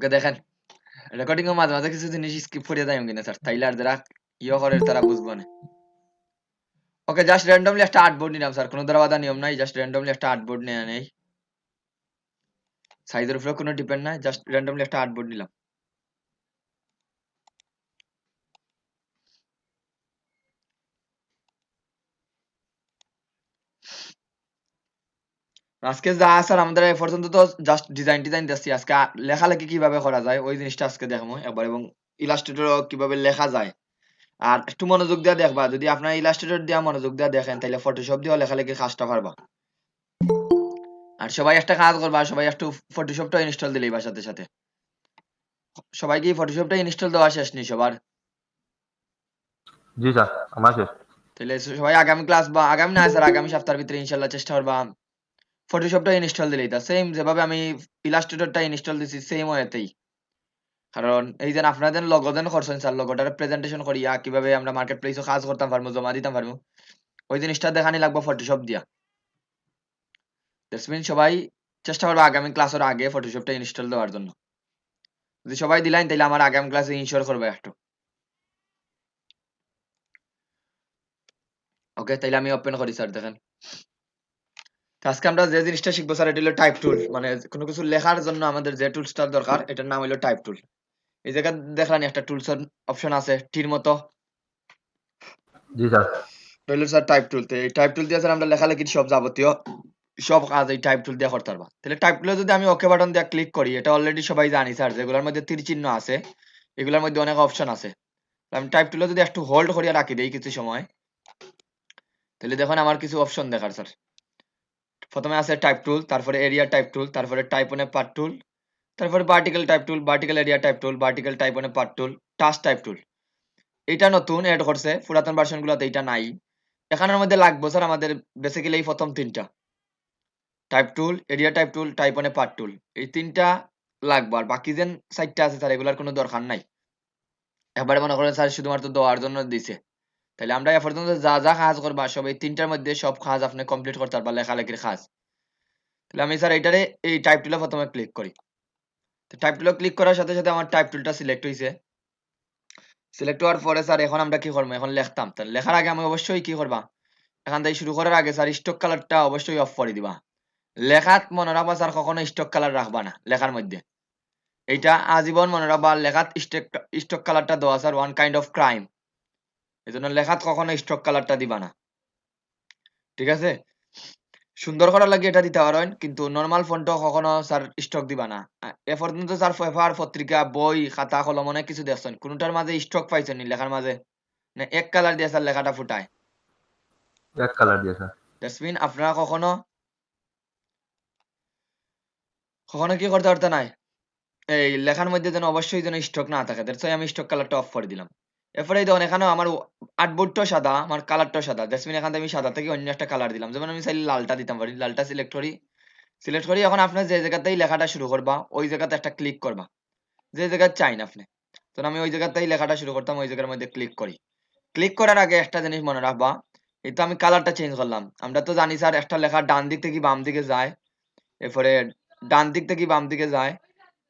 ওকে দেখেন রেকর্ডিং এর মাঝে মাঝে কিছু জিনিস স্কিপ করে যাই কিনা স্যার তাইলে আর যারা ইয়ে করে তারা বুঝবো না ওকে জাস্ট র্যান্ডমলি একটা আর্টবোর্ড নিলাম স্যার কোনো ধরা বাধা নিয়ম নাই জাস্ট র্যান্ডমলি একটা আর্টবোর্ড নিয়ে নেই সাইজের উপরে কোনো ডিপেন্ড নাই জাস্ট র্যান্ডমলি একটা আর্টবোর্ড নিলাম আজকে যা স্যার আমাদের এই পর্যন্ত তো জাস্ট ডিজাইন দিচ্ছি আজকে লেখালেখি কিভাবে করা যায় ওই জিনিসটা আজকে দেখাবো একবার এবং ইলাস্ট্রেটর কিভাবে লেখা যায় আর একটু মনোযোগ দিয়ে দেখবা যদি আপনার ইলাস্ট্রেটর দিয়ে মনোযোগ দিয়ে দেখেন তাহলে ফটোশপ দিয়েও লেখালেখির কাজটা পারবা আর সবাই একটা কাজ করবা সবাই একটু ফটোশপটা ইনস্টল দিলেই বা সাথে সাথে সবাই কি ফটোশপটা ইনস্টল দেওয়া শেষ নি সবার জি স্যার আমার শেষ তাহলে সবাই আগামী ক্লাস বা আগামী না স্যার আগামী সপ্তাহের ভিতরে ইনশাল্লাহ চেষ্টা করবা ফটোশপটা ইনস্টল দিলেই তা সেম যেভাবে আমি ইলাস্ট্রেটরটা ইনস্টল দিছি সেম ওয়েতেই কারণ এই যে আপনাদের লগো দেন করছেন স্যার লগোটার প্রেজেন্টেশন করিয়া কিভাবে আমরা মার্কেট প্লেসে কাজ করতাম পারবো জমা দিতাম পারবো ওই জিনিসটা দেখানি লাগবে ফটোশপ দিয়া দ্যাটস মিন সবাই চেষ্টা করবো আগামী ক্লাসের আগে ফটোশপটা ইনস্টল দেওয়ার জন্য যদি সবাই দিলেন তাহলে আমার আগামী ক্লাসে ইনশিওর করবে একটু ওকে তাইলে আমি ওপেন করি স্যার দেখেন তো আজকে আমরা যে জিনিসটা শিখবো স্যার এটা হলো টাইপ টুল মানে কোনো কিছু লেখার জন্য আমাদের যে টুলসটার দরকার এটার নাম হলো টাইপ টুল এই জায়গায় দেখলাম একটা টুলস অপশন আছে টির মতো জি স্যার হলো স্যার টাইপ টুল তো এই টাইপ টুল দিয়ে স্যার আমরা লেখালেখির সব যাবতীয় সব কাজ এই টাইপ টুল দিয়ে করতে পারবা তাহলে টাইপ টুলে যদি আমি ওকে বাটন দিয়ে ক্লিক করি এটা অলরেডি সবাই জানি স্যার যেগুলোর মধ্যে তীর চিহ্ন আছে এগুলোর মধ্যে অনেক অপশন আছে আমি টাইপ টুলে যদি একটু হোল্ড করিয়া রাখি দেই কিছু সময় তাহলে দেখুন আমার কিছু অপশন দেখার স্যার প্রথমে আছে টাইপ টুল তারপরে এরিয়া টাইপ টুল তারপরে টাইপ অন এ পার্ট টুল তারপরে vertical type tool vertical area type tool vertical type on a part tool task type টুল এটা নতুন এড করছে পুরাতন ভার্সন গুলোতে এটা নাই এখানের মধ্যে লাগবে স্যার আমাদের বেসিক্যালি এই প্রথম তিনটা type tool area type tool type on a part tool এই তিনটা লাগবে আর বাকি যেন সাইটটা আছে স্যার এগুলার কোনো দরকার নাই এবারে মনে করেন স্যার শুধুমাত্র দেওয়ার জন্য দিছে তাহলে আমরা এ পর্যন্ত যা যা কাজ করবা সব এই তিনটার মধ্যে সব কাজ আপনি কমপ্লিট করতে পারবা লেখালেখির কাজ তাহলে আমি স্যার এইটারে এই টাইপ টুলে প্রথমে ক্লিক করি তো টাইপ টুলে ক্লিক করার সাথে সাথে আমার টাইপ টুলটা সিলেক্ট হয়েছে সিলেক্ট হওয়ার পরে স্যার এখন আমরা কি করবো এখন লিখতাম তো লেখার আগে আমি অবশ্যই কি করবা এখান থেকে শুরু করার আগে স্যার স্টক কালারটা অবশ্যই অফ করে দিবা লেখাত মনে রাখবা স্যার কখনো স্টক কালার রাখবা না লেখার মধ্যে এইটা আজীবন মনে রাখবা লেখাত স্টক কালারটা দেওয়া sir one kind of crime এই জন্য লেখাত কখনো স্টক কালারটা দিবা না ঠিক আছে সুন্দর করার লাগে এটা দিতে পারেন কিন্তু নরমাল ফন্টও কখনো স্যার স্টক দিবা না এ পর্যন্ত স্যার পেপার পত্রিকা বই খাতা কলম অনেক কিছু দেখছেন কোনটার মাঝে স্টক পাইছেন নি লেখার মাঝে না এক কালার দিয়ে স্যার লেখাটা ফুটায় এক কালার দিয়ে স্যার দ্যাটস মিন আপনারা কখনো কখনো কি করতে পারতে নাই এই লেখার মধ্যে যেন অবশ্যই যেন স্টক না থাকে দ্যাটস আমি স্টক কালারটা অফ করে দিলাম এরপরে এই দেখুন এখানেও আমার আর্টবোর্ডটাও সাদা আমার কালারটাও সাদা দ্যাটস মিন এখান থেকে আমি সাদা থেকে অন্য একটা কালার দিলাম যেমন আমি চাইলে লালটা দিতাম পারি লালটা সিলেক্ট করি এখন আপনার যে জায়গাতেই লেখাটা শুরু করবা ওই জায়গাতে একটা ক্লিক করবা যে জায়গায় চাই না আপনি তো আমি ওই জায়গাতেই লেখাটা শুরু করতাম ওই জায়গার মধ্যে ক্লিক করি ক্লিক করার আগে একটা জিনিস মনে রাখবা এই তো আমি কালারটা চেঞ্জ করলাম আমরা তো জানি স্যার একটা লেখা ডান দিক থেকে বাম দিকে যায় এরপরে ডান দিক থেকে বাম দিকে যায়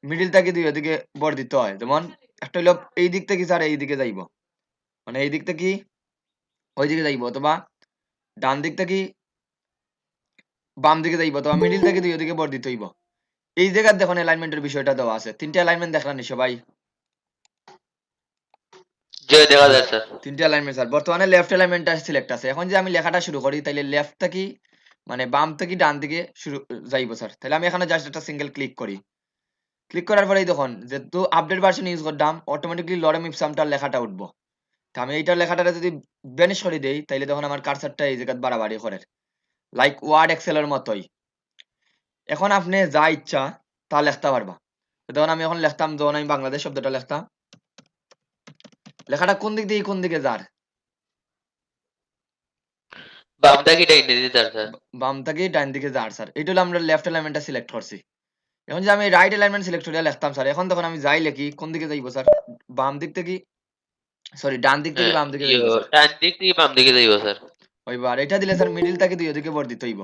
মিডিল থেকে দুই দিকে বর্ধিত হয় যেমন একটা হলো এই দিক থেকে স্যার এই দিকে যাইব মানে এই দিক থেকে ওই দিকে যাইব অথবা ডান দিক থেকে বাম দিকে যাইব অথবা মিডিল থেকে দুই দিকে বর্ধিত হইব এই জায়গায় দেখুন অ্যালাইনমেন্টের বিষয়টা দেওয়া আছে তিনটে অ্যালাইনমেন্ট দেখলেন সবাই জি দেখা যায় স্যার। তিনটে অ্যালাইনমেন্ট স্যার বর্তমানে লেফট অ্যালাইনমেন্টটা সিলেক্ট আছে এখন যে আমি লেখাটা শুরু করি তাইলে লেফট থেকে মানে বাম থেকে ডান দিকে শুরু যাইব স্যার তাহলে আমি এখানে জাস্ট একটা সিঙ্গেল ক্লিক করি ক্লিক করার পরেই দেখুন যেহেতু আপডেট ভার্সন ইউজ করতাম অটোমেটিকলি লরেম ইপসামটার লেখাটা উঠবো তো আমি এইটার লেখাটা যদি বেনিশ করে দেই তাইলে তখন আমার কার্সারটা এই জায়গায় বাড়াবাড়ি করে লাইক ওয়ার্ড এক্সেলের মতোই এখন আপনি যা ইচ্ছা তা লিখতে পারবা তো তখন আমি এখন লিখতাম যখন আমি বাংলাদেশ শব্দটা লিখতাম লেখাটা কোন দিক দিয়ে কোন দিকে যার বামটা কি ডাইনে দিতে স্যার? বাম থেকে ডান দিকে যার স্যার এইটা হলো আমরা লেফট অ্যালাইনমেন্টটা সিলেক্ট করছি এখন যে আমি রাইট অ্যালাইনমেন্ট সিলেক্ট করে লিখতাম স্যার এখন তখন আমি যাই লিখি কোন দিকে যাইবো স্যার বাম দিক থেকে সরি ডান দিক থেকে হ্যাঁ, বাম দিকে যাইবো স্যার ডান দিক থেকে বাম দিকে যাইব স্যার। ওইবার এটা দিলে স্যার মিডিল থেকে দুই দিকে বর্ধিত হইব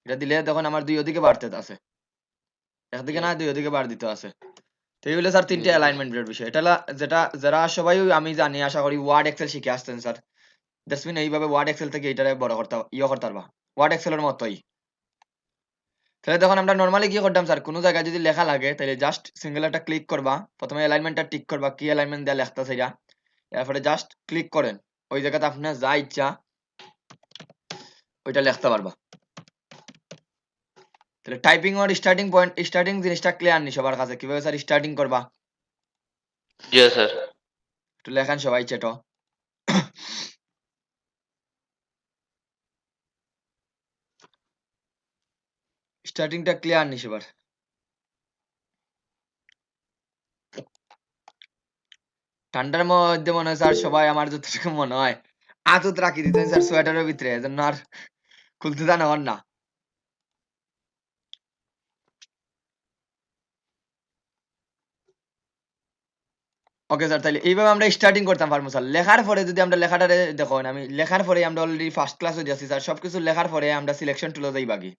এটা দিলে তখন আমার দুই দিকে বাড়তে আছে একদিকে না দুই দিকে বাড় দিতে আছে তো এইগুলো স্যার তিনটে অ্যালাইনমেন্টের বিষয়। এটা যেটা যারা সবাই আমি জানি আশা করি ওয়ার্ড এক্সেল শিখে আসছেন স্যার। দ্যাটস মিন এইভাবে ওয়ার্ড এক্সেল থেকে এটারে বড় করতে করতে পারবা। ওয়ার্ড এক্সেলের মতোই। তাহলে তখন আমরা নরমালি কি করতাম স্যার, কোনো জায়গায় যদি লেখা লাগে তাহলে জাস্ট সিঙ্গেল একটা ক্লিক করবা, প্রথমে অ্যালাইনমেন্টটা টিক করবা, কি অ্যালাইনমেন্ট দেয়া লেখতেছে এটা, এরপরে জাস্ট ক্লিক করেন, ওই জায়গাতে আপনার যা ইচ্ছা ওইটা লিখতে পারবা। তাহলে টাইপিং ওর স্টার্টিং পয়েন্ট, স্টার্টিং জিনিসটা ক্লিয়ার নি সবার কাছে, কিভাবে স্যার স্টার্টিং করবা জি স্যার। একটু লেখান সবাই চেটো। স্টার্টিংটা ক্লিয়ার নি সবার। ঠান্ডার মধ্যে মনে হয় স্যার সবাই আমার যতটুকু মনে হয় আতুত রাখি দিতেন স্যার সোয়েটারের ভিতরে, এজন্য আর খুলতে জানা হন না। ওকে স্যার, তাহলে এইভাবে আমরা স্টার্টিং করতাম পারবো স্যার। লেখার পরে যদি আমরা লেখাটারে দেখো, আমি লেখার পরে আমরা অলরেডি ফার্স্ট ক্লাস হয়ে যাচ্ছি স্যার, সবকিছু লেখার পরে আমরা সিলেকশন টুলে যাই বাকি।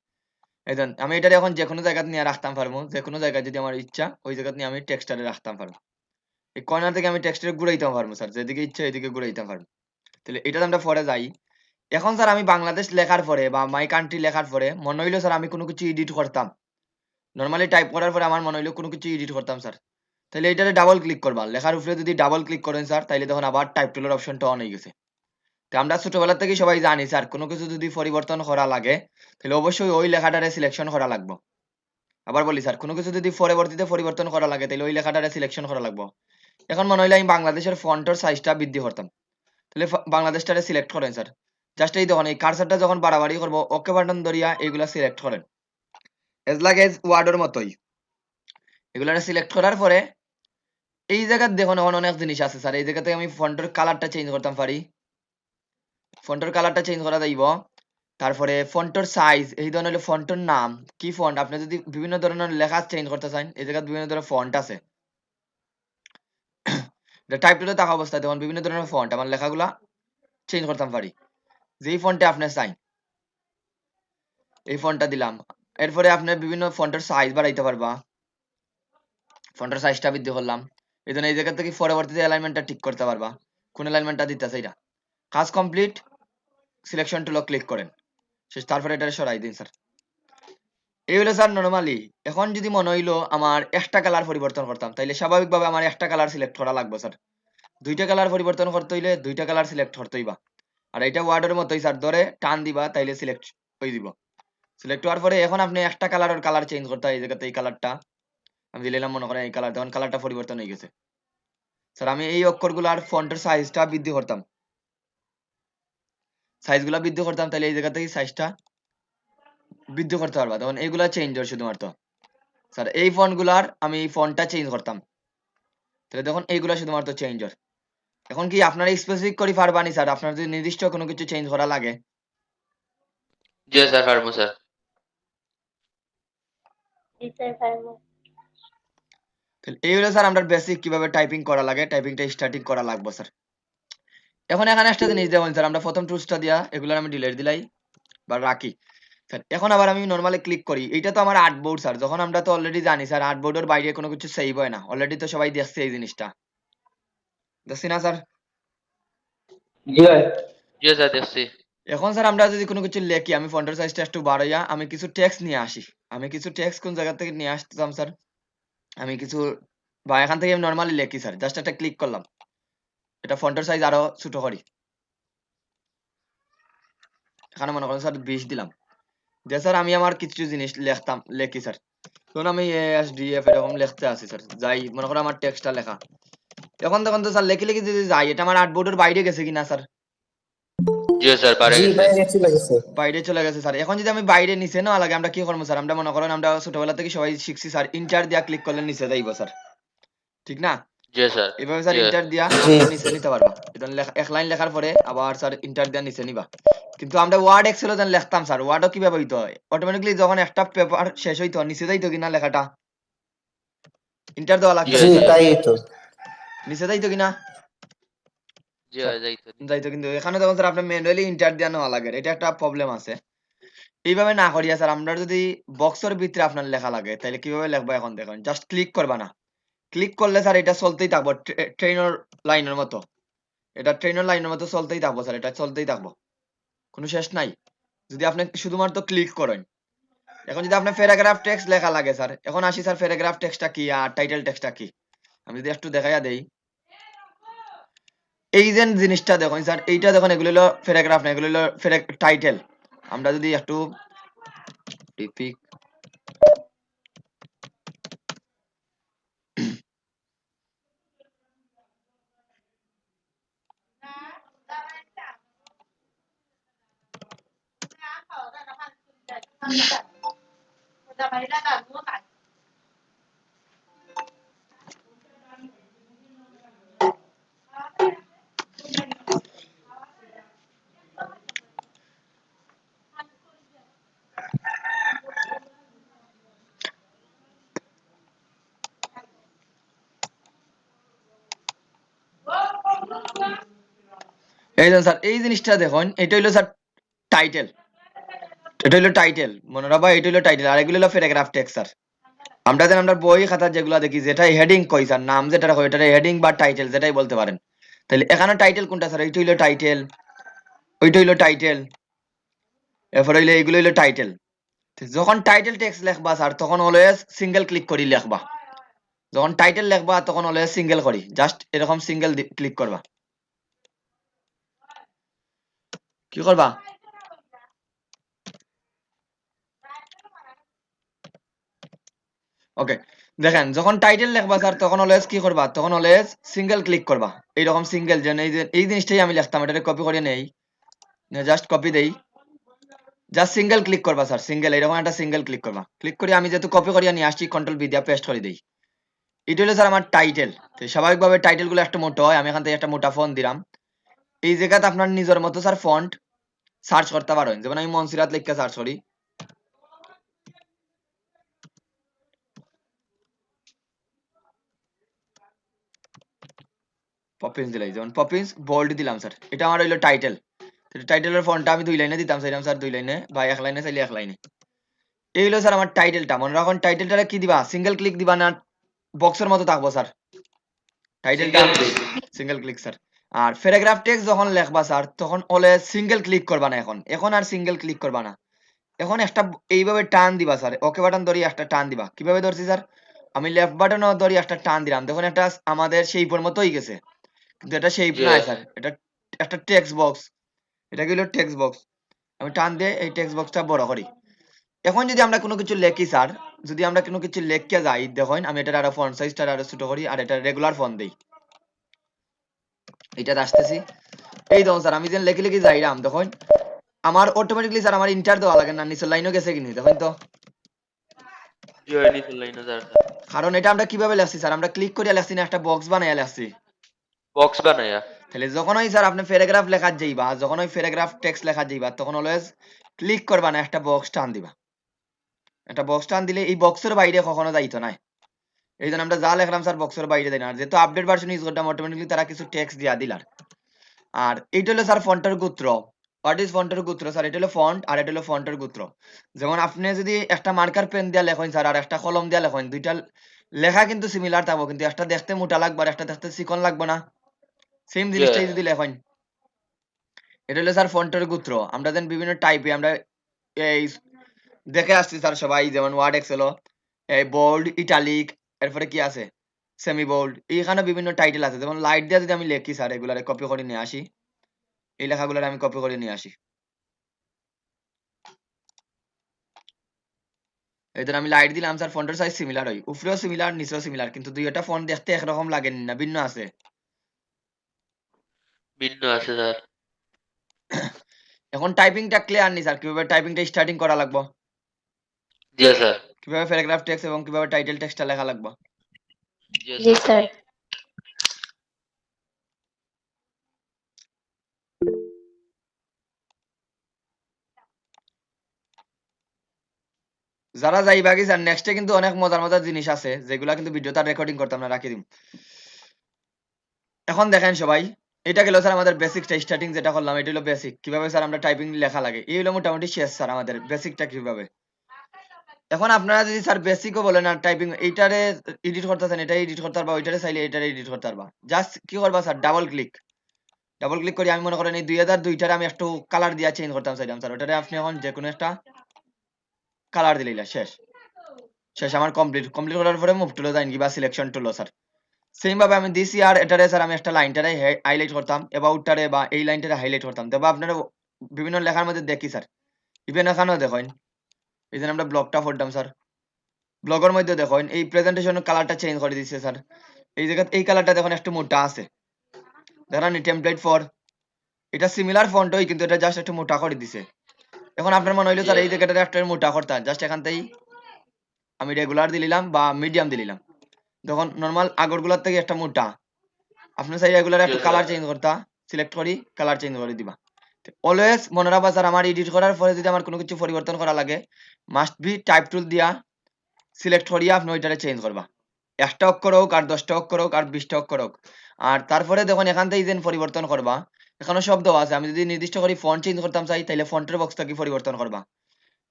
এখন আমি এটারে এখন যে কোনো জায়গা নিয়ে রাখতাম পারবো, যে কোনো জায়গায় যদি আমার ইচ্ছা ওই জায়গা নিয়ে আমি টেক্সটারে রাখতাম পারবো। এই কর্নার থেকে আমি টেক্সটারে ঘুরাইতাম পারবো স্যার, যেদিকে ইচ্ছা এদিকে ঘুরাইতাম পারবো। তাহলে এটা আমরা পরে যাই। এখন স্যার আমি বাংলাদেশ লেখার পরে বা মাই কান্ট্রি লেখার পরে মনে হইলো স্যার আমি কোনো কিছু এডিট করতাম, নর্মালি টাইপ করার পরে আমার মনে হইলো কোনো কিছু এডিট করতাম স্যার। তাহলে এটাতে ডাবল ক্লিক করবা, লেখার উপরে যদি ডাবল ক্লিক করেন স্যার তাহলে তখন আবার টাইপ টুলের অপশনটা অন হয়ে গেছে। তো আমরা ছোটবেলা থেকে সবাই জানি স্যার কোনো কিছু যদি পরিবর্তন করা লাগে তাহলে অবশ্যই ওই লেখাটারে সিলেকশন করা লাগবে। আবার বলি স্যার, কোনো কিছু যদি পরবর্তীতে পরিবর্তন করা লাগে তাহলে ওই লেখাটারে সিলেকশন করা লাগবে। এখন মনে হইলো আমি বাংলাদেশের ফন্টের সাইজটা বৃদ্ধি করতাম, তাহলে বাংলাদেশটারে সিলেক্ট করেন স্যার। জাস্ট এই দেখুন এই কার্সারটা যখন বাড়াবাড়ি করবো ওকে বাটন ধরিয়া এইগুলা সিলেক্ট করেন, এজ লাগে ওয়ার্ডের মতোই। এগুলা সিলেক্ট করার পরে এই জায়গায় দেখুন এখন অনেক জিনিস আছে স্যার, এই জায়গাতে আমি ফন্টের কালারটা চেঞ্জ করতাম পারি, ফন্টের কালারটা চেঞ্জ করা যাইব। তারপরে ফন্টের সাইজ, এই ধরনের ফন্টের নাম কি ফন্ট, আপনি যদি বিভিন্ন ধরনের লেখা চেঞ্জ করতে চান এই জায়গায় বিভিন্ন ধরনের ফন্ট আছে। টাইপ টুলে থাকা অবস্থায় তখন বিভিন্ন ধরনের ফন্ট আমার লেখাগুলা চেঞ্জ করতাম পারি, যেই ফন্টে আপনি চাই এই ফন্টটা দিলাম। এরপরে আপনি বিভিন্ন ফন্টের সাইজ বাড়াইতে পারবা, ফন্টের সাইজটা বৃদ্ধি করলাম। এই জন্য এই জায়গা থেকে পরবর্তীতে অ্যালাইনমেন্টটা ঠিক করতে পারবা, কোন অ্যালাইনমেন্টটা দিতেছে এটা। কাজ কমপ্লিট, সিলেকশন টুল ক্লিক করেন, শেষ। তারপরে এটা সরাই দিন স্যার। এই হলো স্যার নরমালি। এখন যদি মনে হইলো আমার একটা কালার পরিবর্তন করতাম তাইলে স্বাভাবিকভাবে আমার একটা কালার সিলেক্ট করা লাগবে স্যার। দুইটা কালার পরিবর্তন করতে হইলে দুইটা কালার সিলেক্ট করতে হইবা। আর এটা ওয়ার্ডের মতোই স্যার, ধরে টান দিবা তাইলে সিলেক্ট হয়ে দিব। সিলেক্ট হওয়ার পরে এখন আপনি একটা কালারের কালার চেঞ্জ করতে হয়, এই জায়গাতে এই কালারটা আমি দিলাম মনে করেন এই কালার, তখন কালারটা পরিবর্তন হয়ে গেছে স্যার। আমি এই অক্ষরগুলার ফন্টের সাইজটা বৃদ্ধি করতাম, সাইজগুলা বৃদ্ধি করতাম, তাহলে এই জায়গা থেকে সাইজটা বৃদ্ধি করতে পারবা, তখন এইগুলা চেঞ্জ হয় শুধুমাত্র স্যার। এই ফন্টগুলার আমি এই ফন্টটা চেঞ্জ করতাম, তাহলে দেখুন এইগুলা শুধুমাত্র চেঞ্জ হয়। এখন কি আপনারা স্পেসিফিক করে পারবানি স্যার, আপনার যদি নির্দিষ্ট কোনো কিছু চেঞ্জ করা লাগে? জি স্যার, পারবো স্যার। তাহলে এই হলো স্যার আমরা বেসিক কিভাবে টাইপিং করা লাগে, টাইপিংটা স্টার্টিং করা লাগবে স্যার। এখন এখানে একটা জিনিস দেখুন স্যার, আমরা প্রথম টুলসটা দিয়া এগুলো আমি ডিলিট দিলাই বা রাখি স্যার। এখন আবার আমি নরমালি ক্লিক করি, এইটা তো আমার আর্টবোর্ড স্যার, যখন আমরা তো অলরেডি জানি স্যার আর্টবোর্ডের বাইরে কোনো কিছু সেভ হয় না, অলরেডি তো সবাই দেখছে এই জিনিসটা, দেখছি না স্যার? জি স্যার, দেখছি। এখন স্যার আমরা যদি কোনো কিছু লেখি, আমি ফন্টের সাইজটা একটু বাড়াইয়া আমি কিছু টেক্সট নিয়ে আসি, আমি কিছু টেক্সট কোন জায়গা থেকে নিয়ে আসতাম স্যার, আমি কিছু বা এখান থেকে আমি নরমালি লেখি স্যার, জাস্ট একটা ক্লিক করলাম, এটা ফন্টের সাইজ আরো ছোট করি, এখানে মনে করেন স্যার 20 দিলাম, যে স্যার আমি আমার কিছু জিনিস লিখতাম লেখি স্যার, ধরুন আমি ASDF এরকম লিখতে আসি স্যার, যাই মনে করো আমার টেক্সটটা লেখা। এখন দেখুন তো স্যার লেখি লেখি যদি যাই, এটা আমার আর্টবোর্ডের বাইরে গেছে কিনা স্যার? জি স্যার, পারে জি গেছে। বাইরে চলে গেছে। বাইরে চলে গেছে স্যার। এখন যদি আমি বাইরে নিচে না লাগে আমরা কি করবো স্যার, আমরা মনে করেন আমরা ছোটবেলা থেকে সবাই শিখছি স্যার, ইন্টার দিয়া ক্লিক করলে নিচে যাইব স্যার, ঠিক না? জি স্যার। এভাবে স্যার জি ইন্টার দিয়া জি। আমরা নিচে নিতে পারবা, এটা এক লাইন লেখার পরে আবার স্যার ইন্টার দিয়া নিচে নিবা। কিন্তু আমরা ওয়ার্ড এক্সেলও যেন লিখতাম স্যার, ওয়ার্ডও কিভাবে হইতো হয় অটোমেটিক্যালি যখন একটা পেপার শেষ হইতো নিচে যাইতো কিনা লেখাটা, ইন্টার দেওয়া লাগতো জি তাই তো। নিচে যাইতো কিনা? জি যাইতো। যাইতো, কিন্তু এখানে তখন স্যার আপনার ম্যানুয়ালি ইন্টার দেওয়া নেওয়া লাগে, এটা একটা প্রবলেম আছে। এইভাবে না করিয়া স্যার আমরা যদি বক্সের ভিতরে আপনার লেখা লাগে তাহলে কিভাবে লিখবা, এখন দেখুন জাস্ট ক্লিক করবা না, ক্লিক করলে স্যার এটা চলতেই থাকবো ট্রেনের লাইনের মতো, এটা ট্রেনের লাইনের মতো চলতেই থাকবো স্যার, এটা চলতেই থাকবো, কোনো শেষ নাই যদি আপনি শুধুমাত্র ক্লিক করেন। এখন যদি আপনার প্যারাগ্রাফ টেক্সট লেখা লাগে স্যার, এখন আসি স্যার প্যারাগ্রাফ টেক্সটটা কি আর টাইটেল টেক্সটটা কি, আমি যদি একটু দেখাইয়া দেই। এই যে জিনিসটা দেখুন স্যার, এইটা দেখুন এগুলো হলো প্যারাগ্রাফ না, এগুলো হলো টাইটেল। আমরা যদি একটু টিপিক এই যে স্যার এই জিনিসটা দেখুন, এটা হলো স্যার টাইটেল, এটা হলো টাইটেল মনে রাখবা, এটা হলো টাইটেল, আর এগুলো হলো প্যারাগ্রাফ টেক্সট স্যার। আমরা যেন আমরা বই খাতা যেগুলো দেখি যেটা হেডিং কই স্যার, নাম যেটা রাখো এটা হেডিং বা টাইটেল যেটাই বলতে পারেন। তাহলে এখানে টাইটেল কোনটা স্যার, এইটা হইলো টাইটেল, ওইটা হইলো টাইটেল, এরপর হইলো এইগুলো হইলো টাইটেল। যখন টাইটেল টেক্সট লিখবা স্যার তখন অলওয়েজ সিঙ্গেল ক্লিক করি লিখবা, যখন টাইটেল লিখবা তখন অলওয়েজ সিঙ্গেল করি, জাস্ট এরকম সিঙ্গেল ক্লিক করবা। কি করবা, ওকে দেখেন যখন টাইটেল লিখবা স্যার তখন অলওয়েজ কি করবা, তখন অলওয়েজ সিঙ্গেল ক্লিক করবা, এইরকম সিঙ্গেল, যেন এই যে এই জিনিসটাই আমি লিখতাম, এটা কপি করে নেই, জাস্ট কপি দেই, জাস্ট সিঙ্গেল ক্লিক করবা স্যার, সিঙ্গেল এরকম একটা সিঙ্গেল ক্লিক করবা, ক্লিক করে আমি যেহেতু কপি করিয়া নিয়ে আসছি কন্ট্রোল ভি দিয়া পেস্ট করে দেই। এটা হলো স্যার আমার টাইটেল। তো স্বাভাবিকভাবে টাইটেল গুলো একটা মোটা হয়, আমি এখান থেকে একটা মোটা ফন্ট দিলাম। এই জায়গাতে আপনার নিজের মতো স্যার ফন্ট সার্চ করতে পারেন, যেমন আমি মনসিরাত লিখে সার্চ করি, পপিন্স দিলাই, যেমন পপিন্স বোল্ড দিলাম স্যার, এটা আমার হইলো টাইটেল। টাইটেলের ফন্টটা আমি 2 লাইনে দিতাম চাইলাম স্যার, 2 লাইনে বা 1 লাইনে চাইলে 1 লাইনে। এই হলো স্যার আমার টাইটেলটা, মনে রাখুন টাইটেলটা কি দিবা, সিঙ্গেল ক্লিক দিবা না বক্সের মতো থাকবো স্যার টাইটেলটা, single click. Single click sir. আর প্যারাগ্রাফ টেক্সট যখন লেখবা স্যার তখন অলওয়েজ সিঙ্গেল ক্লিক করবা না, এখন এখন আর সিঙ্গেল ক্লিক করবা না, এখন একটা এইভাবে টান দিবা স্যার, ওকে বাটন ধরি একটা টান দিবা, কিভাবে ধরছি স্যার, আমি লেফট বাটনও ধরি একটা টান দিলাম, দেখুন একটা আমাদের শেপের মতো হয়ে গেছে, কিন্তু এটা শেপ জি না ভাই। স্যার, এটা একটা টেক্সট বক্স, এটা কি হলো টেক্সট বক্স। আমি টান দিয়ে এই টেক্সট বক্সটা বড় করি। এখন যদি আমরা কোনো কিছু লেখি স্যার, যদি আমরা কোনো কিছু লেখকে যাই দেখুন, আমি এটা আরো ফন্ট সাইজটা আরো ছোট করি আর এটা রেগুলার ফন্ট দেই, এটা আসতেছি, এই দেখুন স্যার আমি যেন লেখি লেখি যাইরাম দেখুন আমার অটোমেটিকলি স্যার আমার ইন্টার দেওয়া লাগে না, নিচের লাইনও গেছে কিনি দেখুন তো, জি ভাই নিচের লাইনে যার স্যার। কারণ এটা আমরা কিভাবে লেখছি স্যার, আমরা ক্লিক করে লেখছি না, একটা বক্স বানাইয়া লেখছি। বক্স বানায়া। তাহলে যখন ওই স্যার আপনি প্যারাগ্রাফ লেখার যাইবা, যখন ওই প্যারাগ্রাফ টেক্সট লেখার যাইবা তখন অলওয়েজ ক্লিক করবা না, একটা বক্স টান দিবা, একটা বক্স টান দিলে এই বক্সের বাইরে কখনো যাইতো না। এই জন্য আমরা যা লিখলাম স্যার বক্সের বাইরে দেয় না, আর যেহেতু আপডেট ভার্সন ইউজ করতাম অটোমেটিকলি তারা কিছু টেক্সট দিয়া দিলার। আর এইটা হলো স্যার ফন্টের গোত্র, হোয়াট ইজ ফন্টের গোত্র স্যার, এটা হলো ফন্ট আর এটা হলো ফন্টের গোত্র। যেমন আপনি যদি একটা মার্কার পেন দিয়া লেখেন স্যার আর একটা কলম দিয়া লেখেন, দুইটা লেখা কিন্তু সিমিলার থাকবো, কিন্তু একটা দেখতে মোটা লাগবে আর একটা দেখতে চিকন লাগবে না, সেম জি জিনিসটাই যদি লেখেন। এটা হলো স্যার ফন্টের গোত্র। আমরা দেন বিভিন্ন টাইপে আমরা এই দেখে আসছি স্যার সবাই, যেমন ওয়ার্ড এক্সেল, এই বোল্ড, ইটালিক, এরপরে কি আছে সেমি বোল্ড, এইখানে বিভিন্ন টাইটেল আছে। যেমন লাইট দিয়ে যদি আমি লিখি স্যার, এগুলারে কপি করে নিয়ে আসি, এই লেখাগুলোর আমি কপি করে নিয়ে আসি, এই ধর আমি লাইট দিলাম স্যার, ফন্টের সাইজ সিমিলার হয়, উপরেও সিমিলার নিচেও সিমিলার, কিন্তু দুইটা ফন্ট দেখতে একরকম লাগেনি না, ভিন্ন আছে। ভিন্ন আছে স্যার। এখন টাইপিংটা ক্লিয়ার নি স্যার, কিভাবে টাইপিংটা স্টার্টিং করা লাগবে, জি স্যার। কিভাবে প্যারাগ্রাফ টেক্সট এবং কিভাবে টাইটেল টেক্সটটা লেখা লাগবে। জি জি স্যার। স্যার। যারা যাইবা কি স্যার নেক্সটে কিন্তু অনেক মজার মজার জিনিস আছে যেগুলা কিন্তু ভিডিওটা রেকর্ডিং করতে আমরা রাখি দিম। এখন দেখেন সবাই, এটা গেল স্যার আমাদের বেসিকটা, স্টার্টিং যেটা করলাম এটা হলো বেসিক, কিভাবে স্যার আমরা টাইপিং লেখা লাগে, এই হলো মোটামুটি শেষ স্যার আমাদের বেসিকটা কিভাবে। এখন আপনারা যদি স্যার বেসিকও বলেন আর টাইপিং এইটারে এডিট করতেছেন, এটা এডিট করতে পারবা, ওইটারে চাইলে এটারে এডিট করতে পারবা। জাস্ট কি করবা স্যার, ডাবল ক্লিক করি। আমি মনে করেন এই 2002টারে আমি একটু কালার দিয়া চেঞ্জ করতাম চাইলাম স্যার, ওটারে আপনি এখন যে কোনো একটা কালার দিলেই শেষ আমার কমপ্লিট করার পরে মুভ টুলে যাইন বা সিলেকশন টুলো স্যার। সেম ভাবে আমি দিছি আর এটারে স্যার আমি একটা লাইনটারে হাইলাইট করতাম, অ্যাবাউটটারে বা এই লাইনটারে হাইলাইট করতাম। তবে আপনারা বিভিন্ন লেখার মধ্যে দেখি স্যার, ইভেন এখানেও দেখেন এই যে আমরা ব্লগটা পড়তাম স্যার, ব্লগের মধ্যে দেখেন এই প্রেজেন্টেশনের কালারটা চেঞ্জ করে দিচ্ছে স্যার। এই জায়গায় এই কালারটা দেখুন একটু মোটা আছে, দেখেন টেমপ্লেট ফর, এটা সিমিলার ফন্টই কিন্তু এটা জাস্ট একটু মোটা করে দিছে। এখন আপনার মনে হইলো স্যার এই জায়গাটা একটা মোটা করতে, জাস্ট এখান থেকেই আমি রেগুলার দিলাম বা মিডিয়াম দিলাম, যখন নরমাল আগরগুলার থেকে একটা মোটা, আপনি চাই রেগুলার একটু কালার চেঞ্জ করতা, সিলেক্ট করি কালার চেঞ্জ করে দিবা। অলওয়েজ মনে রাখবা স্যার, আমার এডিট করার পরে যদি আমার কোনো কিছু পরিবর্তন করা লাগে, মাস্ট বি টাইপ টুল দিয়া সিলেক্ট করিয়া আপনি ওইটারে চেঞ্জ করবা। 1টা অক্ষর হোক আর 10টা অক্ষর হোক আর 20টা অক্ষর হোক। আর তারপরে দেখুন এখান থেকে যেন পরিবর্তন করবা, এখানে শব্দ আছে, আমি যদি নির্দিষ্ট করে ফন্ট চেঞ্জ করতাম চাই তাহলে ফন্টের বক্সটা কি পরিবর্তন করবা।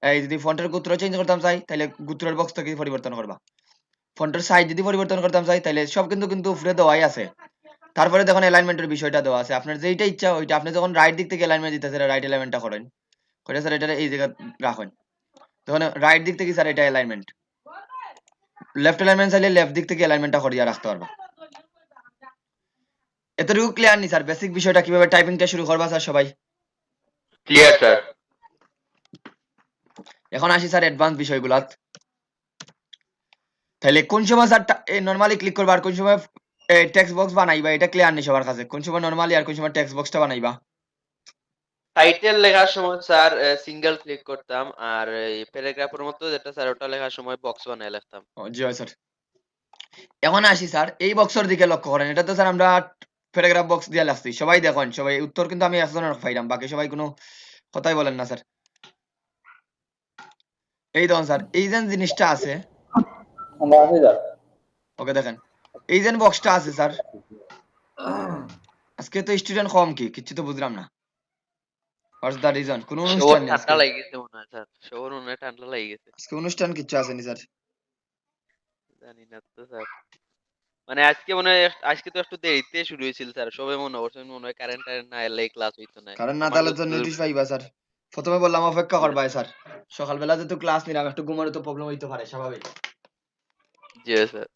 এই যদি ফন্টের গোত্র চেঞ্জ করতাম চাই তাহলে গোত্রের বক্সটা কি পরিবর্তন করবা। ফন্টের সাইজ যদি পরিবর্তন করতাম চাই তাহলে সব কিন্তু উপরে দেওয়াই আছে। তারপরে দেখুন অ্যালাইনমেন্টের বিষয়টা দেওয়া আছে, আপনার যেইটা ইচ্ছা ওইটা আপনি যখন রাইট দিক থেকে অ্যালাইনমেন্ট দিতেছে রাইট অ্যালাইনমেন্টটা করেন, করে স্যার এটা এই জায়গা রাখেন। তখন রাইট দিক থেকে স্যার এটা অ্যালাইনমেন্ট, লেফট অ্যালাইনমেন্ট চাইলে লেফট দিক থেকে অ্যালাইনমেন্টটা করিয়া রাখতে পারবা। এতটুকু ক্লিয়ার নি স্যার বেসিক বিষয়টা কিভাবে টাইপিংটা শুরু করবা স্যার সবাই? Clear sir. এখন আসি স্যার অ্যাডভান্স বিষয়গুলাত। তাহলে কোন সময় স্যার নরমালি ক্লিক করবা আর কোন সময় টেক্সট বক্স বানাইবা, এটা ক্লিয়ার নি সবার কাছে? কোন সময় নরমালি আর কোন সময় টেক্সট বক্সটা বানাইবা? টাইটেল লেখার সময় স্যার সিঙ্গেল ক্লিক করতাম, আর এই প্যারাগ্রাফের মতো যেটা স্যার ওটা লেখার সময় বক্স বানায় লিখতাম। জি স্যার। এখন আসি স্যার এই বক্সের দিকে লক্ষ্য করেন, এটা তো স্যার আমরা প্যারাগ্রাফ বক্স দিয়ে লাগছি, সবাই দেখেন, সবাই উত্তর কিন্তু আমি একজনের পাইলাম, বাকি সবাই কোনো কথাই বলেন না স্যার। এই দেখুন স্যার এই যে জিনিসটা আছে, ওকে দেখেন এই যে বক্সটা আছে স্যার, আজকে তো স্টুডেন্ট কম কি কিছু তো বুঝলাম না, হোয়াটস দ্য রিজন? কোন সবার অনুষ্ঠান নেই ঠান্ডা আজকে? লেগে গেছে মনে হয় স্যার, সবার মনে হয় ঠান্ডা লেগে গেছে। আজকে অনুষ্ঠান কিছু আসেনি স্যার? জানি না তো স্যার, মানে আজকে মনে হয় আজকে তো একটু দেরিতে শুরু হয়েছিল স্যার, সবাই মনে হয় কারেন্ট না এলে ক্লাস হইতো না। কারণ না আমার তাহলে তো যতদূর নোটিশ পাইবা স্যার। প্রথমে বললাম অপেক্ষা করবা স্যার, সকালবেলা তো ক্লাস নিলাম, একটু ঘুমারও তো প্রবলেম হইতে পারে স্বাভাবিক। জি স্যার।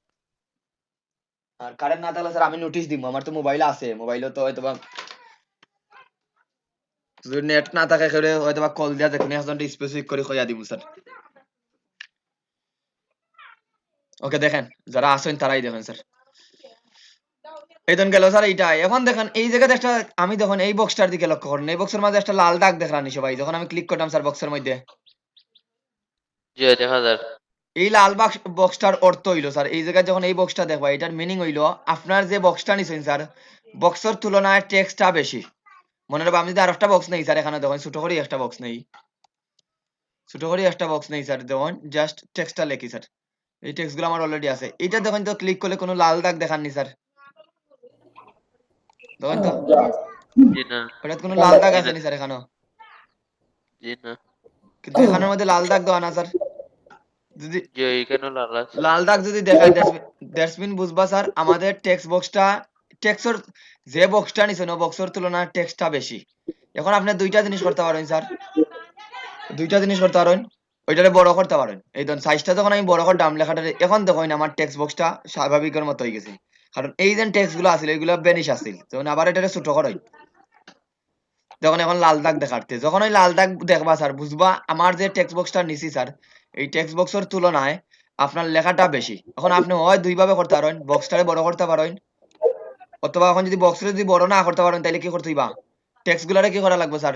আর কারেন্ট না থাকলে স্যার আমি নোটিশ দিব, আমার তো মোবাইলে আছে, মোবাইলে তো হয়তো বা যদি নেট না থাকে কেউ হয়তো বা কল দিয়া দেখুন একজন স্পেসিফিক করে কইয়া দিব স্যার। ওকে দেখেন যারা আসেন তারাই দেখেন স্যার। এই দেন গেল স্যার এইটা। এখন দেখেন এই জায়গাতে একটা, আমি দেখুন এই বক্সটার দিকে লক্ষ্য করেন, এই বক্সের মাঝে একটা লাল দাগ দেখলাম সবাই যখন আমি ক্লিক করলাম স্যার বক্সের মধ্যে, জি দেখা স্যার। এই লাল বক্সটার অর্থ হইলো স্যার, এই জায়গায় যখন এই বক্সটা দেখবা এটার মিনিং হইলো আপনার যে বক্সটা নিছেন স্যার বক্সের তুলনায় টেক্সটটা বেশি। মনে রাখবো আমি যদি আর একটা বক্স নেই স্যার, এখানে দেখুন ছোট করে একটা বক্স নেই, ছোট করে একটা বক্স নেই স্যার, দেখুন জাস্ট টেক্সটটা লেখি স্যার, এই টেক্সট গুলো আমার অলরেডি আছে। এটা দেখুন তো ক্লিক করলে কোনো লাল দাগ দেখাননি স্যার, দেখুন তো জি না। ওটা কোনো লাল দাগ জি না। আসেনি স্যার এখানেও, জি না। কিন্তু এখানের মধ্যে লাল দাগ দেওয়া না স্যার। যদি জি এখানে লাল আছে। লাল দাগ যদি দেখায় দ্যাটস মিন বুঝবা স্যার আমাদের টেক্সট বক্সটা, টেক্সটের যে বক্সটা নিছেন ও বক্সের তুলনায় টেক্সটটা বেশি। এখন আপনি দুইটা জিনিস করতে পারেন স্যার, দুইটা জিনিস করতে পারেন, ওইটারে বড় করতে পারেন। এই ধরুন সাইজটা যখন আমি বড় করতাম লেখাটা, এখন দেখুন আমার টেক্সট বক্সটা স্বাভাবিকের মতো হয়ে গেছে, কারণ এই যে টেক্সট গুলো আছিল এগুলো বেনিশ আছিল, যখন আবার এটারে ছোট করাই যখন এখন লাল দাগ দেখাচ্ছে, যখন ওই লাল দাগ দেখবা স্যার বুঝবা আমার যে টেক্সট বক্সটা নিছি স্যার এই টেক্সট বক্সের তুলনায় আপনার লেখাটা বেশি। এখন আপনি হয় দুই ভাবে করতে পারেন, বক্সটারে বড় করতে পারেন, অথবা এখন যদি বক্সটা যদি বড় না করতে পারেন তাহলে কি করতে হইবা, টেক্সট গুলারে কি করা লাগবে স্যার,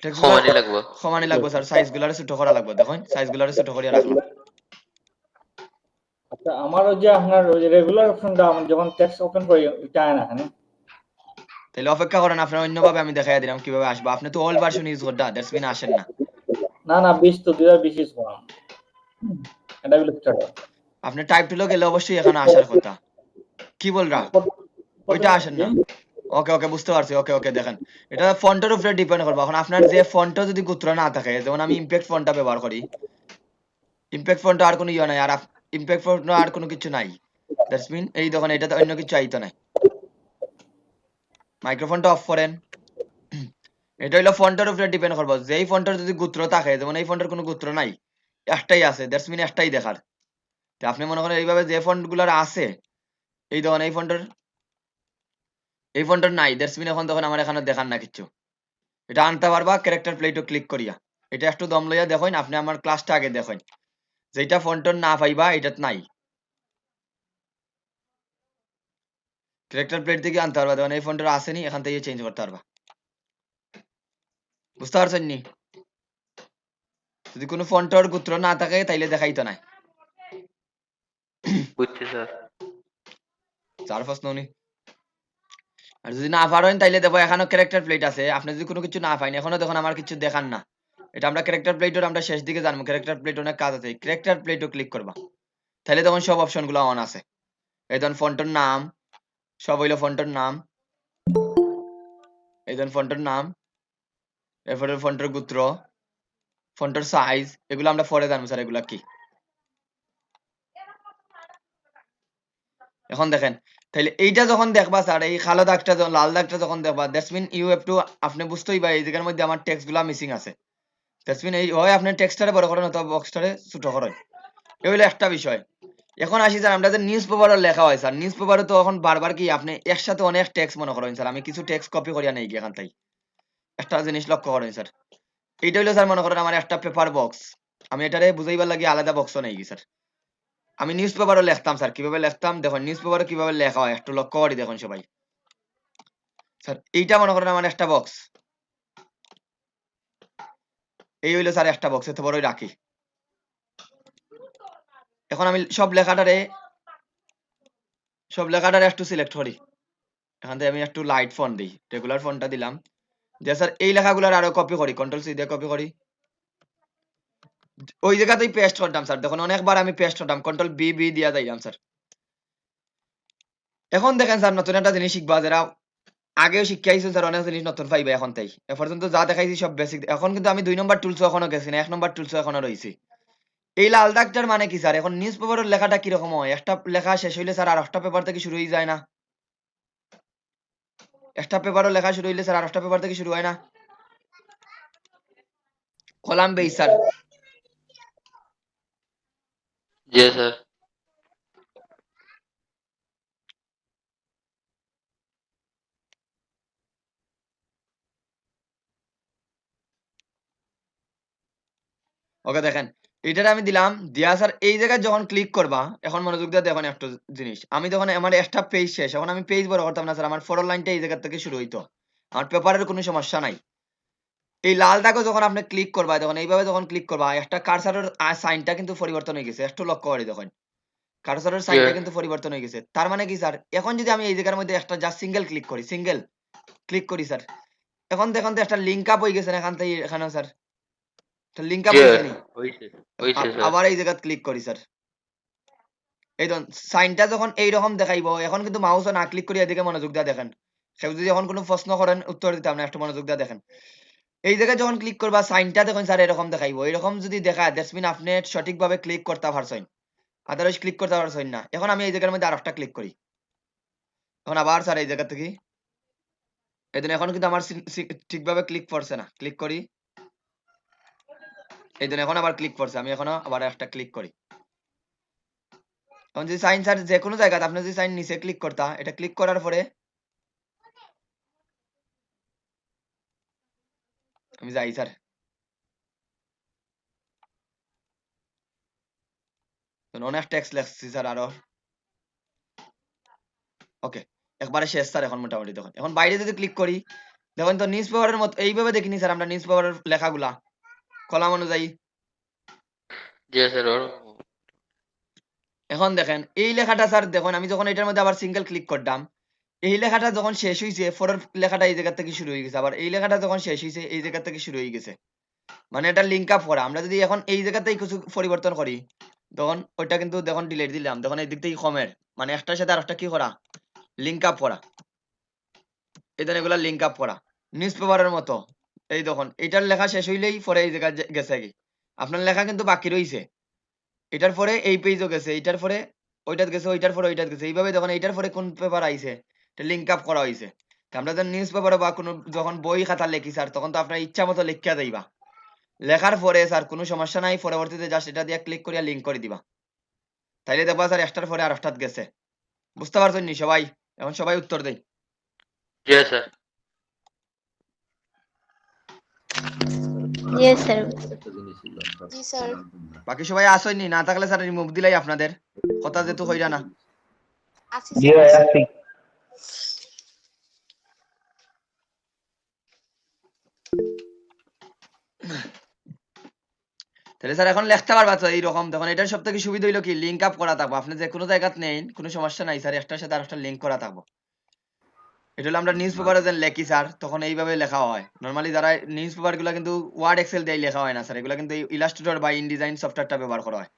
টেক্সট গুলা সমানই লাগবো। সমানই লাগবে স্যার, সাইজ গুলারে ছোট করা লাগবে, দেখুন সাইজ গুলারে ছোট করে রাখলাম। আচ্ছা আমার ওই যে আপনার ওই রেগুলার অপশনটা আমি যখন টেক্সট ওপেন করি এটা আয় না এখানে। তাহলে অপেক্ষা করেন, আপনার অন্যভাবে আমি দেখাই দিলাম কিভাবে আসবে। আপনি তো ওল্ড ভার্সন ইউজ করতে দ্যাটস মিন আসেন না। না না 20 তো 2020 ইউজ করলাম, এটা গুলো স্টার্ট হয়। আপনি টাইপ টুলে গেলে অবশ্যই এখানে আসার কথা, কি বলরা ওইটা আসেন না। ওকে ওকে বুঝতে পারছি ওকে ওকে দেখেন এটা ফন্টের উপরে ডিপেন্ড করবে এখন আপনার যে ফন্টটা যদি গোত্র না থাকে যেমন আমি ইমপ্যাক্ট ফন্টটা ব্যবহার করি ইমপ্যাক্ট ফন্টটা আর কোনো ইয়ে নাই আর ইমপ্যাক্ট ফন্ট আর কোনো কিছু নাই দ্যাটস মিন এই দেখেন এটাতে অন্য কিছু আইতো নাই মাইক্রোফোনটা অফ করেন এটা হইলো ফন্টের উপরে ডিপেন্ড করবো যেই ফন্টের যদি গোত্র থাকে যেমন এই ফন্টের কোনো গোত্র নাই একটাই আছে দ্যাটস মিন একটাই দেখার তো আপনি মনে করেন এইভাবে যে ফন্ট গুলার আছে এই দেখেন এই ফন্টের নাই দ্যাটস মিন এখন তখন আমার এখানে দেখার না কিছু এটা আনতে পারবা ক্যারেক্টার প্লেটও ক্লিক করিয়া এটা একটু দম লইয়া দেখেন আপনি আমার ক্লাসটা আগে দেখেন যেটা ফন্টন না পাইবা এটা নাই ক্যারেক্টার প্লেট থেকে আনতে পারবা দেখেন এই ফন্টের আসেনি এখান থেকে চেঞ্জ করতে পারবা বুঝতে পারছেন নি যদি কোনো ফন্টের গোত্র না থাকে তাইলে দেখাইতো না বুঝছি স্যার। চার প্রশ্ন উনি আর যদি না পারেন তাইলে দেখো এখানে ক্যারেক্টার প্লেট আছে আপনি যদি কোনো কিছু না পাইন এখনো দেখুন আমার কিছু দেখান না এটা আমরা ক্যারেক্টার প্লেটের আমরা শেষ দিকে জানবো ক্যারেক্টার প্লেট অনেক কাজ আছে ক্যারেক্টার প্লেটও ক্লিক করবা তাহলে তখন সব অপশন গুলো অন আছে এই ধরুন ফন্টের নাম সব হইলো ফন্টের নাম এই ধরুন ফন্টের নাম এরপরে ফন্টের গোত্র ফন্টের সাইজ এগুলো আমরা পরে জানবো স্যার এগুলা কি এখন দেখেন তাহলে এইটা যখন দেখবা স্যার এই কালো দাগটা যখন লাল দাগটা যখন দেখবা that's mean you have to আপনি বুঝতেই পাই এই জায়গার মধ্যে আমার টেক্সট গুলা মিসিং আছে দ্যাটস মিন এই হয় আপনি টেক্সটটারে বড় করেন অথবা বক্সটারে ছোট করেন এই হইলো একটা বিষয় এখন আসি স্যার আমরা যে নিউজ পেপারও লেখা হয় স্যার নিউজ পেপারে তো এখন বারবার কি আপনি একসাথে অনেক টেক্সট মনে করেন স্যার আমি কিছু টেক্সট কপি করিয়া নেই এখান থেকে একটা জিনিস লক্ষ্য করেন স্যার এইটা হইলো স্যার মনে করেন আমার একটা পেপার বক্স আমি এটারে বুঝাইবার লাগি আলাদা বক্সও নেই স্যার আমি নিউজ পেপারও লিখতাম স্যার কিভাবে লিখতাম দেখুন নিউজ পেপারে কিভাবে লেখা হয় একটু লক্ষ্য করি দেখুন সবাই স্যার এইটা মনে করেন আমার একটা বক্স এই হইলো স্যার একটা বক্স এত বড়ই রাখি এখন আমি সব লেখাটারে একটু সিলেক্ট করি এখান থেকে আমি একটু লাইট ফন্ট দিই রেগুলার ফন্টটা দিলাম যে স্যার এই লেখাগুলোর আরো কপি করি কন্ট্রোল সি দিয়ে কপি করি ওই জায়গাতেই পেস্ট করতাম স্যার দেখুন অনেকবার আমি পেস্ট করতাম কন্ট্রোল বি বি দিয়া দিলাম স্যার এখন দেখেন স্যার নতুন একটা জিনিস শিখবা যারা আগেও শিখাইছো স্যার অনেক জিনিস নতুন পাইবে এখন তাই এ পর্যন্ত যা দেখাইছি সব বেসিক এখন কিন্তু আমি 2 নম্বর টুলস এখনো গেছি না 1 নম্বর টুলস এখনো রইছি এই লাল দাগটার মানে কি স্যার এখন নিউজ পেপারের লেখাটা কি রকম হয় একটা লেখা শেষ হইলে স্যার আর একটা পেপার থেকে শুরু হয়ে যায় না একটা পেপারের লেখা শুরু হইলে স্যার আর একটা পেপার থেকে শুরু হয় না কলাম বেস স্যার জি স্যার। ওকে দেখেন এটার আমি দিলাম দিয়া স্যার এই জায়গায় যখন ক্লিক করবা এখন মনোযোগ দিয়ে দেখুন একটা জিনিস আমি যখন আমার একটা পেজ শেষ এখন আমি পেজ বড় করতাম না স্যার আমার ফটো লাইনটা এই জায়গা থেকে শুরু হইতো আমার পেপারের কোনো সমস্যা নাই এই লাল দাগও যখন আপনি ক্লিক করবা তখন এইভাবে যখন ক্লিক করবা একটা কার্সারের সাইনটা কিন্তু পরিবর্তন হয়ে গেছে একটু লক্ষ্য করে দেখুন কার্সারের সাইনটা কিন্তু পরিবর্তন হয়ে গেছে তার মানে কি স্যার এখন যদি আমি এই জায়গার মধ্যে একটা জাস্ট সিঙ্গেল ক্লিক করি স্যার এখন দেখুন তো একটা লিঙ্ক আপ হয়ে গেছে না এখান থেকে এখানে স্যার লিঙ্ক আপ হয়েছে নি হইছে হইছে স্যার। আবার এই জায়গা ক্লিক করি স্যার এই ধরুন সাইনটা যখন এইরকম দেখাইবো এখন কিন্তু মাউসও না ক্লিক করি এদিকে মনোযোগ দিয়ে দেখেন কেউ যদি এখন কোনো প্রশ্ন করেন উত্তর দিতাম না একটু মনোযোগ দিয়ে দেখেন এই জায়গায় যখন ক্লিক করবা সাইনটা দেখুন স্যার এরকম দেখাইবো এরকম যদি দেখায় দ্যাটস মিন আপনি সঠিকভাবে ক্লিক করতে পারছেন আদারওয়াইজ ক্লিক করতে পারছেন না এখন আমি এই জায়গার মধ্যে আরেকটা ক্লিক করি এখন আবার স্যার এই জায়গা থেকে এই দিন এখন কিন্তু আমার ঠিকভাবে ক্লিক করছে না ক্লিক করি এই দিন এখন আবার ক্লিক করছে আমি এখনো আবার একটা ক্লিক করি এখন যদি সাইন স্যার যে কোনো জায়গাতে আপনি যদি সাইন নিচে ক্লিক করতা এটা ক্লিক করার পরে আমি যাই স্যার অনেক টেক্সট লেখছি স্যার আরো ওকে একবারে শেষ স্যার এখন মোটামুটি দেখুন এখন বাইরে যদি ক্লিক করি দেখুন তো নিউজ পেপারের মতো এইভাবে দেখিনি স্যার আমরা নিউজ পেপারের লেখাগুলা কলাম অনুযায়ী জি স্যার। এখন দেখেন এই লেখাটা স্যার দেখুন আমি যখন এটার মধ্যে আবার সিঙ্গেল ক্লিক করতাম এই লেখাটা যখন শেষ হয়েছে পরের লেখাটা এই জায়গা থেকে শুরু হয়ে গেছে আবার এই লেখাটা যখন শেষ হয়েছে এই জায়গা থেকে শুরু হয়ে গেছে মানে এটা লিঙ্ক আপ করা আমরা যদি এখন এই জায়গাতেই কিছু পরিবর্তন করি তখন ওইটা কিন্তু দেখুন ডিলিট দিলাম দেখুন এই দিক থেকে কমের মানে একটার সাথে আর একটা কি করা লিঙ্ক আপ করা এই ধরনের এগুলা লিঙ্ক আপ করা নিউজ পেপারের মতো। এই দেখুন এটার লেখা শেষ হইলেই পরে এই জায়গায় গেছে কি আপনার লেখা কিন্তু বাকি রইছে, এটার পরে এই পেজও গেছে, এটার পরে ওইটাত গেছে, ওইটার পরে ওইটাত গেছে, এইভাবে দেখুন এইটার পরে কোন পেপার আইছে এটা লিঙ্ক আপ করা হয়েছে। আমরা যখন নিউজ পেপারে বা কোনো যখন বই খাতা লেখি স্যার তখন তো আপনার ইচ্ছা মতো লিখিয়া যাইবা, লেখার পরে স্যার কোনো সমস্যা নাই, পরবর্তীতে জাস্ট এটা দিয়ে ক্লিক করিয়া লিঙ্ক করে দিবা, তাইলে দেখবা স্যার একটার পরে আর একটাত গেছে। বুঝতে পারছেন নি সবাই? এখন সবাই উত্তর দেই। জি স্যার। Yes, sir. জি স্যার। বাকি সবাই আসেননি, না থাকলে স্যার রিমুভ দিলাই আপনাদের কথা যেহেতু হইরা না। আছি জি স্যার। ভাই আছি। তাহলে স্যার এখন লিখতে পারবা তো এইরকম, তখন এটার সব থেকে সুবিধা হইলো কি লিঙ্ক আপ করা থাকবো, আপনি যে কোনো জায়গাত নেন কোনো সমস্যা নাই স্যার, একটার সাথে আরেকটা লিঙ্ক করা থাকবো। এটা হলো আমরা নিউজ পেপারে যে লেখি স্যার তখন এইভাবে লেখা হয়, নরমালি যারা নিউজ পেপার গুলা কিন্তু ওয়ার্ড এক্সেল দিয়ে লেখা হয় না স্যার, এগুলা কিন্তু ইলাস্ট্রেটর বা ইনডিজাইন সফটওয়্যারটা ব্যবহার করা হয়।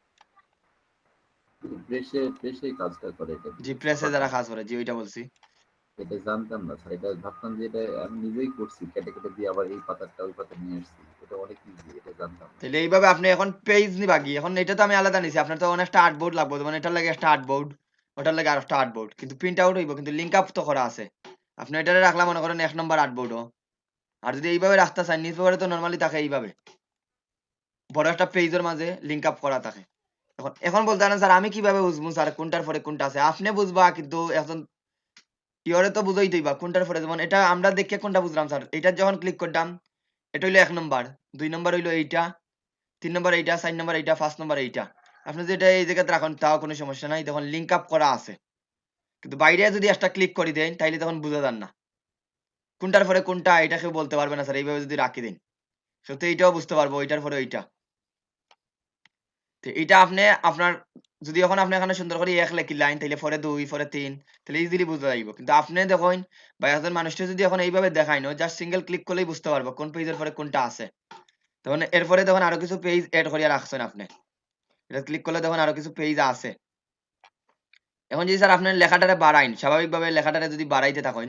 প্রেসে কাজটা করে এটা জি প্রেসে যারা কাজ করে, জি ওইটা বলছি। এটা জানতাম না স্যার, এটা ভাবতাম যে এটা আমি নিজেই করছি, কেটে কেটে দিয়ে আবার এই পাতাটা ওই পাতা নিয়ে আসছি, এটা অনেক ইজি, এটা জানতাম না। তাহলে এইভাবে আপনি এখন পেজ নিবা কি, এখন এটা তো আমি আলাদা নিছি, আপনার তো অনেকটা আর্টবোর্ড লাগবে, মানে এটার লাগে একটা আর্টবোর্ড, ওটার লাগে আরেকটা আর্টবোর্ড, কিন্তু প্রিন্ট আউট হইব কিন্তু লিঙ্ক আপ তো করা আছে। আপনি এটারে রাখলাম মনে করেন 1 নম্বর আর্টবোর্ডও, আর যদি এইভাবে রাখতে চান নিউজ পেপারে তো নরমালি থাকে এইভাবে বড় একটা পেজের মাঝে লিঙ্ক আপ করা থাকে। এখন এখন বলতে পারেন স্যার আমি কিভাবে বুঝবো স্যার কোনটার পরে কোনটা আছে, আপনি বুঝবা কিন্তু এখন ইওরে তো বুঝাই দিবা কোনটার পরে, যেমন এটা আমরা দেখে কোনটা বুঝলাম স্যার, এটা যখন ক্লিক করলাম এটা হইলো 1 নম্বর, 2 নম্বর হইলো এইটা, 3 নম্বর এইটা, 4 নম্বর এইটা, 5 নম্বর এইটা। আপনি যদি এটা এই জায়গাতে রাখুন তাও কোনো সমস্যা নাই, তখন লিঙ্ক আপ করা আছে। কিন্তু বাইরে যদি একটা ক্লিক করে দেন তাইলে তখন বুঝা যান না কোনটার পরে কোনটা, এটা কেউ বলতে পারবে না স্যার। এইভাবে যদি রাখি দেন সত্যি এইটাও বুঝতে পারবো ওইটার পরে ওইটা। তো এটা আপনি আপনার যদি এখন আপনি এখানে সুন্দর করে 1 লেখি লাইন তাইলে পরে 2 পরে 3 তাহলে ইজিলি বুঝা যাইব, কিন্তু আপনি দেখুন বা একজন মানুষটা যদি এখন এইভাবে দেখায় না জাস্ট সিঙ্গেল ক্লিক করলেই বুঝতে পারবো কোন পেজের পরে কোনটা আছে। তখন এরপরে দেখুন আরো কিছু পেজ এড করিয়া রাখছেন আপনি, এটা ক্লিক করলে দেখুন আরো কিছু পেজ আছে। এখন যদি স্যার আপনার লেখাটারে বাড়াইন, স্বাভাবিকভাবে লেখাটারে যদি বাড়াইতে থাকেন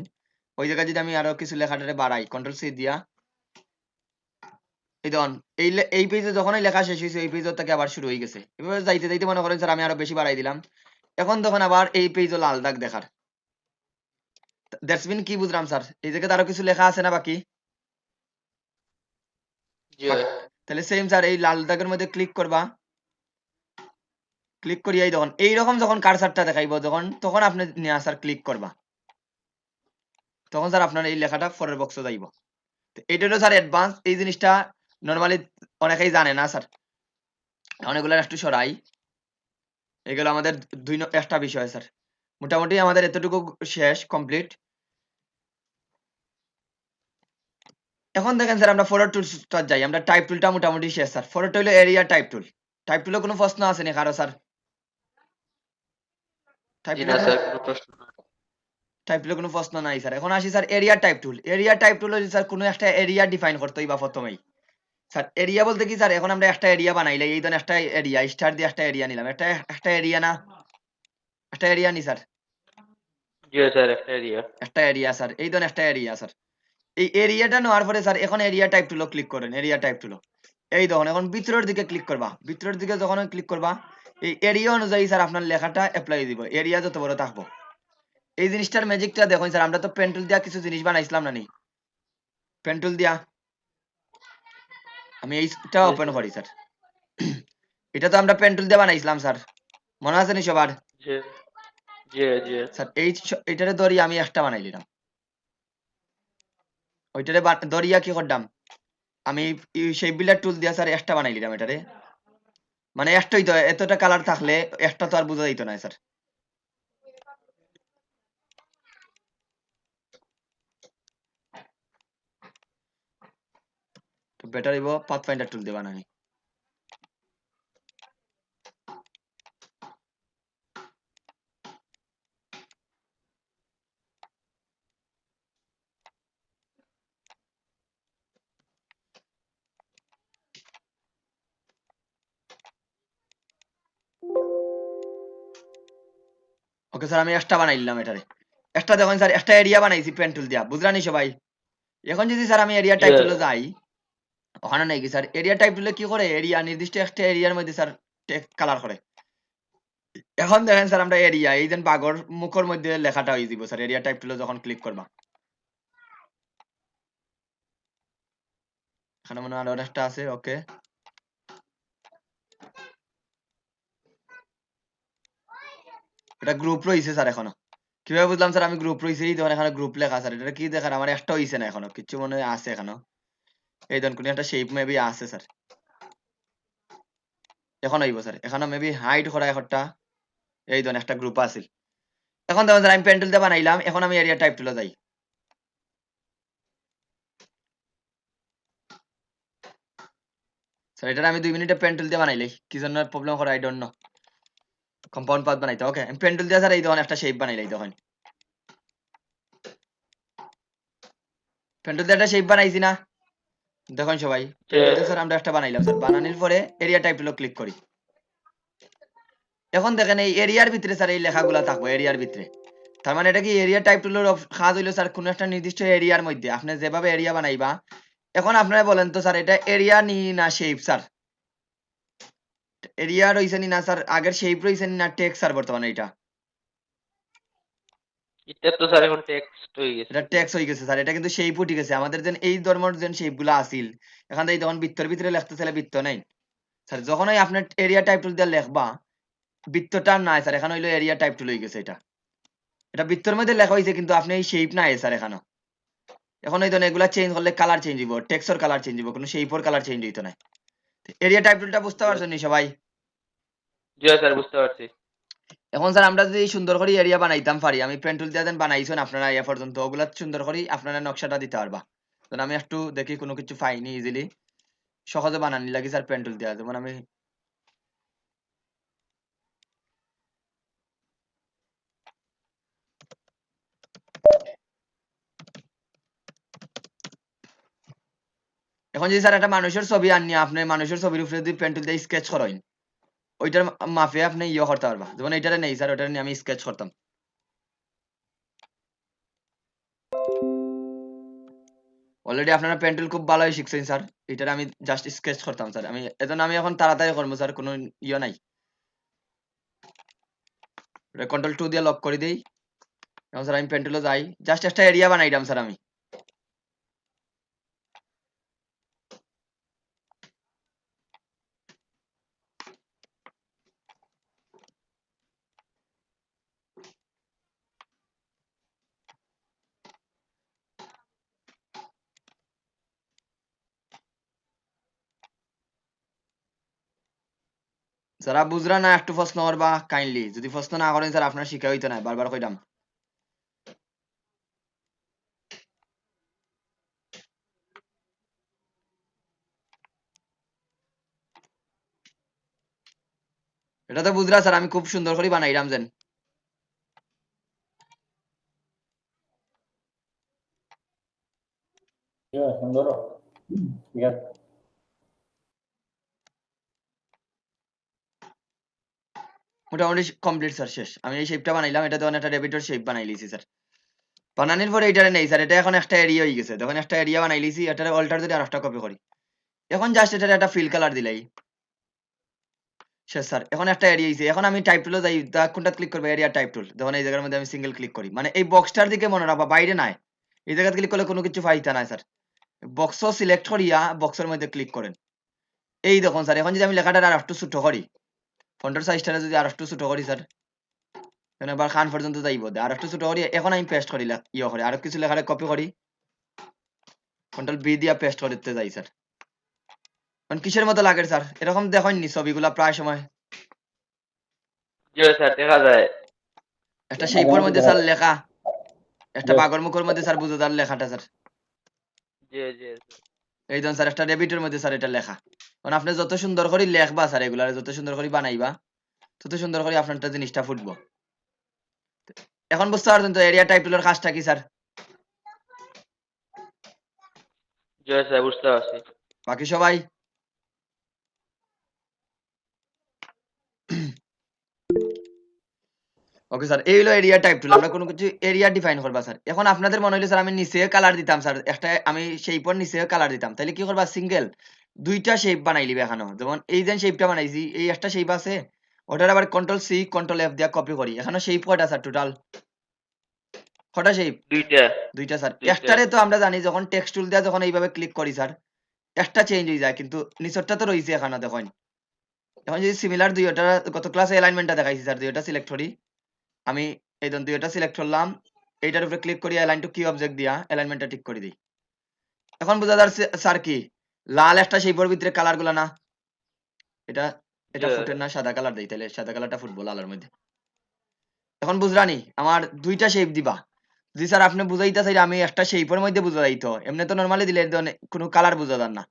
ওই জায়গায় যদি আমি আরো কিছু লেখাটারে বাড়াই কন্ট্রোল সি দিয়া, এই দেখুন এই পেজে যখনই লেখা শেষ হয়েছে এই পেজ থেকে আবার শুরু হয়ে গেছে, এভাবে যাইতে যাইতে মনে করেন স্যার আমি আরো বেশি বাড়াই দিলাম, এখন তখন আবার এই পেজও লাল দাগ দেখার। দ্যাটস মিন কি বুঝলাম স্যার, এই জায়গাতে আরো কিছু লেখা আছে না বাকি? জি ভাই। তাহলে সেম স্যার এই লাল দাগের মধ্যে ক্লিক করবা, ক্লিক করিয়াই দেখুন এইরকম যখন কারসারটা দেখাইবো যখন তখন আপনি নিয়ে স্যার ক্লিক করবা, তখন স্যার আপনার এই লেখাটা পরের বক্সে যাইব। এটা হলো স্যার অ্যাডভান্স, এই জিনিসটা নরমালি অনেকেই জানে না স্যার, এখন এগুলো একটু সরাই। এগুলো আমাদের একটা বিষয় স্যার, মোটামুটি আমাদের এতটুকু শেষ কমপ্লিট। এখন দেখেন স্যার আমরা ফটো টুলসটা যাই, আমরা টাইপ টুলটা মোটামুটি শেষ স্যার। ফটো হলো এরিয়া টাইপ টুল, টাইপ টুলে কোনো প্রশ্ন আছে নি কারো স্যার? টাইপ জি টুলে না কোনো স্যার, কোনো প্রশ্ন না। টাইপ টুলে কোনো প্রশ্ন নাই স্যার। এখন আসি sir area type tool. Area type টুল হচ্ছে স্যার কোনো একটা এরিয়া ডিফাইন করতেই বা প্রথমেই স্যার। এরিয়া বলতে কি স্যার, এখন আমরা একটা এরিয়া বানাইলে এই ধরনের একটা এরিয়া স্টার দিয়ে একটা এরিয়া নিলাম, একটা এরিয়া না, একটা এরিয়া নি স্যার, জি স্যার, একটা এরিয়া। একটা এরিয়া স্যার, এই ধরনের একটা এরিয়া স্যার। এই এরিয়াটা নেওয়ার পরে স্যার এখন এরিয়া টাইপ টুলও ক্লিক করেন, এরিয়া টাইপ টুলও এই দেখুন এখন ভিতরের দিকে ক্লিক করবা, ভিতরের দিকে যখন ক্লিক করবা এই এরিয়া অনুযায়ী স্যার আপনার লেখাটা অ্যাপ্লাই দিব, এরিয়া যত বড় থাকবো। এই জিনিসটার ম্যাজিকটা দেখুন স্যার, আমরা তো পেন টুল দিয়া কিছু জিনিস বানাইছিলাম না নি, পেন টুল দিয়া আমি এইটা ওপেন করি স্যার, এটা তো আমরা পেন টুল দিয়ে বানাইছিলাম স্যার, মনে আছে নি সবার? জি জি জি। স্যার এইটারে ধরি আমি একটা বানাই নিলাম, ওইটারে ধরিয়া কি করলাম আমি সেই বিল্ডার টুল দিয়া স্যার একটা বানাই নিলাম এটারে, মানে একটাই তো এতটা কালার থাকলে একটা তো আর বোঝা যাইতো না স্যার। তো বেটার হইব পাথফাইন্ডার টুল দিয়ে বানানি। ওকে স্যার আমি একটা বানাই নিলাম এটারে, একটা দেখুন স্যার একটা এরিয়া বানাইছি পেন টুল দিয়া, বুঝলানি সবাই? এখন যদি স্যার আমি এরিয়া জি টাইপ স্যার। টুলে যাই, ওখানে নাই কি স্যার এরিয়া টাইপ টুলে কি করে, এরিয়া নির্দিষ্ট একটা এরিয়ার মধ্যে স্যার কালার করে। এখন দেখেন স্যার আমরা এরিয়া এই যে বাগর মুখের মধ্যে লেখাটা হয়ে যাব স্যার এরিয়া টাইপ টুলে যখন ক্লিক করবা। এখানে মনে হয় আরো একটা আছে, ওকে। এটা গ্রুপ রয়েছে স্যার এখনো। কিভাবে বুঝলাম স্যার আমি গ্রুপ রয়েছে? এই দেখুন এখানে গ্রুপ লেখা স্যার, এটা কি দেখেন আমার একটা হইছে না এখনো, কিছু মনে হয় আছে এখনো। এই দেখুন কোন একটা শেপ মেবি আছে স্যার, এখন হইব স্যার, এখনো মেবি হাইড করা একটা। এই দেখুন একটা গ্রুপ আছে। এখন দেখুন স্যার আমি পেন টুল দিয়ে বানাইলাম, এখন আমি এরিয়া টাইপ টুলে যাই। স্যার এটা আমি 2 মিনিটে পেন টুল দিয়ে বানাইলাই, কি জন্য প্রবলেম করে I don't know. Compound path বানাইতে ওকে, আমি পেন টুল দিয়ে স্যার এই দেখুন একটা শেপ বানাইলাই তখন। পেন টুল দিয়ে একটা শেপ বানাইছি না, দেখুন সবাই পেন টুল দিয়ে স্যার আমরা একটা বানাইলাম স্যার, বানানোর পরে এরিয়া টাইপ টুলে ক্লিক করি। এখন দেখেন এই এরিয়ার ভিতরে স্যার এই লেখাগুলা থাকবো এরিয়ার ভিতরে। তার মানে এটা কি এরিয়া টাইপ টুলের কাজ হইলো স্যার কোন একটা নির্দিষ্ট এরিয়ার মধ্যে আপনি যেভাবে এরিয়া বানাইবা। এখন আপনারা বলেন তো স্যার এটা এরিয়া নি না শেপ স্যার? এরিয়া রইছে নি না স্যার, আগের শেপ রইছে নি না টেক্সট স্যার বর্তমানে এটা? এটা তো স্যার এখন টেক্সট হয়ে গেছে। এটা টেক্সট হয়ে গেছে স্যার, এটা কিন্তু শেপ উঠে গেছে আমাদের যেন এই ধর্মের যেন শেপ গুলা আসিল। এখান থেকে যখন বৃত্তর ভিতরে লিখতে চাইলে বৃত্ত নাই স্যার, যখনই আপনার এরিয়া টাইপ টুল দিয়ে লিখবা বৃত্তটা নাই স্যার, এখানে হইলো এরিয়া টাইপ টুল হয়ে গেছে। এটা এটা বৃত্তর মধ্যে লেখা হয়েছে কিন্তু আপনি এই শেপ নাই স্যার এখানে। এখন এই ধরনের এগুলা চেঞ্জ করলে কালার চেঞ্জ হইব, টেক্সটর কালার চেঞ্জ হইব, কোনো শেপর কালার চেঞ্জ হইতো না। এরিয়া টাইপ টুলটা বুঝতে পারছেন নি সবাই? জি স্যার বুঝতে পারছি। এখন স্যার আমরা যদি সুন্দর করে এরিয়া বানাইতাম পারি, আমি পেন টুল দিয়ে দেন বানাইছেন আপনারা এ পর্যন্ত, ওগুলা সুন্দর করে আপনারা নকশাটা দিতে পারবা। তো আমি একটু দেখি কোনো কিছু পাইনি ইজিলি সহজে বানানি লাগি স্যার পেন টুল দেওয়া, যেমন আমি এখন যদি স্যার একটা মানুষের ছবি আনি, আপনি মানুষের ছবির উপরে যদি পেন টুল দিয়ে স্কেচ করেন, ওইটার মাফে আপনি ইয়ে করতে পারবা, যেমন এইটারে নেই স্যার, ওইটারে নিয়ে আমি স্কেচ করতাম। অলরেডি আপনারা পেন টুল খুব ভালোই শিখছেন স্যার, এটারে আমি জাস্ট স্কেচ করতাম স্যার, আমি এজন্য আমি এখন তাড়াতাড়ি করবো স্যার, কোনো ইয়ে নাই। কন্ট্রোল 2 দিয়ে লক করে দেই। এখন স্যার আমি পেন টুলে যাই, জাস্ট একটা এরিয়া বানাইলাম স্যার আমি। যারা বুঝরা না একটু প্রশ্ন করবা কাইন্ডলি, যদি প্রশ্ন না করেন স্যার আপনার শিখা হইতো না, বারবার কইলাম। এটা তো বুঝরা স্যার আমি খুব সুন্দর করে বানাইলাম যেন। সুন্দর। ঠিক আছে। মোটামুটি কমপ্লিট স্যার, শেষ। আমি এই শেপটা বানাইলাম, এটা তখন একটা ডেবিটর শেপ বানাই লিছি স্যার। বানানোর পরে এটারে নেই স্যার, এটা এখন একটা এরিয়া হয়ে গেছে, তখন একটা এরিয়া বানাই লিছি, এটারে অল্টার যদি আরেকটা কপি করি, এখন জাস্ট এটারে একটা ফিল কালার দিলাই শেষ স্যার। এখন একটা এরিয়া হইছে, এখন আমি টাইপ টুলে যাই, কোনটা ক্লিক করবো? এরিয়া টাইপ টুল, যখন এই জায়গার মধ্যে আমি সিঙ্গেল ক্লিক করি, মানে এই বক্সটার দিকে মনে রাখবা, বাইরে নাই। এই জায়গা ক্লিক করলে কোনো কিছু পাইতা না স্যার, বক্স সিলেক্ট করিয়া বক্সের মধ্যে ক্লিক করেন। এই দেখুন স্যার, এখন যদি আমি লেখাটা আর একটু ছোট করি, ফন্টের সাইজটা যদি আর একটু ছোট করি স্যার, এবার খান পর্যন্ত যাইব, আর একটু ছোট করি, এখন আমি পেস্ট করি, ইয়ে করি, আর কিছু লেখাটা কপি করি, কন্ট্রোল বি দিয়া পেস্ট করতে যাই স্যার। মানে কিসের মতো লাগে স্যার, এরকম দেখেননি ছবিগুলা প্রায় সময়? জি স্যার দেখা যায়। একটা মাঝে শেপের মাঝে মধ্যে দেখা স্যার যায়। লেখা, একটা জি বাগর মুখের মধ্যে স্যার বুঝো তার লেখাটা স্যার। জি জি এই ধরুন স্যার একটা ডেবিটের মধ্যে স্যার এটা লেখা। কারণ আপনি যত সুন্দর করে লেখবা স্যার, এগুলা যত সুন্দর করে বানাইবা, তত সুন্দর করে আপনারটা জিনিসটা ফুটবো। এখন বুঝতে পারছেন তো এরিয়া টাইপ টুলের কাজটা কি স্যার? জি স্যার বুঝতে পারছি। বাকি সবাই ওকে স্যার, এই হলো এরিয়া টাইপ টুল। আমরা কোনো কিছু এরিয়া ডিফাইন করবা স্যার। এখন আপনাদের মনে হইলো স্যার আমি নিচে কালার দিতাম স্যার, একটা আমি শেপর নিচে কালার দিতাম, তাহলে কি করবা, সিঙ্গেল দুইটা শেপ বানাই লিবে এখানে। যেমন এই যে শেপটা বানাইছি, এই একটা শেপ আছে, ওটার আবার কন্ট্রোল সি কন্ট্রোল এফ দিয়া কপি করি। এখানে শেপ কয়টা স্যার টোটাল? কটা শেপ? দুইটা দুইটা স্যার। দুইটা একটারে তো আমরা জানি যখন টেক্সট টুল দিয়া যখন এইভাবে ক্লিক করি স্যার, একটা চেঞ্জ হয়ে যায়, কিন্তু নিচরটা তো রইছে এখানে দেখুন। এখন যদি সিমিলার দুইটা, গত ক্লাসে অ্যালাইনমেন্টটা দেখাইছি স্যার, দুইটা সিলেক্ট করি আমি, এই ধরুন দুইটা সিলেক্ট করলাম, এইটার উপরে ক্লিক করি অ্যালাইন টু কি অবজেক্ট দিয়া অ্যালাইনমেন্টটা ঠিক করে দিই। এখন বোঝা যাচ্ছে স্যার কি লাল একটা শেপের ভিতরে কালার গুলা না, এটা এটা জি ফুটের না, সাদা কালার দেই, তাহলে সাদা কালারটা ফুটবো লালের মধ্যে। এখন বুঝরানি আমার দুইটা শেপ দিবা। জি স্যার আপনি বুঝাইতে চাই আমি একটা শেপের মধ্যে বুঝাইতো, এমনি তো নরমালি দিলে কোনো কালার বুঝা যান না।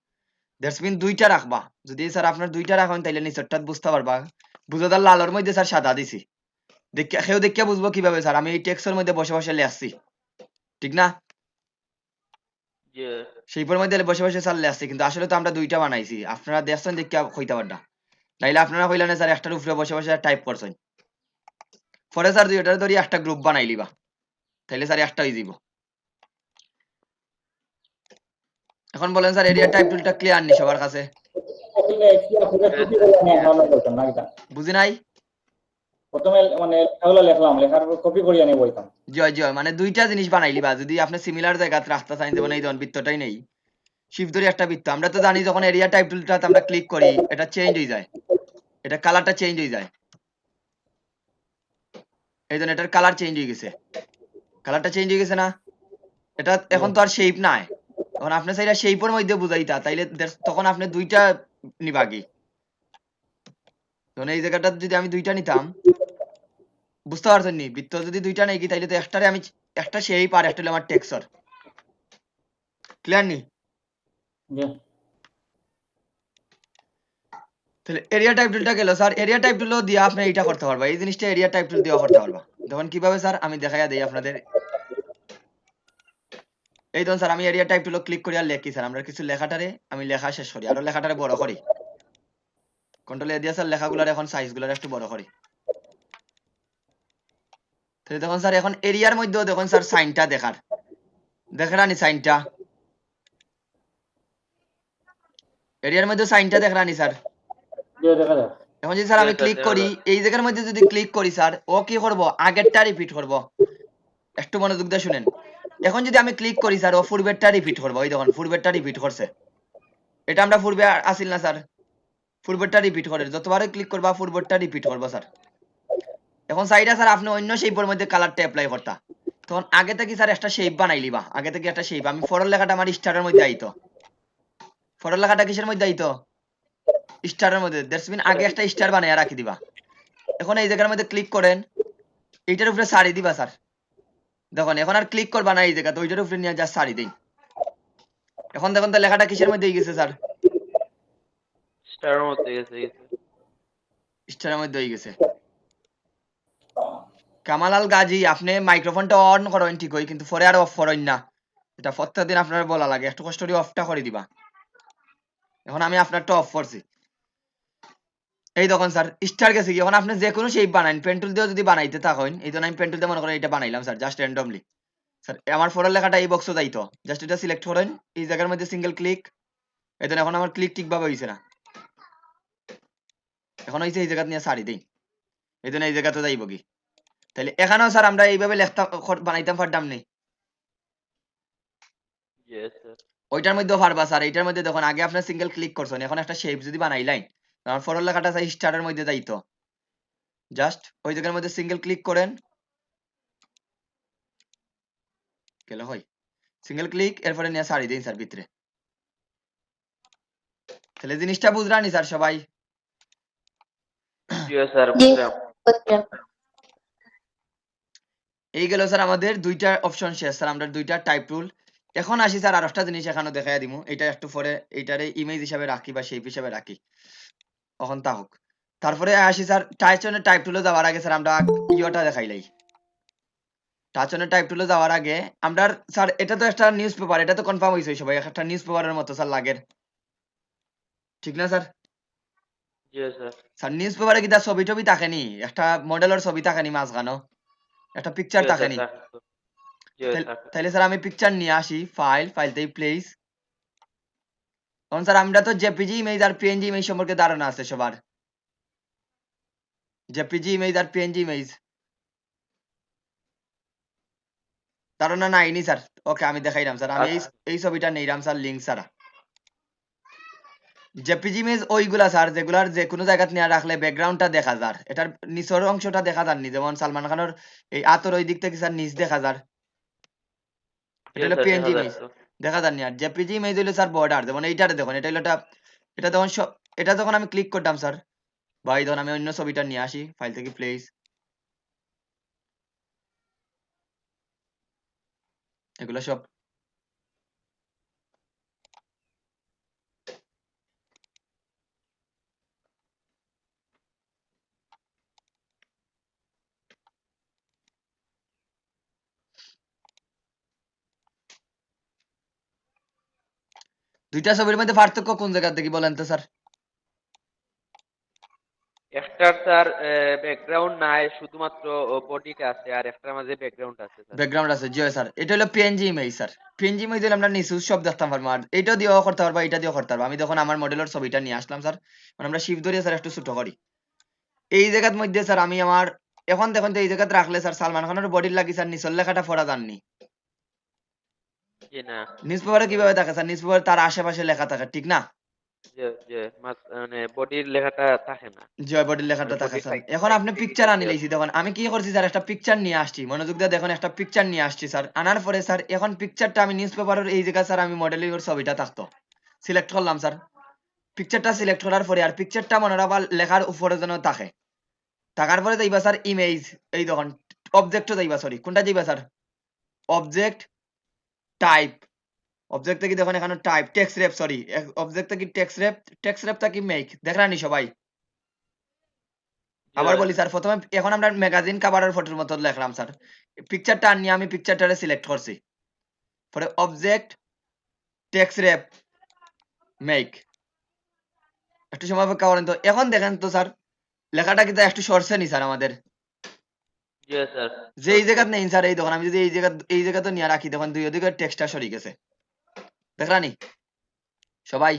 দ্যাটস মিন দুইটা রাখবা। যদি স্যার আপনার দুইটা রাখেন তাইলে নিচরটা বুঝতে পারবা। বুঝা যার লালের মধ্যে স্যার সাদা দিছি, দেখে কেউ দেখে বুঝবো কিভাবে স্যার আমি এই টেক্সটের মধ্যে বসে বসে লেখছি, ঠিক না? জি শেপের মধ্যে বসে বসে স্যার লেখছি, কিন্তু আসলে তো আমরা দুইটা বানাইছি। আপনারা দেখছেন দেখে হইতে পারডা, নাইলে আপনারা কইলেন স্যার একটার উপরে বসে বসে টাইপ করছেন। পরে স্যার দুইটার ধরি একটা গ্রুপ বানাই লিবা, তাইলে স্যার একটা হয়ে যাব। এখন বলেন স্যার এরিয়া টাইপ টুলটা ক্লিয়ার নি সবার কাছে? আসলে কি আপনাদের কপি করে নিয়ে ভালো করতাম না এটা। বুঝি নাই? প্রথমে মানে এগুলো লিখলাম, লেখার পর কপি করে নিয়ে বইতাম। জয় জয়, মানে দুইটা জিনিস বানাই লিবা। যদি আপনি সিমিলার জায়গাতে রাখতে চান, যেমন এই ধরুন বৃত্তটাই নেই, শিফট ধরে একটা বৃত্ত, আমরা তো জানি যখন এরিয়া টাইপ টুলটাতে আমরা ক্লিক করি এটা চেঞ্জ হয়ে যায়, এটা কালারটা চেঞ্জ হয়ে যায়। এই জন্য এটার কালার চেঞ্জ হয়ে গেছে, কালারটা চেঞ্জ হয়ে গেছে না? এটা এখন তো আর শেপ নাই। এখন আপনি চাইলে শেপের মধ্যে বুঝাইতা, তাইলে তখন আপনি দুইটা নিবা কি? তখন এই জায়গাটা যদি আমি দুইটা নিতাম, বুঝতে পারছেন নি? বৃত্ত যদি দুইটা নেই কি, তাইলে তো একটারে আমি একটা শেপ আর একটা হলো আমার টেক্সচার। ক্লিয়ার নি? জি তাহলে এরিয়া টাইপ টুলটা গেল স্যার। এরিয়া টাইপ টুলও দিয়ে আপনি এটা করতে পারবা, এই জিনিসটা এরিয়া টাইপ টুল দিয়েও করতে পারবা। দেখুন কিভাবে স্যার, আমি দেখাইয়া দেই আপনাদের। এই ধরুন স্যার আমি এরিয়া টাইপ টুলও ক্লিক করি আর লেখি স্যার, আমরা কিছু লেখাটারে আমি লেখা শেষ করি, আরো লেখাটারে বড় করি, কন্ট্রোল এ দিয়ে স্যার লেখাগুলার এখন সাইজগুলার একটু বড় করি। তাহলে দেখুন স্যার এখন এরিয়ার মধ্যেও দেখুন স্যার সাইনটা দেখার, দেখে রানি সাইনটা, এরিয়ার মধ্যে সাইনটা দেখে রানি স্যার। জি দেখা যাক। এখন যদি স্যার আমি Yes, sir, ক্লিক দেখা করি, যায়। এই জায়গার মধ্যে যদি ক্লিক করি স্যার, ও কি করব, আগেরটা রিপিট করব। একটু মনোযোগ দিয়ে শুনেন। এখন যদি আমি ক্লিক করি স্যার, ও পূর্বেরটা রিপিট করবো, ওই দেখুন পূর্বেরটা রিপিট করছে। এটা আমরা পূর্বে আসিল না স্যার, পূর্বেরটা রিপিট করে, যতবারই ক্লিক করবা পূর্বেরটা রিপিট করবো স্যার। এখন সাইডে স্যার আপনি অন্য শেপের মধ্যে কালারটা অ্যাপ্লাই করতা, তখন আগে থেকে স্যার একটা শেপ বানাই লিবা, আগে থেকে একটা শেপ। আমি ফরল লেখাটা আমার স্টারের মধ্যে আইতো, ফরল লেখাটা কিসের মধ্যে আইতো, স্টারের মধ্যে। দ্যাটস মিন আগে একটা স্টার বানাইয়া রাখি দিবা। এখন এই জায়গার মধ্যে ক্লিক করেন, এইটার উপরে সারি দিবা স্যার। দেখুন এখন আর ক্লিক করবা না এই জায়গাতে, ওইটার উপরে নিয়ে যা সারি দেই। এখন দেখুন তো লেখাটা কিসের মধ্যে গেছে স্যার, স্টারের মধ্যে গেছে স্টারের মধ্যে হয়ে গেছে। কামালাল গাজী, আপনি মাইক্রোফোনটা অন করেন ঠিকই, কিন্তু পরে আর অফ করেন না। এটা প্রত্যেকদিন আপনার বলা লাগে, একটু কষ্ট করে অফটা করে দিবা। এখন আমি আপনারটা অফ করছি। এই দেখুন স্যার স্টার গেছে কি। এখন আপনি যে কোনো শেপ বানাইন, পেন্টুল দিয়েও যদি বানাইতে থাকেন, এই জন্য আমি পেন্টুল দিয়ে মনে করেন এটা বানাইলাম স্যার, জাস্ট র্যান্ডমলি। স্যার আমার ফরের লেখাটা এই বক্সে যাইতো, জাস্ট এটা সিলেক্ট করেন, এই জায়গার মধ্যে সিঙ্গেল ক্লিক। এই জন্য এখন আমার ক্লিক ঠিকভাবে হয়েছে না, এখন হয়েছে এই জায়গা নিয়ে সারি দিই, এই জন্য এই জায়গাতে যাইব কি। তাহলে এখানেও স্যার আমরা এইভাবে লেখতাম, বানাইতাম পারতাম নেই, Yes, sir. ওইটার মধ্যেও পারবা স্যার। এইটার মধ্যে দেখুন আগে আপনার সিঙ্গেল ক্লিক করছেন, এখন একটা শেপ যদি বানাইলেন, আমার ফরল লেখাটা চাই স্টারের মধ্যে যাইতো, জাস্ট ওই জায়গার মধ্যে সিঙ্গেল ক্লিক করেন, গেলে হয় সিঙ্গেল ক্লিক, এরপরে নিয়ে সারি দিন স্যার ভিতরে। তাহলে জিনিসটা বুঝরানি স্যার সবাই? Yes, sir, জি বুঝলাম। বুঝলাম। এই গেল স্যার আমাদের দুইটা অপশন শেষ স্যার, আমরা দুইটা টাইপ টুল। এখন আসি স্যার আর একটা জিনিস এখানে দেখাই দিমু, এটা একটু পরে এইটারে ইমেজ হিসাবে রাখি বা শেপ হিসাবে রাখি, এখন তা হোক। তারপরে আসি স্যার টাচনের টাইপ টুলে যাওয়ার আগে স্যার আমরা ইয়েটা দেখাইলাই। টাচনের টাইপ টুলে যাওয়ার আগে আমরা স্যার, এটা তো একটা নিউজ পেপার, এটা তো কনফার্ম হয়েছে সবাই, একটা নিউজ পেপারের মতো স্যার লাগের, ঠিক না sir? Yes, sir. Sir news পেপারে কি তার ছবি টবি থাকেনি, একটা মডেলের ছবি থাকেনি মাঝখানো, একটা পিকচার জি থাকে স্যার নি থাকতো। জি স্যার তাহলে স্যার আমি পিকচার নিয়ে আসি ফাইলতেই প্লেস। তখন স্যার আমরা তো জেপিজি ইমেজ আর পিএনজি ইমেজ সম্পর্কে ধারণা আছে সবার। জেপিজি ইমেজ আর পিএনজি ইমেজ ধারণা নাইনি স্যার। ওকে আমি দেখাইলাম স্যার, আমি এই ছবিটা নিলাম স্যার লিঙ্ক ছাড়া। জেপিজি ইমেজ ওইগুলা স্যার যেগুলার যে কোনো জায়গাত নিয়ে রাখলে ব্যাকগ্রাউন্ডটা দেখা যায়, এটার নিচের অংশটা দেখা যায়নি, যেমন সালমান খানের এই আতর ওই দিক থেকে স্যার নিচ দেখা যায়, এটা হলো স্যার দেখা পিএনজি ইমেজ যাচ্ছে। দেখা যায়নি। আর জেপিজি ইমেজ হলো স্যার বর্ডার, যেমন এইটারে দেখুন, এটা হলো এটা তখন এটা যখন আমি ক্লিক করতাম স্যার, ভাই ধরুন আমি অন্য ছবিটা নিয়ে আসি ফাইল থেকে প্লেস, এগুলো সব দুইটা ছবির মধ্যে পার্থক্য কোন জায়গা থেকে বলেন তো স্যার? একটার স্যার ব্যাকগ্রাউন্ড নাই, শুধুমাত্র বডিটা আছে, আর একটার মাঝে ব্যাকগ্রাউন্ড আছে স্যার। ব্যাকগ্রাউন্ড আছে জি স্যার, এটা হলো PNG image sir. PNG image হলে আমরা নিচে সব দেখতাম পারবো, আর এটা দিয়েও করতে পারবো, এটা দিয়েও করতে পারবো। আমি যখন আমার মডেলের ছবিটা নিয়ে আসলাম স্যার, মানে আমরা শিফট ধরে স্যার একটু ছোট করি এই জায়গার মধ্যে স্যার, আমি আমার এখন দেখুন তো এই জায়গাতে রাখলে স্যার সালমান খানের বডির লাগি স্যার নিচের লেখাটা পড়া যাননি। জি না। নিউজ পেপারে কিভাবে থাকে স্যার? নিউজ পেপারে তার আশেপাশে লেখা থাকে ঠিক না? যে যে মানে বডির লেখাটা থাকে না, জয় বডির মানে লেখাটা থাকে বডির স্যার। সাইড এখন সাইড আপনি থেকে পিকচার আনি ইয়ে লাইছি, দেখুন আমি কি করছি স্যার, একটা পিকচার নিয়ে আসছি, মনোযোগ দিয়ে দেখুন, একটা পিকচার নিয়ে আসছি স্যার। আনার পরে স্যার এখন পিকচারটা আমি নিউজ পেপারের এই জায়গা স্যার আমি মডেলের ছবিটা থাকতো সিলেক্ট করলাম স্যার। পিকচারটা সিলেক্ট করার পরে আর পিকচারটা মনে রাখবা লেখার উপরে যেন থাকে, থাকার পরে যাইবা স্যার ইমেজ, এই দেখুন অবজেক্টও যাইবা, সরি কোনটা যাইবা স্যার, অবজেক্ট টাইপ। অবজেক্ট থেকে দেখুন এখানে type text rape, sorry object থেকে টেক্সট রেপ থেকে মেক দেখলানি সবাই। আবার বলি স্যার, প্রথমে এখন আমরা ম্যাগাজিন কভারের ফটোর মতো লিখলাম স্যার, পিকচারটা নিয়ে আমি পিকচারটারে সিলেক্ট করছি, পরে অবজেক্ট টেক্সট রেপ মেক, একটু সময় অপেক্ষা করেন তো। এখন দেখেন তো স্যার লেখাটা কিন্তু একটু সরছে নি স্যার আমাদের, জি স্যার। যে এই জায়গা নেই স্যার, এই দেখুন আমি যদি এই জায়গা তো নিয়ে রাখি, দেখুন দুই ওদিকে টেক্সটটা সরি গেছে, দেখলানি সবাই?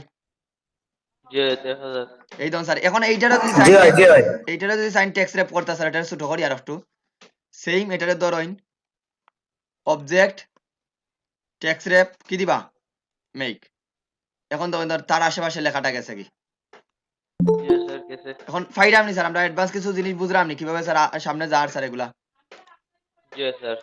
জি দেখা যাচ্ছে। এই দেখুন স্যার এখন এইটারও যদি সাইন টেক্সট রেপ করতে স্যার, এটা ছোট করি আর একটু, সেম এটারে ধরুন অবজেক্ট টেক্সট রেপ কি দিবা মেক, এখন তো তার আশেপাশে লেখাটা গেছে কি? জি স্যার গেছে। এখন ফাইরাম নি স্যার, আমরা অ্যাডভান্স কিছু জিনিস বুঝলাম নি কিভাবে স্যার সামনে যাওয়ার স্যার এগুলা। জি স্যার।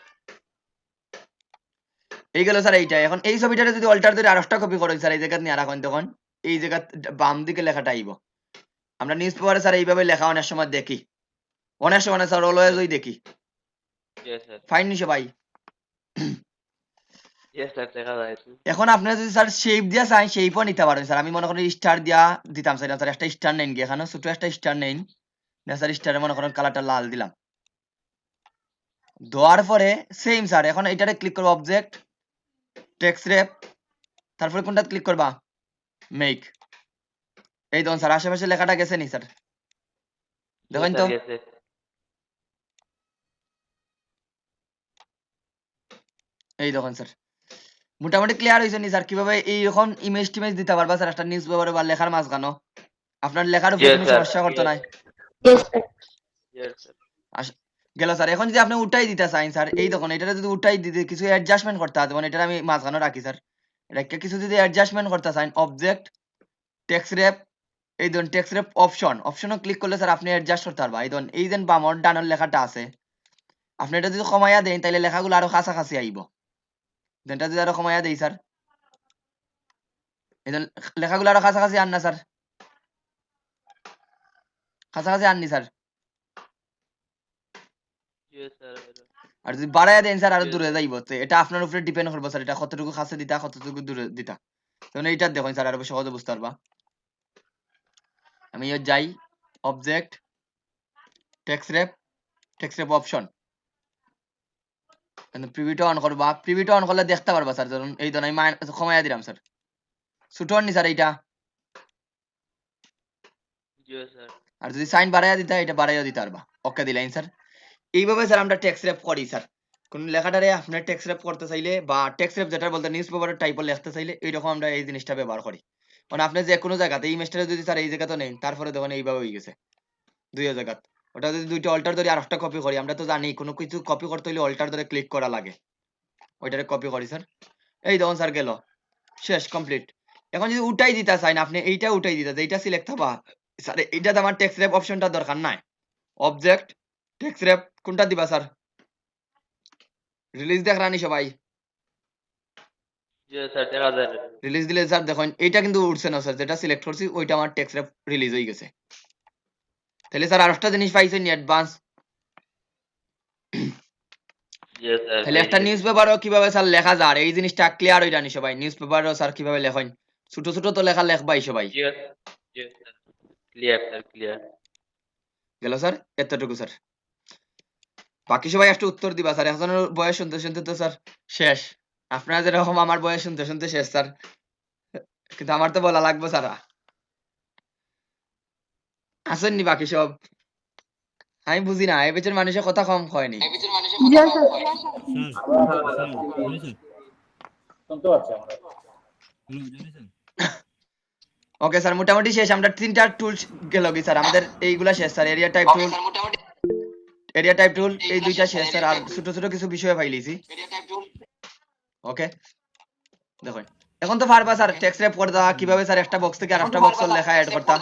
এই গেল স্যার এইটা। এখন এই ছবিটারে যদি অল্টার ধরে আরেকটা কপি করেন স্যার, এই জায়গা নিয়ে রাখুন, তখন এই জায়গা বাম দিকে লেখাটা আইব। আমরা নিউজ পেপারে স্যার এইভাবে লেখা অনেক সময় দেখি, অনেক সময় না স্যার অলওয়েজ ওই দেখি, জি স্যার। ফাইন নি সবাই? জি স্যার দেখা যাচ্ছে। এখন আপনারা যদি স্যার শেপ দিয়া চান শেপও নিতে পারেন স্যার। আমি মনে করি স্টার দিয়া দিতাম স্যার, স্যার একটা স্টার নেন গিয়ে, এখানে ছোট একটা স্টার নেন না স্যার, স্টারে মনে করেন কালারটা লাল দিলাম, দেওয়ার পরে সেম স্যার এখন এটারে ক্লিক করবো অবজেক্ট টেক্সট রেপ, তারপরে কোনটা ক্লিক করবা মেক। এই দেখুন স্যার আশেপাশে লেখাটা গেছে নি স্যার, জি দেখেন তো? স্যার গেছে। এই দেখুন স্যার মোটামুটি ক্লিয়ার হয়েছে নি স্যার কিভাবে এইরকম ইমেজ টিমেজ দিতে পারবা স্যার একটা নিউজ পেপারে বা লেখার মাঝখানো? আপনার লেখার জি উপরে কোনো স্যার। সমস্যা করতো না? Yes, sir. জি স্যার। গেল স্যার। এখন যদি আপনি উঠাই দিতে চান স্যার, এই দেখুন এটা যদি উঠাই দিতে কিছু অ্যাডজাস্টমেন্ট করতে হয়, যেমন এটা আমি মাঝখানে রাখি স্যার, এটাকে কিছু যদি অ্যাডজাস্টমেন্ট করতে চান অবজেক্ট টেক্সট রেপ, এই ধরুন টেক্সট রেপ অপশনও ক্লিক করলে স্যার আপনি অ্যাডজাস্ট করতে পারবা। এই ধরুন এই যে বামর ডানোর লেখাটা আছে, আপনি এটা যদি কমাইয়া দেন তাহলে লেখাগুলো আরো কাছাকাছি আইব। এটা যদি আরো কমাইয়া দেই স্যার, এই লেখাগুলো আরো কাছাকাছি আন না স্যার, কাছাকাছি আননি স্যার। জি স্যার। আর যদি বাড়াইয়া দেন স্যার আরো জি দূরে যাইব, তো এটা আপনার উপরে ডিপেন্ড করবো স্যার, এটা কতটুকু কাছে দিতা কতটুকু দূরে দিতা। তখন এইটা দেখুন স্যার আরো সহজে বুঝতে পারবা। আমি যাই অবজেক্ট টেক্সট রেপ অপশন, প্রিভিউটা অন করবা, প্রিভিউটা অন করলে দেখতে পারবা স্যার। ধরুন এই ধরুন আমি কমাইয়া দিলাম স্যার, ছোট নি স্যার এইটা। জি স্যার। আর যদি সাইন বাড়াইয়া দিতে হয় এটা বাড়াইয়া দিতে পারবা, ওকে দিলাম স্যার। এইভাবে স্যার আমরা টেক্সট র্যাপ করি স্যার। কোন লেখাটারে আপনার টেক্সট র্যাপ করতে চাইলে বা টেক্সট র্যাপ যেটা বলতে নিউজ পেপারের টাইপে লিখতে চাইলে এইরকম আমরা এই জিনিসটা ব্যবহার করি। মানে আপনি যে কোনো জায়গাতে এই ইমেজটা যদি স্যার এই জায়গাতে নেন তারপরে দেখুন এইভাবে হয়ে গেছে দুই জায়গা। ওটা যদি দুইটা অল্টার ধরে আরেকটা কপি করি, আমরা তো জানি কোনো কিছু কপি করতে হলে অল্টার ধরে ক্লিক করা লাগে। ওইটারে কপি করি স্যার, এই দেখুন স্যার গেল, শেষ কমপ্লিট। এখন যদি উঠাই দিতে চাই না আপনি এইটা উঠাই দিতে এইটা সিলেক্ট হবা স্যার, এইটাতে আমার টেক্সট র্যাপ অপশনটা দরকার নাই। অবজেক্ট টেক্সট র্যাপ কোনটা দিবা স্যার? রিলিজ দেখ রানি সবাই, জি স্যার দেখা যায়। রিলিজ দিলে স্যার দেখুন এইটা কিন্তু উঠছে না স্যার, যেটা সিলেক্ট করছি ওইটা আমার টেক্সট র্যাপ রিলিজ হয়ে গেছে। তাহলে স্যার আরেকটা জিনিস পাইছেন অ্যাডভান্স। জি স্যার তাহলে একটা নিউজ পেপারও কিভাবে স্যার লেখা যায় এই জিনিসটা ক্লিয়ার হই জানি সবাই। নিউজ পেপারও স্যার কিভাবে লেখেন, ছোট ছোট তো লেখা লেখবাই সবাই। জি জি স্যার ক্লিয়ার স্যার ক্লিয়ার। গেল স্যার এতটুকু স্যার, বাকি সবাই একটা উত্তর দিবা স্যার। এখন বয়স শুনতে শুনতে তো স্যার শেষ, আপনারা যেরকম আমার বয়স শুনতে শুনতে শেষ স্যার, কিন্তু আমার তো বলা লাগবে স্যার। আসেননি বাকি সব? আমি বুঝি না এই বেচের মানুষের কথা কম হয়নি। শুনতে পাচ্ছি আমরা। ওকে স্যার মোটামুটি শেষ, আমরা তিনটা টুলস গেল কি স্যার আমাদের এইগুলা শেষ sir. Area type tool, area type টুল এই দুইটা শেষ স্যার, আর ছোট ছোট কিছু বিষয় পাইলিছি। ওকে দেখুন এখন তো পারবা স্যার টেক্সট র্যাপ করে দেওয়া কিভাবে স্যার, একটা বক্স থেকে আরেকটা বক্সের লেখা অ্যাড করতে।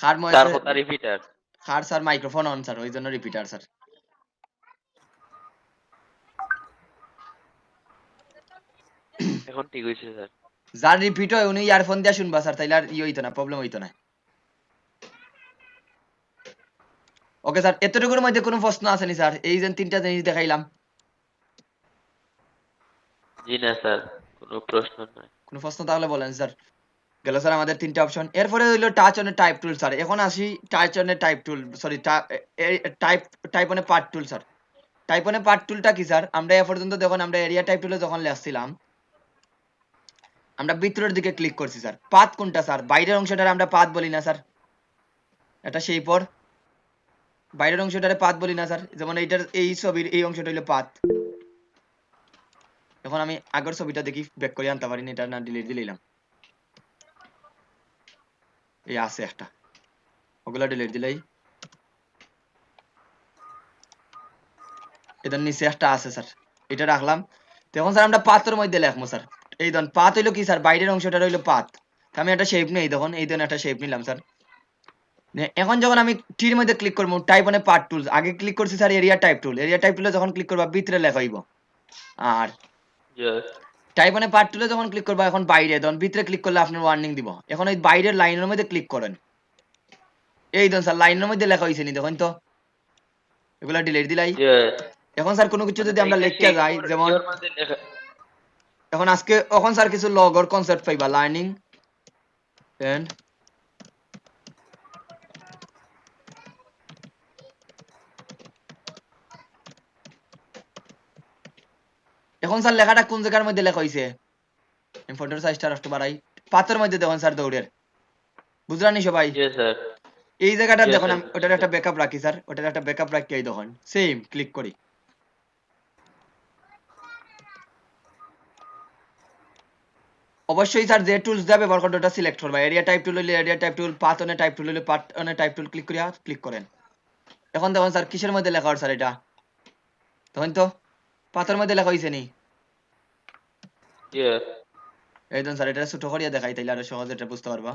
খার স্যার কথা রিপিটার। খার স্যার মাইক্রোফোন অন স্যার, ওই জন্য রিপিটার স্যার। এখন ঠিক হয়েছে স্যার। যার রিপিট হয় উনি ইয়ারফোন দিয়ে শুনবা স্যার, তাইলে আর হইতো না, প্রবলেম হইতো না। ওকে স্যার এতটুকুর মধ্যে কোনো প্রশ্ন আসেনি স্যার? এই যে তিনটা জিনিস দেখাইলাম, জি না স্যার কোনো প্রশ্ন নাই। কোনো প্রশ্ন তাহলে বলেন স্যার। গেল স্যার আমাদের তিনটা অপশন। এরপরে হইলো touch on type tool sir. এখন আসি touch on type tool, sorry type type on part tool sir. Type on part টুলটা কি স্যার? আমরা এ পর্যন্ত যখন আমরা এরিয়া টাইপ টুলে যখন লেখছিলাম আমরা ভিতরের দিকে ক্লিক করছি স্যার। পাথ কোনটা স্যার? বাইরের অংশটারে আমরা পাথ বলি না স্যার, এটা সেই পর বাইরের অংশটারে পাথ বলি না স্যার। যেমন এইটার এই ছবির এই অংশটা হইলো পাথ। এখন আমি আগের ছবিটা দেখি ব্যাক করে আনতে পারি না, এটা না ডিলিট দিলাম। এই আছে একটা, ওগুলা ডিলিট দিলেই। এটার নিচে একটা আছে স্যার, এটা রাখলাম। তো এখন স্যার আমরা পাথের মধ্যে লেখবো স্যার। এই ধরুন পাথ হইলো কি স্যার? বাইরের অংশটা হইলো পাথ। আমি একটা শেপ নেই, দেখুন এই ধরনের একটা শেপ নিলাম স্যার। এখন যখন আমি টির মধ্যে ক্লিক করবো টাইপ অন পার্ট টুলস, আগে ক্লিক করছি sir area type tool. Area type টুলে যখন ক্লিক করবা ভিতরে লেখা হইব, আর টাইপ অন পার্ট টুলে যখন ক্লিক করবা এখন বাইরে, তখন ভিতরে ক্লিক করলে আপনার ওয়ার্নিং দিব। এখন এই বাইরের লাইনের মধ্যে ক্লিক করেন, এই ধরুন স্যার লাইনের মধ্যে লেখা হয়েছে নি, দেখুন তো এগুলা ডিলিট দিলাই। এখন স্যার কোনো কিছু যদি আমরা লিখতে যাই, যেমন এখন আজকে এখন স্যার কিছু লগর কনসেপ্ট পাইবা, লার্নিং এন্ড এখন স্যার লেখাটা কোন জায়গার মধ্যে লেখা হয়েছে? ফটোর সাইজটা একটু বাড়াই। পাথর মধ্যে দেখুন স্যার দৌড়ের, বুঝলানি সবাই? এই জায়গাটা দেখুন আমি ওটার একটা ব্যাকআপ রাখি স্যার, ওটার একটা ব্যাকআপ রাখি। এই দেখুন সেম ক্লিক করি, অবশ্যই স্যার যে টুলস দিয়ে ব্যবহার করতে ওটা সিলেক্ট করবা। এরিয়া টাইপ টুল হইলে এরিয়া টাইপ টুল, পাথ অনে টাইপ টুল হইলে পাথ অনে টাইপ টুল ক্লিক করিয়া ক্লিক করেন। এখন দেখুন স্যার কিসের মধ্যে লেখা হয় স্যার? এটা দেখুন তো পাথর মধ্যে লেখা হয়েছে নি? এই দেখুন স্যার এটা ছোট করিয়া দেখাই তাইলে আরো সহজে এটা বুঝতে পারবা।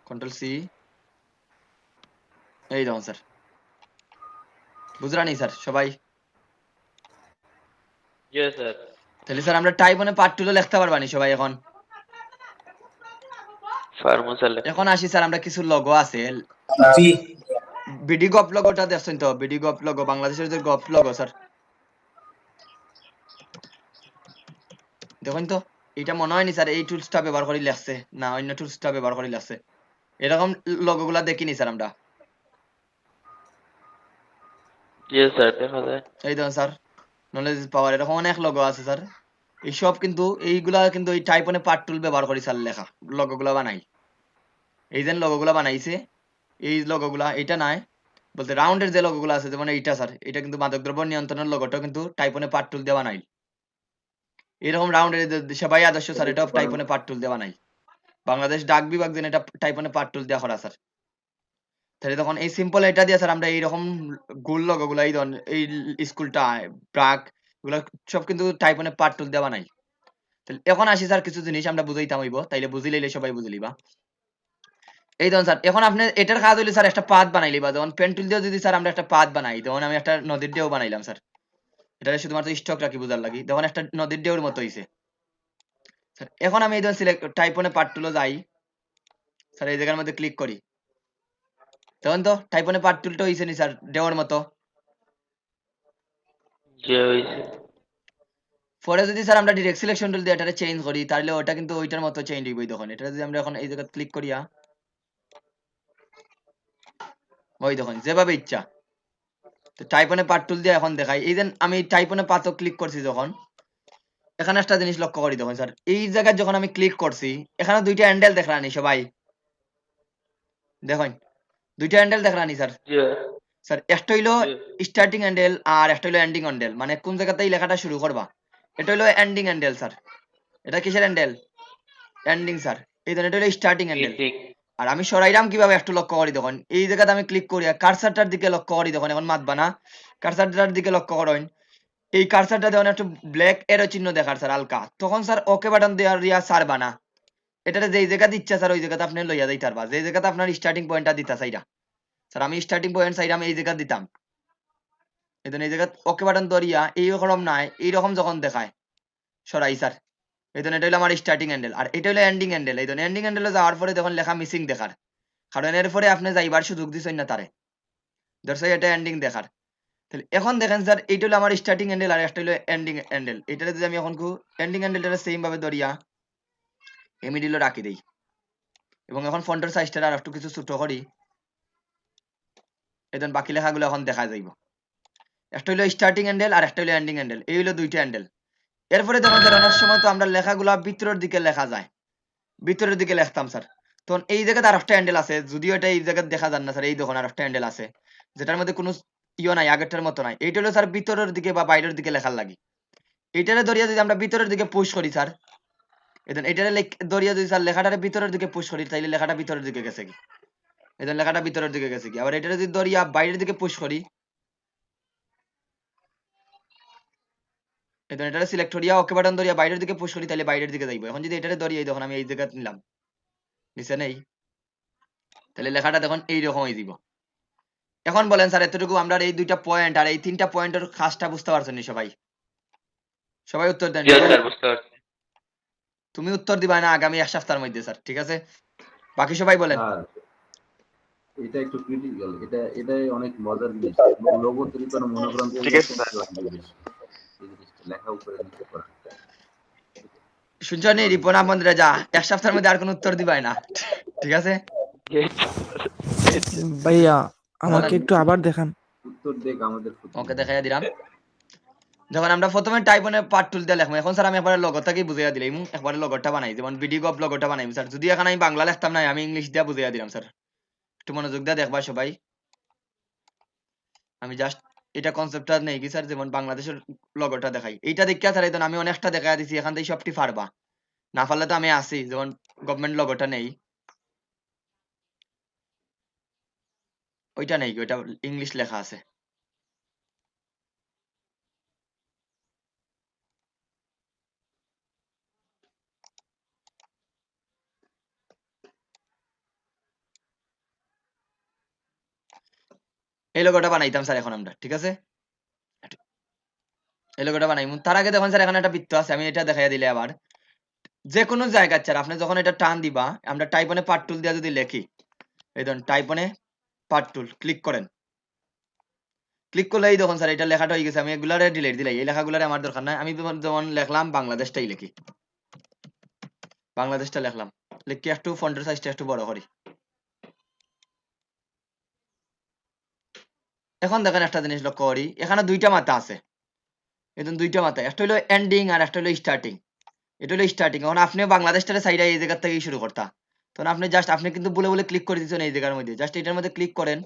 কন্ট্রোল সি, এই দেখুন স্যার, বুঝলানি স্যার সবাই? তাহলে স্যার আমরা টাইপ অনে পার্ট টুলে লিখতে পারবা নি সবাই? এখন এখন আসি স্যার আমরা কিছু লোগো আছে, বিডি গপ লোগোটা দেখছেন তো? বিডি গপ লোগো বাংলাদেশের যে গপ লোগো স্যার, দেখুন তো এটা মনে হয়নি স্যার এই টুলসটা ব্যবহার করে লেখছে, না অন্য টুলসটা ব্যবহার করে লেখছে। এরকম লোগো গুলা দেখিনি স্যার আমরা। এই দেখুন স্যার নলেজ পাওয়ার, এরকম অনেক লোগো আছে স্যার। এইসব কিন্তু এইগুলা কিন্তু এই টাইপ অনে পার্ট টুল ব্যবহার করি স্যার লেখা লোগো গুলা বানাই। এই যে লোগোগুলা বানাইছে, এই লোগোগুলা এটা নাই, বলতে রাউন্ডের যে লোগোগুলো আছে যেমন এইটা স্যার, এটা কিন্তু মাদকদ্রব্য নিয়ন্ত্রণের লোগোটা কিন্তু টাইপনে পার্ট টুল দিয়ে বানাই। এরকম রাউন্ডের সবাই আদর্শ স্যার, এটা এটা একটু বানান টাইপনে পার্ট টুল দিয়ে বানাই। বাংলাদেশ ডাক বিভাগ যেন এটা টাইপনে পার্ট টুল দেওয়া করা স্যার। তাহলে তখন এই সিম্পল এটা দিয়ে স্যার আমরা এইরকম গোল লোগোগুলা এই ধরনের এই স্কুলটা ব্রাক এগুলো সব কিন্তু টাইপনে পার্ট টুল দিয়ে বানাই। তাহলে এখন আসি স্যার কিছু জিনিস আমরা বুঝাইতাম হইব, তাইলে বুঝি লইলে সবাই বুঝলিবা। এই ধরুন স্যার, এখন আপনি এটার কাজ হইলে স্যার একটা পাত বানাইলি বা যেমন পেন টুল দিয়ে যদি স্যার আমরা একটা পাত বানাই, যেমন আমি একটা নদীর ঢেউ বানাইলাম স্যার, এটা শুধুমাত্র স্টক রাখি বুঝার লাগি, যেমন একটা নদীর ঢেউর মতো হইছে স্যার। এখন আমি এই ধরুন সিলেক্ট টাইপনে পার্ট টুলে যাই স্যার, এই জায়গার মধ্যে ক্লিক করি, তখন তো টাইপনে পার্ট টুলটা হইছে নি স্যার ঢেউর মতো। যে হইছে পরে যদি স্যার আমরা ডিরেক্ট সিলেকশন টুল দিয়ে এটাকে চেঞ্জ করি, তাহলে ওটা কিন্তু ওইটার মতো চেঞ্জ হইব। তখন এটা যদি আমরা এখন এই জায়গায় ক্লিক করিয়া ওই দেখুন যেভাবে ইচ্ছা, তো টাইপনে পার্ট টুল দিয়ে এখন দেখাই। এই যে আমি টাইপনে পাতও ক্লিক করছি যখন, এখানে একটা জিনিস লক্ষ্য করি দেখুন স্যার, এই জায়গায় যখন আমি ক্লিক করছি এখানে দুইটা হ্যান্ডেল দেখলানি সবাই, দেখুন দুইটা হ্যান্ডেল দেখলানি স্যার। যে স্যার একটা হইলো যে স্টার্টিং হ্যান্ডেল আর একটা হইলো এন্ডিং হ্যান্ডেল, মানে কোন জায়গাতেই লেখাটা শুরু করবা। এটা হইলো এন্ডিং হ্যান্ডেল স্যার, এটা কিসের হ্যান্ডেল? Ending sir. এই ধরনের এটা হইলো স্টার্টিং হ্যান্ডেল। ঠিক আর আমি সরাইলাম কিভাবে একটু লক্ষ্য করি দেখুন, এই জায়গাতে আমি ক্লিক করি কার্সারটার দিকে লক্ষ্য করি দেখুন, এখন মাতবা না, কার্সারটার দিকে লক্ষ্য করেন, এই কার্সারটা দেখুন একটু ব্ল্যাক এরো চিহ্ন দেখার স্যার হালকা, তখন স্যার ওকে বাটন দেওয়ার রিয়া সার বানা, এটাতে যেই জায়গাতে ইচ্ছা স্যার ওই জায়গাতে আপনি লইয়া যাইতে পারবা, যেই জায়গাতে আপনার স্টার্টিং পয়েন্টটা দিতা চাইরা স্যার, আমি স্টার্টিং পয়েন্ট চাইরা আমি এই জায়গা দিতাম, এই এই জায়গা ওকে বাটন ধরিয়া এইরকম নাই, এইরকম যখন দেখায় সরাই স্যার, এই এটা হলো আমার স্টার্টিং হ্যান্ডেল, আর এটা হলো এন্ডিং হ্যান্ডেল। এই এন্ডিং হ্যান্ডেলে যাওয়ার পরে তখন লেখা মিসিং দেখার, কারণ এর পরে আপনি যাইবার সুযোগ দিচ্ছেন না তারে, ধরছে এটা এন্ডিং দেখার। তাহলে এখন দেখেন স্যার, এইটা হলো আমার স্টার্টিং হ্যান্ডেল আর একটা হলো এন্ডিং হ্যান্ডেল। এটা যদি আমি এখন এন্ডিং হ্যান্ডেলটা সেম ভাবে ধরিয়া মিডিলে রাখি দেই, এবং এখন ফন্টের সাইজটা আর একটু কিছু ছোট করি, এখন বাকি লেখাগুলো এখন দেখা যাইব। একটা হলো স্টার্টিং হ্যান্ডেল আর একটা হলো এন্ডিং হ্যান্ডেল, এই হলো দুইটা হ্যান্ডেল। এরপরে দেখুন স্যার, অনেক সময় তো আমরা লেখাগুলা ভিতরের দিকে লেখা যায়, ভিতরের দিকে লিখতাম স্যার, তখন এই জায়গাতে আর একটা হ্যান্ডেল আছে, যদিও এটা এই জায়গায় দেখা যান না স্যার, এই দেখুন আর একটা হ্যান্ডেল আছে যেটার মধ্যে কোনো ইয়ে নাই, আগেরটার মতো নাই। এইটা হলো স্যার ভিতরের দিকে বা বাইরের দিকে লেখার লাগি। এইটারে ধরিয়া যদি আমরা ভিতরের দিকে পুশ করি স্যার, এখন এইটারে ধরিয়া যদি স্যার লেখাটারে ভিতরের দিকে পুশ করি, তাইলে লেখাটা ভিতরের দিকে গেছে কি, এখন লেখাটা ভিতরের দিকে গেছে কি। আবার এটারে যদি ধরিয়া বাইরের দিকে পুশ করি, এখন এটারে সিলেক্ট করিয়া ওকে বাটন ধরিয়া বাইরের দিকে পুশ করি, তাহলে বাইরের দিকে যাইবো। এখন যদি এটারে ধরিয়া দেখুন আমি এই জায়গায় নিলাম, নিচে নেই, তাহলে লেখাটা দেখুন এইরকম হয়ে যাব। এখন বলেন স্যার, এতটুকু আমরা এই দুইটা পয়েন্ট আর এই তিনটা পয়েন্টের কাজটা বুঝতে পারছেন নি সবাই? সবাই উত্তর দেন। স্যার বুঝতে পারছি। তুমি উত্তর দিবা না আগামী এক সপ্তাহের মধ্যে স্যার, ঠিক আছে? বাকি সবাই বলেন। আর এটা একটু ক্রিটিক্যাল, এটাই অনেক মজার জিনিস। লোগো তৈরি করা মনে করেন যে ঠিক আছে স্যার। লাগবে বেশি। এই জিনিসটা লেখা উপরে নিচে করা। শুনছো নি রিপন আহমদ রেজা, এক সপ্তাহের মধ্যে আর কোনো উত্তর দিবাই না, ঠিক আছে? ভাইয়া আমাকে একটু আবার দেখান। উত্তর দেখ আমাদের ওকে দেখাইয়া দিলাম। যখন আমরা প্রথমে টাইপনে পার্ট টুল দিয়ে লেখবো, এখন স্যার আমি একবারে লগটাকে বুঝাইয়া দিলাম, একবারে লগটা বানাই, যেমন বিডি গপ লগটা বানাই স্যার। যদি এখন আমি বাংলা লিখতাম না, আমি ইংলিশ দিয়ে বুঝাইয়া দিলাম স্যার, একটু মনোযোগ দিয়ে দেখবা সবাই। আমি জাস্ট এটা কনসেপ্টটা নেই কি স্যার, যেমন বাংলাদেশের লগটা দেখাই, এইটা দেখিয়া স্যার এই আমি অনেকটা দেখা দিছি, এখান থেকে সবটি পারবা না, পারলে তো আমি আছি, যেমন গভর্নমেন্ট লগটা নেই, ওইটা নেই, ওইটা ইংলিশ লেখা আছে। এই লোগোটা বানাইতাম স্যার এখন আমরা, ঠিক আছে? এই লোগোটা বানাইমু, তার আগে দেখুন স্যার এখানে একটা বৃত্ত আছে, আমি এটা দেখাইয়া দিলে আবার যে কোনো জায়গা স্যার আপনি যখন এটা টান দিবা, আমরা টাইপনে পার্ট টুল দিয়ে যদি লিখি, এই ধরুন টাইপনে পার্ট টুল ক্লিক করেন, ক্লিক করলে এই দেখুন স্যার এটা লেখাটা হয়ে গেছে। আমি এগুলারে ডিলিট দিলাই, এই লেখাগুলারে আমার দরকার নাই, আমি যেমন লিখলাম বাংলাদেশটাই লিখি, বাংলাদেশটা লিখলাম, লিখে একটু ফন্টের সাইজটা একটু বড় করি। এখন দেখেন একটা জিনিস লক্ষ্য করি, এখানে দুইটা মাথা আছে, এখন দুইটা মাথা, একটা হলো এন্ডিং আর একটা হলো স্টার্টিং। এটা হলো স্টার্টিং, এখন আপনি বাংলাদেশটারে সাইডে এই জায়গা থেকেই শুরু করতা, তখন আপনি কিন্তু বলে বলে ক্লিক করে দিচ্ছেন এই জায়গার মধ্যে, জাস্ট এটার মধ্যে ক্লিক করেন।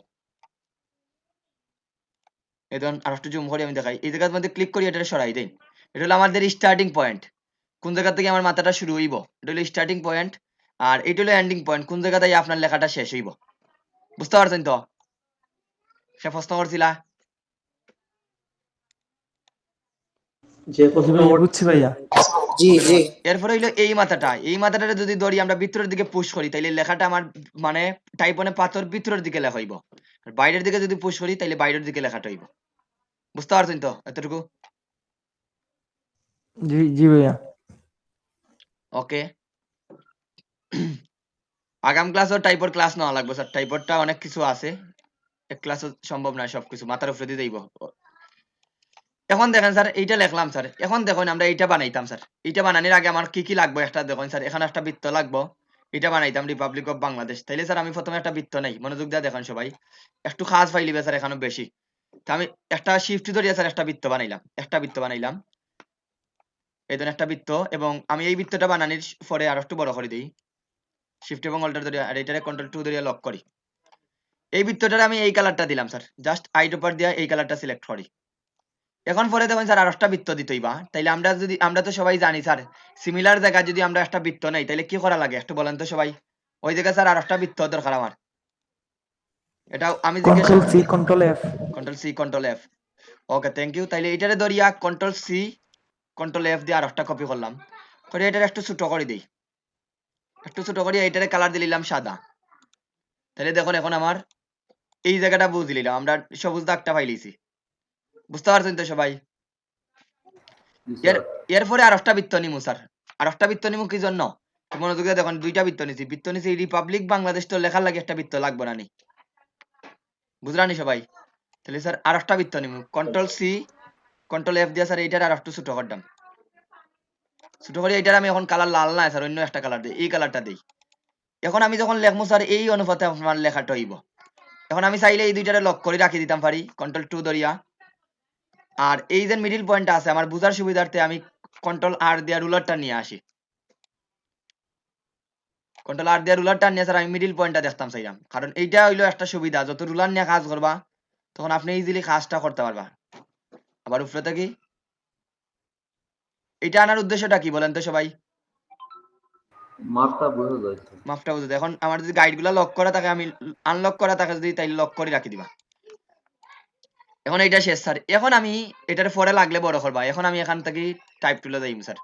এই ধরুন আর একটু জুম করে আমি দেখাই, এই জায়গার মধ্যে ক্লিক করি, এটা সরাই দেই। এটা হলো আমাদের স্টার্টিং পয়েন্ট, কোন জায়গা থেকে আমার মাথাটা শুরু হইব, এটা হলো স্টার্টিং পয়েন্ট। আর এটা হলো এন্ডিং পয়েন্ট, কোন জায়গা থেকে আপনার লেখাটা শেষ হইব। বুঝতে পারছেন তো? সে প্রশ্ন করছিলা। যে জি ভাইয়া বুঝছি ভাইয়া। এরপরে হইলো এই মাথাটা যদি ধরি আমরা ভিতরের দিকে পুশ করি, তাইলে লেখাটা আমার মানে টাইপনে পাথর ভিতরের দিকে লেখা হইব। আর বাইরের দিকে যদি পুশ করি, তাইলে বাইরের দিকে লেখাটা হইব। বুঝতে পারছেন তো এতটুকু? জি জি ভাইয়া। ওকে। আগাম ক্লাসও টাইপর ক্লাস নেওয়া লাগবে স্যার, টাইপরটা অনেক কিছু আছে, এক ক্লাসও সম্ভব নয় সবকিছু মাথার উপরে দিয়ে দেব। এখন দেখেন স্যার, এইটা লিখলাম স্যার, এখন দেখুন আমরা এইটা বানাইতাম স্যার। এইটা বানানোর আগে আমার কি কি লাগবে একটা দেখুন স্যার, এখানে একটা বৃত্ত লাগবে, এটা বানাইতাম রিপাবলিক অফ বাংলাদেশ। তাইলে স্যার আমি প্রথমে একটা বৃত্ত নেই, মনোযোগ দিয়ে দেখেন সবাই, একটু খাস ফাইলিবে স্যার এখানে বেশি। তো আমি একটা শিফট ধরিয়া স্যার একটা বৃত্ত বানাইলাম, এই ধরনের একটা বৃত্ত। এবং আমি এই বৃত্তটা বানানোর পরে আর একটু বড় করে দিই, শিফট এবং অল্টার ধরিয়া, আর এটারে কন্ট্রোল 2 ধরিয়া লক করি। এই বৃত্তটার আমি এই কালারটা দিলাম স্যার, জাস্ট আইড্রপার দিয়া এই কালারটা সিলেক্ট করি। এখন পরে দেখুন স্যার আর একটা বৃত্ত দিতেই বা, তাইলে আমরা তো সবাই জানি স্যার, সিমিলার জায়গায় যদি আমরা একটা বৃত্ত নেই, তাইলে কি করা লাগে একটু বলেন তো সবাই। ওই জায়গায় স্যার আর একটা বৃত্ত দরকার আমার, এটা আমি জিজ্ঞেস control C control F. Control C control F. Okay thank you. তাইলে এটারে ধরিয়া কন্ট্রোল সি কন্ট্রোল এফ দিয়ে আর একটা কপি করলাম, করে এটারে একটু ছোট করে দিই, একটু ছোট করে এটারে কালার দিলাম সাদা। তাহলে দেখুন এখন আমার এই জায়গাটা বুঝে নিলাম, আমরা সবুজ দাগটা পাইলিছি। বুঝতে পারছেন তো সবাই? জি এর স্যার। এরপরে আর একটা বৃত্ত নিমু স্যার, আর একটা বৃত্ত নিমু কি জন্য, মনোযোগ দিয়ে দেখুন, দুইটা বৃত্ত নিছি রিপাবলিক বাংলাদেশ তো লেখার লাগে একটা বৃত্ত লাগবে না নি, বুঝলানি সবাই? তাহলে স্যার আর একটা বৃত্ত নিমু, কন্ট্রোল সি কন্ট্রোল এফ দিয়ে স্যার এইটার আর একটু ছোট করলাম, ছোট করে এইটার আমি এখন কালার লাল না স্যার, অন্য একটা কালার দিই, এই কালারটা দিই। এখন আমি যখন লেখবো স্যার এই অনুপাতে আমার লেখাটা হইব। এখন আমি চাইলে এই দুইটারে লক করে রাখি দিতাম পারি কন্ট্রোল 2 ধরিয়া। আর এই যে মিডিল পয়েন্টটা আছে আমার বুঝার সুবিধার্থে আমি কন্ট্রোল আর দিয়া রুলারটা নিয়ে আসি, কন্ট্রোল আর দিয়া রুলারটা নিয়ে স্যার আমি মিডিল পয়েন্টটা দেখতাম চাইলাম, কারণ এইটা হইলো একটা সুবিধা, যত রুলার নিয়ে কাজ করবা তখন আপনি ইজিলি কাজটা করতে পারবা। আবার উপরে থাকি, এটা আনার উদ্দেশ্যটা কি বলেন তো সবাই? মাপটা বোঝা যায় স্যার। মাপটা বুঝতে, এখন আমার যদি গাইড গুলা লক করা থাকে, আমি আনলক করা থাকে যদি, তাই লক করে রাখি দিবা। এখন এইটা শেষ স্যার, এখন আমি এটার পরে লাগলে বড় করবা, এখন আমি এখান থেকে টাইপ টুলে যাই স্যার,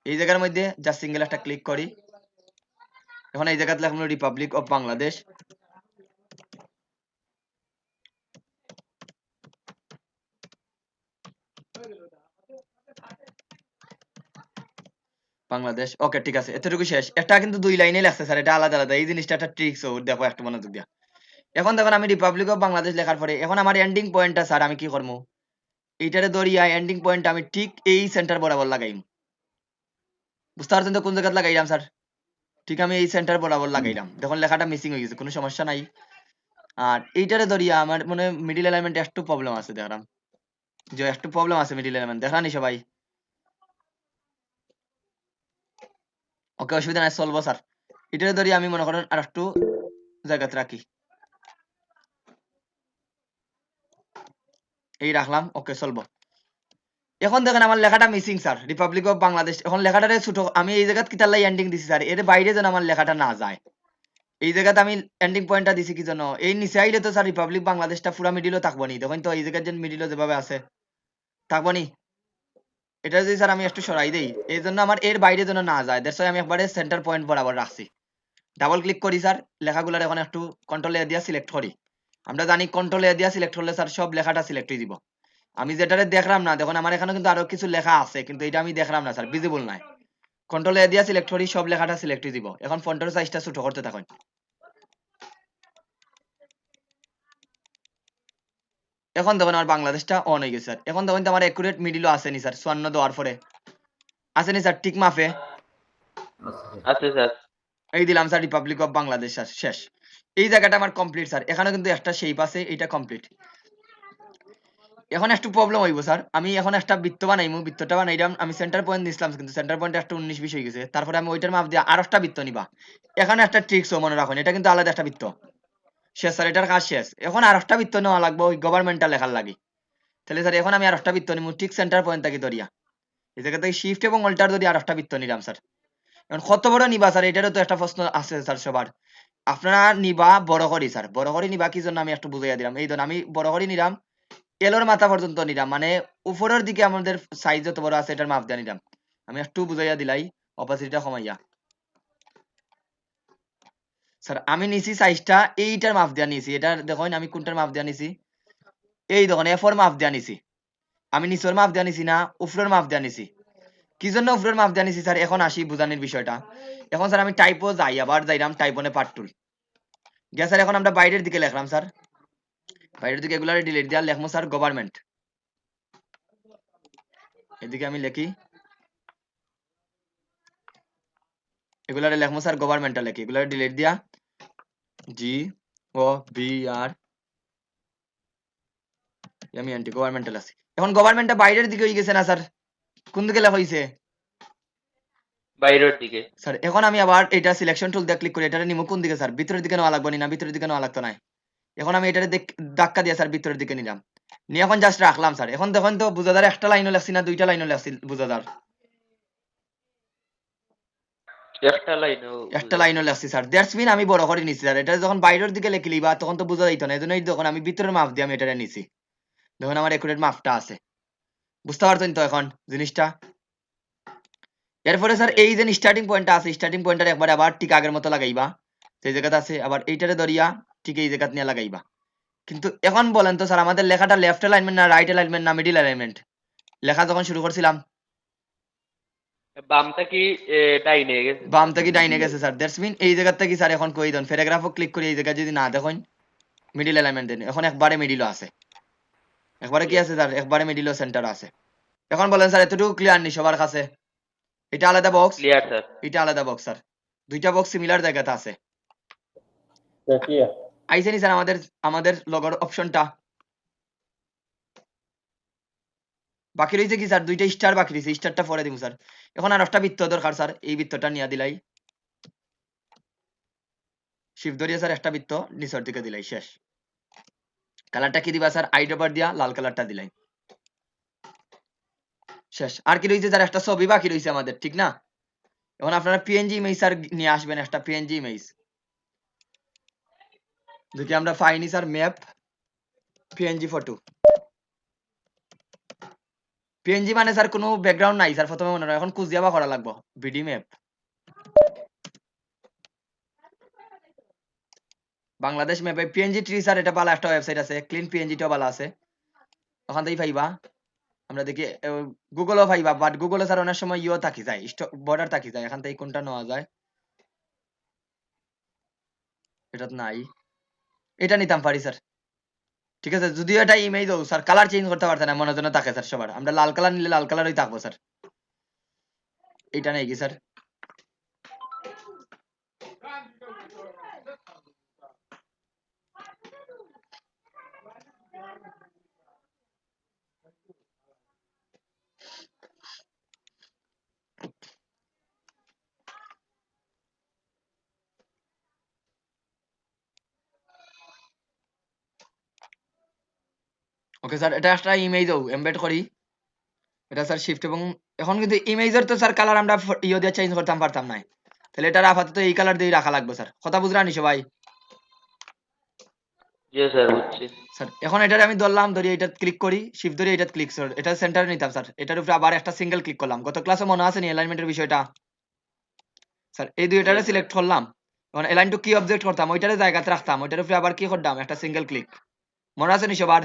এই জায়গার মধ্যে জাস্ট সিঙ্গেল একটা ক্লিক করি। এখন এই জায়গাতে লিখলাম রিপাবলিক অফ বাংলাদেশ, বাংলাদেশ। ওকে ঠিক আছে, এতটুকু শেষ। এটা কিন্তু দুই লাইনে লেখছে স্যার, এটা আলাদা আলাদা, এই জিনিসটা একটা ট্রিক্স ও দেখো একটু মনোযোগ দিয়া। এখন দেখুন আমি রিপাবলিক অফ বাংলাদেশ লেখার পরে এখন আমার এন্ডিং পয়েন্টটা স্যার আমি কি করবো, এইটারে ধরিয়া এন্ডিং পয়েন্ট আমি ঠিক এই সেন্টার বরাবর লাগাইম। বুঝতে পারছেন তো কোন জায়গায় লাগাইলাম স্যার? ঠিক আমি এই সেন্টার বরাবর লাগাইলাম, দেখুন লেখাটা মিসিং হয়ে গেছে, কোনো সমস্যা নাই। আর এইটারে ধরিয়া আমার মনে মিডিল এলিমেন্টে একটু প্রবলেম আছে, দেখলাম যে একটু প্রবলেম আছে মিডিল এলিমেন্ট, দেখানি সবাই? ওকে অসুবিধা নাই, চলবো স্যার। এটারে ধরি আমি মনে করেন আর একটু জায়গাতে রাখি, এই রাখলাম, ওকে চলবো। এখন দেখেন আমার লেখাটা missing sir, Republic of Bangladesh. এখন লেখাটারে ছোট, আমি এই জায়গায় কিতার লাই এন্ডিং দিছি স্যার, এর বাইরে যেন আমার লেখাটা না যায়। এই জায়গাতে আমি এন্ডিং পয়েন্টটা দিছি কি জন্য, এই নিচে আইলে তো স্যার রিপাবলিক বাংলাদেশটা পুরা মিডিলও থাকবো নি, দেখেন তো এই জায়গায় যে মিডিলও যেভাবে আছে থাকবো নি। এটা যদি স্যার আমি একটু সরাই দেই, এই জন্য আমার এর বাইরে যেন না যায়, দ্যাটস ওয়াই আমি একবারে সেন্টার পয়েন্ট বরাবর রাখছি। ডাবল ক্লিক করি স্যার, লেখাগুলোর এখন একটু কন্ট্রোল এ দিয়া সিলেক্ট করি। আমরা জানি কন্ট্রোল এ দিয়া সিলেক্ট করলে স্যার সব লেখাটা সিলেক্ট হয়ে দিব। আমি যেটারে দেখলাম না, দেখুন আমার এখানে কিন্তু আরো কিছু লেখা আছে, কিন্তু এটা আমি দেখলাম না স্যার, ভিজিবল নাই। কন্ট্রোল এ দিয়া সিলেক্ট করি, সব লেখাটা সিলেক্ট হয়ে দিব। এখন ফন্টের সাইজটা ছোট করতে থাকুন। এখন দেখুন আমার বাংলাদেশটা অন হয়ে গেছে স্যার। এখন দেখুন তো আমার একুরেট মিডিলও আসেনি স্যার, 54 দেওয়ার পরে আসেনি স্যার, ঠিক মাফে আচ্ছা স্যার। আছে স্যার। এই দিলাম sir Republic of Bangladesh sir, শেষ। এই জায়গাটা আমার কমপ্লিট স্যার, এখানে কিন্তু একটা শেপ আছে, এটা কমপ্লিট। এখন একটু প্রবলেম হইব স্যার, আমি এখন একটা বৃত্ত বানাইমু, বৃত্তটা বানাইলাম, আমি সেন্টার পয়েন্ট নিছিলাম কিন্তু সেন্টার পয়েন্টে একটা 19-20 হয়ে গেছে, তারপরে আমি ওইটার মাপ দিয়ে আর একটা বৃত্ত নিবা। এখানে একটা ট্রিক্সও মনে রাখুন, এটা কিন্তু আলাদা একটা বৃত্ত। শেষ স্যার, এটার কাজ শেষ। এখন আর একটা বৃত্ত নেওয়া লাগবে ওই গভর্নমেন্টটা লেখার লাগি। তাহলে স্যার এখন আমি আর একটা বৃত্ত নিমু ঠিক সেন্টার পয়েন্ট থেকে ধরিয়া, এই জায়গা থেকে শিফট এবং অল্টার ধরে আর একটা বৃত্ত নিলাম স্যার। এখন কত বড় নিবা স্যার, এটারও তো একটা প্রশ্ন আছে স্যার সবার। আপনারা নিবা বড় করি স্যার, বড় করি নিবা কি জন্য আমি একটু বুঝাইয়া দিলাম। এই ধরুন আমি বড় করি নিলাম, এলোর মাথা পর্যন্ত নিলাম, মানে উপরের দিকে আমাদের সাইজ যত বড় আছে এটার মাপ দিয়ে নিলাম। আমি একটু বুঝাইয়া দিলাই অপাসিটিটা কমাইয়া। স্যার আমি নিছি সাইজটা এইটার মাপ দিয়া নিছি, এটা দেখুন আমি কোনটার মাপ দিয়া নিছি, এই দেখুন এফোর মাপ দিয়া নিছি। আমি নিচের মাপ দিয়া নিছি না, উপরের মাপ দিয়া নিছি। কি জন্য উপরের মাপ দিয়া নিছি স্যার, এখন আসি বুঝানির বিষয়টা। এখন স্যার আমি টাইপও যাই, আবার যাইলাম টাইপনে পার্ট টুল গিয়া স্যার, এখন আমরা বাইরের দিকে লিখলাম স্যার, বাইরের দিকে এগুলা ডিলিট দিয়া লিখবো স্যার গভর্নমেন্ট। এদিকে আমি লিখি এগুলা লিখবো স্যার গভর্নমেন্টটা লিখি, এগুলা ডিলিট দিয়া GOVR আমি এন্টি গভর্নমেন্টাল আছি। এখন গভর্নমেন্টটা বাইরের দিকে হয়ে গেছে না স্যার, কোন দিকে লেখা হইছে বাইরের দিকে। স্যার। এখন আমি আবার এটা সিলেকশন টুল দিয়ে ক্লিক করে এটা নিমু কোন দিকে স্যার, ভিতরের দিকে নেওয়া লাগবে না, ভিতরের দিকে নেওয়া লাগতো না। এখন আমি এটারে ধাক্কা দিয়ে স্যার ভিতরের দিকে নিলাম, নিয়ে এখন জাস্ট রাখলাম স্যার। এখন দেখুন তো বুঝাদার একটা লাইনও লেখছি না দুইটা লাইনও লেখছি বুঝাদার, একটা লাইনও একটা লাইনও লেখছি স্যার। দ্যাটস মিন আমি বড় করে নিছি স্যার। এটা যখন বাইরের দিকে লিখলি বা তখন তো বোঝা যাইতো না, এজন্যই যখন আমি ভিতরের মাপ দিয়ে আমি এটা নিছি, দেখুন আমার একুরেট মাপটা আছে। বুঝতে পারছেন তো এখন জিনিসটা। এরপরে স্যার এই যে স্টার্টিং পয়েন্টটা আছে, স্টার্টিং পয়েন্টটা একবার আবার ঠিক আগের মতো লাগাইবা, সেই জায়গাতে আছে আবার এইটারে ধরিয়া ঠিক এই জায়গাতে নিয়ে লাগাইবা। কিন্তু এখন বলেন তো স্যার, আমাদের লেখাটা লেফট অ্যালাইনমেন্ট না রাইট অ্যালাইনমেন্ট না মিডিল অ্যালাইনমেন্ট? লেখা যখন শুরু করছিলাম বামটা কি ডাইনে গেছে? বাম থেকে ডাইনে গেছে স্যার। দ্যাটস মিন এই জায়গা থেকে স্যার এখন কই দেন প্যারাগ্রাফও ক্লিক করে এই জায়গা যদি না দেখুন মিডিল অ্যালাইনমেন্ট দেন, এখন একবারে মিডিলও আছে, একবারে কি আছে স্যার, একবারে মিডিলও সেন্টার আছে। এখন বলেন স্যার এতটুকু ক্লিয়ার নি সবার কাছে? এটা আলাদা বক্স, ক্লিয়ার স্যার। এটা আলাদা বক্স স্যার, দুইটা বক্স সিমিলার জায়গাতে আছে। দেখিয়া আইসেনি স্যার আমাদের আমাদের লগর অপশনটা বাকি রয়েছে কি স্যার, দুইটা স্টার বাকি রয়েছে, স্টারটা পরে দিব স্যার। এখন আর একটা বৃত্ত দরকার স্যার, এই বৃত্তটা নিয়ে দিলাই, শিফট ধরিয়ে স্যার একটা বৃত্ত নিচের দিকে দিলাই, শেষ। কালারটা কি দিবা স্যার, আইড্রপার দিয়া লাল কালারটা দিলাই, শেষ। আর কি রয়েছে স্যার, একটা ছবি বাকি রয়েছে আমাদের, ঠিক না? এখন আপনারা পিএনজি ইমেজ স্যার নিয়ে আসবেন, একটা পিএনজি ইমেজ যদি আমরা পাইনি sir, map PNG photo. PNG মানে স্যার কোনো ব্যাকগ্রাউন্ড নাই স্যার, প্রথমে মনে রাখো, এখন খুঁজ যাবা করা লাগবে বিডি ম্যাপ বাংলাদেশ ম্যাপে পিএনজি ট্রি স্যার, এটা ভালো একটা ওয়েবসাইট আছে, ক্লিন পিএনজিটাও ভালো আছে, ওখান থেকেই পাইবা। আমরা দেখি গুগলও পাইবা, বাট গুগলে স্যার অনেক সময় ইও থাকি যায়, বর্ডার থাকি যায়, এখান থেকে কোনটা নেওয়া যায়, এটা নাই, এটা নিতাম পারি স্যার। ঠিক আছে, যদিও এটা ইমেজ হোক স্যার, কালার চেঞ্জ করতে পারতেন না, মনে জন্য থাকে স্যার সবার, আমরা লাল কালার নিলে লাল কালারই থাকবো স্যার। এটা নেই কি স্যার, ওকে স্যার, এটা একটা ইমেজ হোক এমবেড করি, এটা স্যার শিফট এবং এখন কিন্তু ইমেজের তো স্যার কালার আমরা ইয়ে দিয়ে চেঞ্জ করতাম পারতাম না, তাহলে এটা আপাতত এই কালার দিয়ে রাখা লাগবে স্যার। কথা বুঝরানি সবাই? জি স্যার, বুঝছি। স্যার এখন এটারে আমি ধরলাম, ধরি এটা ক্লিক করি, শিফট ধরে এটা ক্লিক স্যার, এটা সেন্টারে নিতাম স্যার, এটার উপরে আবার একটা সিঙ্গেল ক্লিক করলাম, গত ক্লাসে মনে আছে নি অ্যালাইনমেন্টের বিষয়টা স্যার? এই দুইটারে Yes, সিলেক্ট করলাম, এখন অ্যালাইন টু কি অবজেক্ট করতাম, ওইটারে জায়গাতে রাখতাম, ওইটার উপরে আবার কি করতাম, একটা সিঙ্গেল ক্লিক, মনে আছে নি সবার?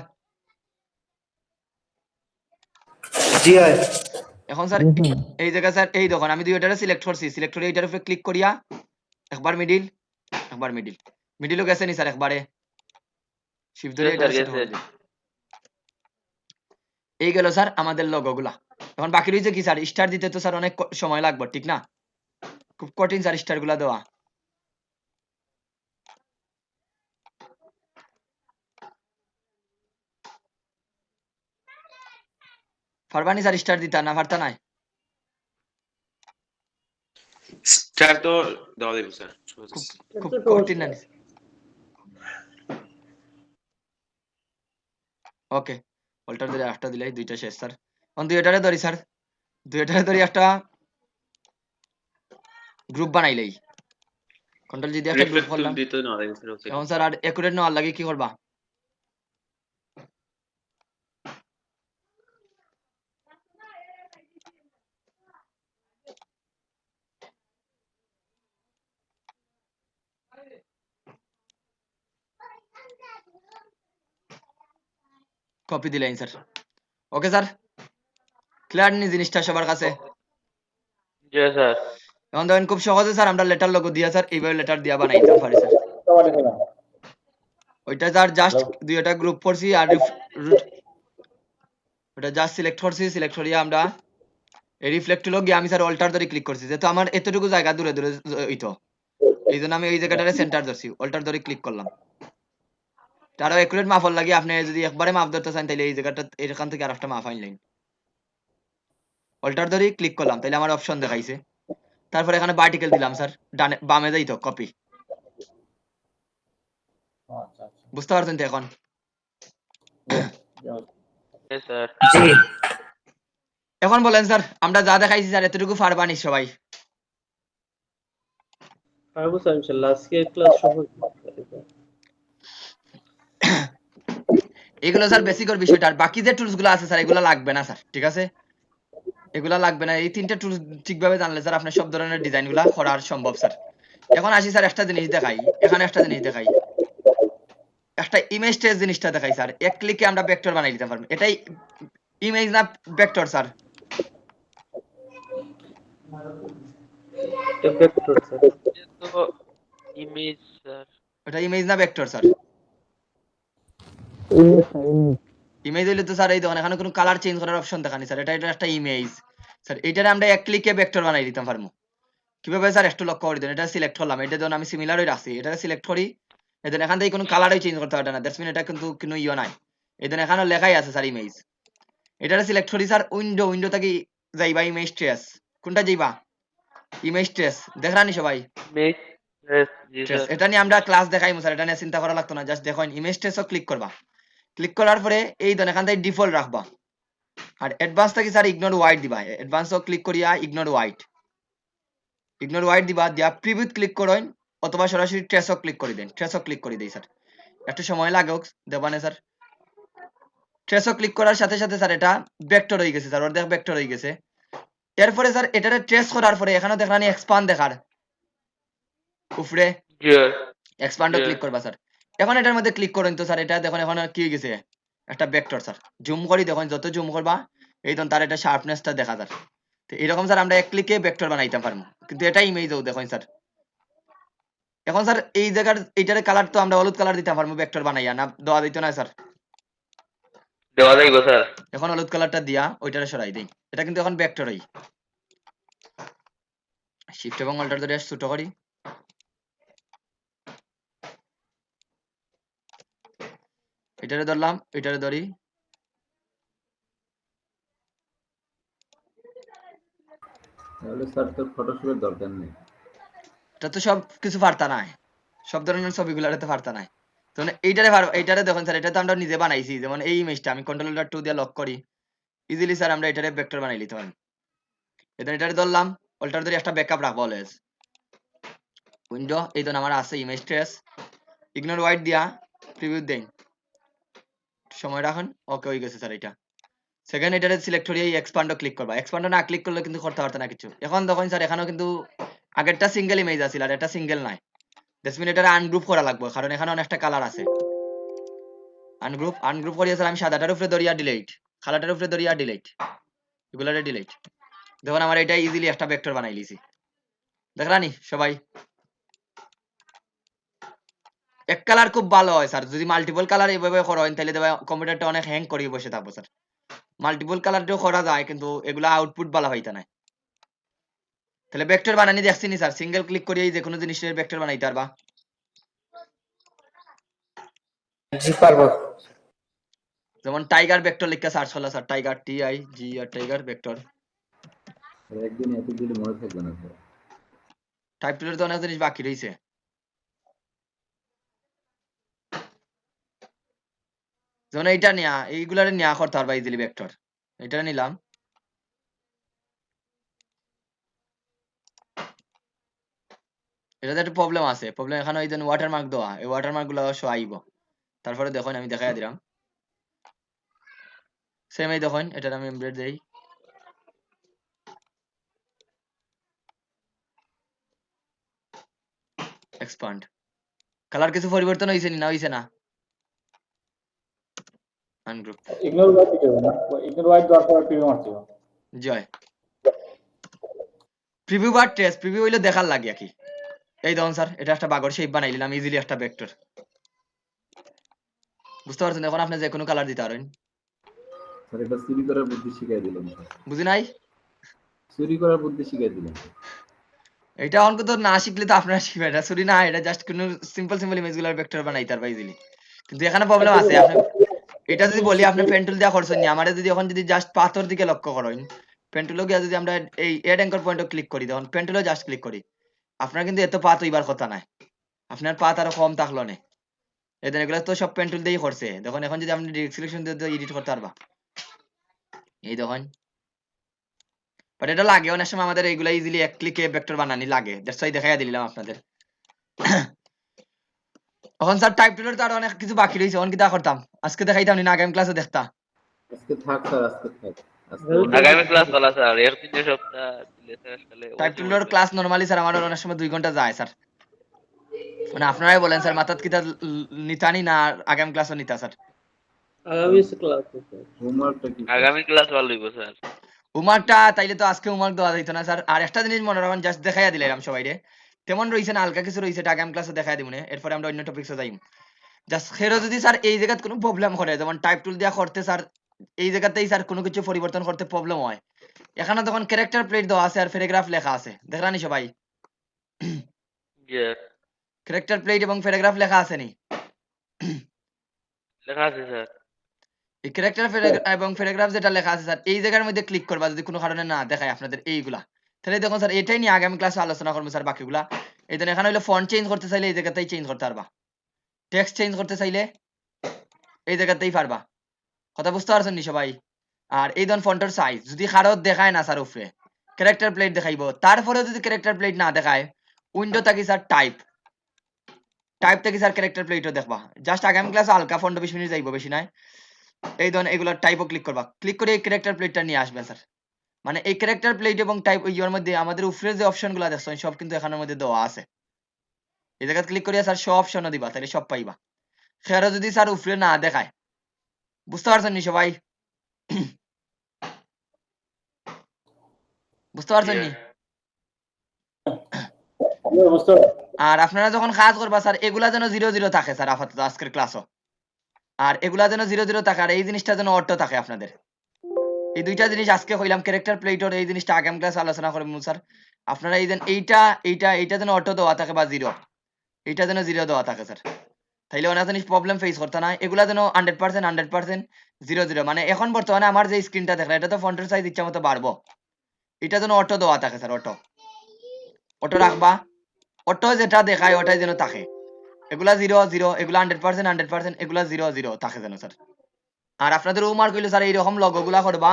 জি ভাই। এখন স্যার এই জায়গায় স্যার এই দেখুন আমি দুইটারে সিলেক্ট করছি, সিলেক্ট করে এইটার উপরে ক্লিক করিয়া একবার মিডিল, একবার মিডিল, মিডিলও গেছে নি স্যার একবারে, শিফট ধরে yes এটা স্যার, সেট গেছে। করে দিই। এই গেল স্যার আমাদের লোগো গুলা। এখন বাকি রয়েছে কি স্যার, স্টার দিতে তো স্যার অনেক সময় লাগবে, ঠিক না? খুব কঠিন স্যার স্টার গুলা দেওয়া। পারবানি স্যার স্টার দিতা না পারতা নাই? স্টার তো দেওয়া দেব স্যার। খুব একটু খুব সহজ কঠিন না কাজ। নিছে। ওকে অল্টার ধরে একটা দিলাই দুইটা শেষ স্যার। এখন দুইটারে ধরি স্যার, দুইটারে ধরি একটা গ্রুপ বানাইলেই কন্ট্রোল জি দিয়ে একটা গ্রুপ রিফ্লেক্ট টুল করলাম। দিতে না দেব স্যার ওকে। এখন স্যার আর একুরেট নেওয়ার লাগে কি করবা? কপি দিলেন স্যার। ওকে স্যার, ক্লিয়ার নি জিনিসটা সবার কাছে? জি স্যার। এখন দেখেন খুব সহজে স্যার আমরা লেটার লোগো দিয়া স্যার এইভাবে লেটার দিয়া বানাইতে পারি স্যার। সবার দেখে নাও। ওইটা স্যার জাস্ট হ্যালো? দুইটা গ্রুপ করছি আর ওটা জাস্ট সিলেক্ট করছি, সিলেক্ট করিয়া আমরা এই রিফ্লেক্ট হলো গিয়ে আমি স্যার অল্টার ধরে ক্লিক করছি, যেহেতু আমার এতটুকু জায়গা দূরে দূরে হইতো এই জন্য আমি এই জায়গাটারে সেন্টার ধরছি, অল্টার ধরে ক্লিক করলাম। তারও একুরেট মাপর লাগে আপনি যদি একবারে মাপ ধরতে চান তাহলে এই জায়গাটা এখান থেকে আরেকটা মাপ আনলেন, অল্টার ধরে ক্লিক করলাম তাহলে আমার অপশন দেখাইছে। তারপর এখানে পার্টিকেল দিলাম স্যার, ডানে বামে যাই তো কপি। আচ্ছা আচ্ছা। বুঝতে পারছেন তো এখন? জি স্যার। জি এখন বলেন স্যার আমরা যা দেখাইছি স্যার এতটুকু পারবানি সবাই? পারবো স্যার ইনশাআল্লাহ, আজকে ক্লাস সহজ। এগুলো স্যার বেসিকের বিষয়টা, আর বাকি যে টুলস গুলো আছে স্যার এগুলো লাগবে না স্যার, ঠিক আছে? এগুলা লাগবে না, এই তিনটা টুলস ঠিকভাবে জানলে স্যার আপনার সব ধরনের ডিজাইন গুলা করা সম্ভব স্যার। এখন আসি স্যার একটা জিনিস দেখাই, এখানে একটা জিনিস দেখাই, একটা ইমেজ টেস্ট জিনিসটা দেখাই স্যার। এক ক্লিকে আমরা ভেক্টর বানাই দিতে পারবো, এটাই ইমেজ না ভেক্টর স্যার? Vector sir. তো ইমেজ স্যার। এটা ইমেজ না ভেক্টর স্যার? ইমেজ হইলে তো স্যার এই দেখুন এখানে কোনো কালার চেঞ্জ করার অপশন দেখানি স্যার, এটা একটা ইমেজ স্যার। এইটারে আমরা এক ক্লিকে ভেক্টর বানাই দিতে পারবো। কিভাবে স্যার একটু লক্ষ্য করে দেন, এটা সিলেক্ট করলাম, এটা যখন আমি সিমিলার হয়ে রাখছি এটা সিলেক্ট করি, এদের এখান থেকে কোনো কালারই চেঞ্জ করতে পারবে না, দ্যাটস মিন এটা কিন্তু কোনো ইয়ে নাই। এদের এখানে লেখাই আছে স্যার ইমেজ, এটারে সিলেক্ট করি স্যার, উইন্ডো থেকে যাইবা ইমেজ ট্রেস, কোনটা যাইবা? ইমেজ ট্রেস দেখরানি সবাই? ইমেজ জি ট্রেস স্যার। এটা নিয়ে আমরা ক্লাস দেখাইমু স্যার, এটা নিয়ে চিন্তা করা লাগতো না, জাস্ট দেখেন ইমেজ ট্রেসও ক্লিক করবা। ক্লিক করার পরে এই ধরনের এখান থেকে ডিফল্ট রাখবা, আর অ্যাডভান্স থেকে স্যার ইগনোর হোয়াইট দিবা, অ্যাডভান্সও ক্লিক করিয়া ইগনোর হোয়াইট দিবা, দিয়া প্রিভিউ ক্লিক করেন অথবা সরাসরি ট্রেসও ক্লিক করে দেন, ট্রেসও ক্লিক করে দেই স্যার, একটু সময় লাগে দেবানে স্যার। ট্রেসও ক্লিক করার সাথে সাথে স্যার এটা ভেক্টর হয়ে গেছে স্যার, অর্ধেক ভেক্টর হয়ে গেছে। এরপরে স্যার এটারে ট্রেস করার পরে এখানে দেখলানি এক্সপান্ড দেখার উপরে জি এক্সপান্ডও ক্লিক করবা স্যার। এখন এটার মধ্যে ক্লিক করেন তো স্যার, এটা দেখুন এখন কি হয়ে গেছে, একটা ভেক্টর স্যার। জুম করি দেখুন, যত জুম করবা এই তখন তার এটা শার্পনেসটা দেখা যায়। তো এরকম স্যার আমরা এক ক্লিকে ভেক্টর বানাইতে পারবো, কিন্তু এটা ইমেজও দেখুন স্যার। এখন স্যার এই জায়গার এইটারে কালার তো আমরা হলুদ কালার দিতে পারবো ভেক্টর বানাইয়া, না দেওয়া দিত না স্যার? দেওয়া যাইব স্যার। এখন হলুদ কালারটা দিয়া ওইটারে সরাই দেই, এটা কিন্তু এখন ভেক্টরই। শিফট এবং অল্টার ধরে ছোট করি, এটারে ধরলাম, এটারে ধরি, তাহলে স্যার তোর ফটোশুটের দরকার নেই। এটা তো সব কিছু পারতা নাই, সব ধরনের ছবিগুলারে তো পারতা নাই। তখন এইটারে দেখুন স্যার, এটা তো আমরা নিজে বানাইছি, যেমন এই ইমেজটা আমি কন্ট্রোল-2 দিয়ে লক করি, ইজিলি স্যার আমরা এটারে ভেক্টর বানাই নিতে পারি। এটারে ধরলাম, অল্টার ধরে একটা ব্যাকআপ রাখবো অলওয়েজ। উইন্ডো এই ধরুন আমার আছে ইমেজ ট্রেস, ইগনোর হোয়াইট দিয়া প্রিভিউ দেন, সময় রাখুন, ওকে হয়ে গেছে স্যার। এটা সেকেন্ড এটারে সিলেক্ট করিয়ে এক্সপান্ডও ক্লিক করবা, এক্সপান্ডও না ক্লিক করলে কিন্তু করতে পারতো না কিছু। এখন দেখুন স্যার এখানেও কিন্তু আগেরটা সিঙ্গেল ইমেজ আছিল আর এটা সিঙ্গেল নাই, দ্যাটস মিন এটারে আনগ্রুপ করা লাগবে, কারণ এখানে অনেকটা কালার আছে। আনগ্রুপ করিয়া স্যার আমি সাদাটার উপরে ধরিয়া ডিলিট, কালারটার উপরে ধরিয়া ডিলিট, এগুলারে ডিলিট। দেখুন আমার এটা ইজিলি একটা ভেক্টর বানাই লিছি, দেখলানি সবাই? এক কালার খুব ভালো হয় স্যার, যদি মাল্টিপল কালার এইভাবে করা হয় তাহলে দেবা কম্পিউটারটা অনেক হ্যাং করিয়ে বসে থাকবো স্যার। মাল্টিপল কালারটাও করা যায় কিন্তু এগুলা আউটপুট ভালো হইতা না। তাহলে ভেক্টর বানানি দেখছি নি স্যার, সিঙ্গেল ক্লিক করিয়ে যে কোনো জিনিসের ভেক্টর বানাইতে পারবা। জি পারবো। যেমন টাইগার ভেক্টর লিখে সার্চ করলা sir, tiger TIGR tiger vector. একদিন এত দিলে মনে থাকবে না স্যার। টাইপ টুলের তো অনেক জিনিস বাকি রয়েছে। যেমন এইটা নিয়া এইগুলার নিয়া করতে পারবা ইজিলি ভেক্টর। এটা নিলাম, এটাতে একটা প্রবলেম আছে। প্রবলেম এখানে ওই জন্য ওয়াটারমার্ক দেওয়া, এই ওয়াটারমার্ক গুলো অবশ্য আইব। তারপরে দেখুন আমি দেখাই দিলাম, সেম এই দেখুন এটার আমি এমবেড দেই। এক্সপান্ড কালার কিছু পরিবর্তন হইছে না হইছে না? আনগ্রুপ ইগনোর হোয়াইট দিতে হবে না, ইগনোর হোয়াইট দেওয়ার পর প্রিভিউ মারতে হবে। জয় প্রিভিউ বার টেস্ট প্রিভিউ হইলো দেখার লাগিয়া কি। এই দেখুন স্যার এটা একটা বাগর শেপ বানাই নিলাম ইজিলি একটা ভেক্টর। বুঝতে পারছেন? এখন আপনি যে কোনো কালার দিতে পারেন। স্যার এটা চুরি করার বুদ্ধি শিখাই দিলাম স্যার। বুঝি নাই? চুরি করার বুদ্ধি শিখাই দিলাম। এটা অঙ্ক তো না শিখলে তো আপনারা শিখবেন, এটা চুরি না, এটা জাস্ট কোনো সিম্পল ইমেজ গুলার ভেক্টর বানাইতে পারবা ইজিলি। কিন্তু এখানে প্রবলেম আছে, আপনি এটা যদি বলি আপনি পেন্টুল দেওয়া করছেন না, আমারে যদি এখন যদি জাস্ট পাথর দিকে লক্ষ্য করেন, পেন্টুলও গিয়া যদি আমরা এই এড অ্যাঙ্কর পয়েন্টও ক্লিক করি, তখন পেন্টুলও জাস্ট ক্লিক করি, আপনার কিন্তু এত পাত হইবার কথা নাই, আপনার পাত আরো কম থাকলো না। এদের এগুলো তো সব পেন্টুল দিয়েই করছে। দেখুন এখন যদি আপনি ডিরেক্ট সিলেকশন দিয়ে এডিট করতে পারবা, এই দেখুন। বাট এটা লাগে অনেক সময় আমাদের এইগুলা ইজিলি এক ক্লিকে ভেক্টর বানানি লাগে, দ্যাটস ওয়াই দেখাইয়া দিলাম আপনাদের। এখন স্যার টাইপ টুলের তো আরো অনেক কিছু বাকি রয়েছে, অন কিতা করতাম আজকে দেখাইতাম না, আগামী ক্লাসে দেখতা। আজকে থাক স্যার, আজকে থাক। আজকে আগামী ক্লাস বলা স্যার, এর 3 সপ্তাহ দিলে স্যার আসলে টাইপ টুলের ক্লাস নরমালি স্যার আমার অনেক সময় 2 ঘন্টা যায় স্যার। মানে আপনারাই বলেন স্যার মাথাত কিতা নিতানি না আগামী ক্লাসও নিতা স্যার? আগামী ক্লাস হোমওয়ার্কটা কি স্যার? আগামী ক্লাস ভালো হইব স্যার। হোমওয়ার্কটা তাইলে তো আজকে হোমওয়ার্ক দেওয়া যাইতো না স্যার। আর একটা জিনিস মনে রাখবেন, জাস্ট দেখাইয়া দিলাম সবাইরে, তেমন রইছে না, হালকা কিছু রইছে, এটা আগামী ক্লাসে দেখাই দিব না, এরপরে আমরা অন্য টপিকসে যাইম। জাস্ট খেরো যদি স্যার এই জায়গাত কোনো প্রবলেম করে, যেমন টাইপ টুল দিয়া করতে স্যার এই জায়গাতেই স্যার কোনো কিছু পরিবর্তন করতে প্রবলেম হয়, এখানে তখন ক্যারেক্টার প্লেট দেওয়া আছে আর প্যারাগ্রাফ লেখা আছে, দেখলানি সবাই? ইয়েস, ক্যারেক্টার প্লেট এবং প্যারাগ্রাফ লেখা আছে নি? লেখা আছে স্যার। এই ক্যারেক্টার এবং প্যারাগ্রাফ যেটা লেখা আছে স্যার, এই জায়গার মধ্যে ক্লিক করবা যদি কোনো কারণে না দেখায় আপনাদের এইগুলা, তাহলে দেখুন স্যার এটাই নিয়ে আগামী ক্লাসে আলোচনা করবো স্যার বাকিগুলা। এই জন্য এখানে হইলো ফন্ট চেঞ্জ করতে চাইলে এই জায়গাতেই চেঞ্জ করতে পারবা, টেক্সট চেঞ্জ করতে চাইলে এই জায়গাতেই পারবা। কথা বুঝতে পারছেন নি সবাই? আর এই ধরুন ফন্টের সাইজ যদি কারো দেখায় না স্যার উপরে ক্যারেক্টার প্লেট দেখাইবো, তারপরে যদি ক্যারেক্টার প্লেট না দেখায় উইন্ডো থাকি স্যার টাইপ থেকে স্যার ক্যারেক্টার প্লেটও দেখবা। জাস্ট আগামী ক্লাসে হালকা 15-20 মিনিট যাইবো, বেশি নাই। এই ধরুন এগুলো টাইপও ক্লিক করবা, ক্লিক করে এই ক্যারেক্টার প্লেটটা নিয়ে আসবেন স্যার। মানে এই ক্যারেক্টার প্লেট এবং টাইপ ইয়ের মধ্যে আমাদের উপরে যে অপশনগুলো দেখছেন সব কিন্তু এখানের মধ্যে দেওয়া আছে। এই জায়গায় ক্লিক করিয়া স্যার সব অপশনও দিবা, তাহলে সব পাইবা। সেটা যদি স্যার উপরে না দেখায়, বুঝতে পারছেন নি সবাই? বুঝতে পারছেন নি? বুঝতে আর আপনারা যখন কাজ করবা স্যার এগুলা যেন 0-0 থাকে স্যার আপাতত আজকের ক্লাসও, আর এগুলা যেন 0-0 থাকে, আর এই জিনিসটা যেন অটো থাকে আপনাদের। এই দুইটা জিনিস আজকে কইলাম, ক্যারেক্টার প্লেটর এই জিনিসটা আগামী ক্লাসে আলোচনা করব স্যার। আপনারা এই যেন এইটা যেন অটো দেওয়া থাকে বা 0, এইটা যেন 0 দেওয়া থাকে স্যার, তাইলে অনেক জিনিস প্রবলেম ফেস করতে না। এগুলা যেন 100% 0-0, মানে এখন বর্তমানে আমার যে স্ক্রিনটা দেখলাম এটা তো ফন্টের সাইজ ইচ্ছা মতো বাড়বো, এটা যেন অটো দেওয়া থাকে স্যার, অটো রাখবা, অটো যেটা দেখায় ওটাই যেন থাকে। এগুলা 0-0, এগুলা 100% এগুলা 0-0 থাকে যেন স্যার। আর আপনাদের হোমওয়ার্ক হইলো স্যার এইরকম লগো গুলা করবা,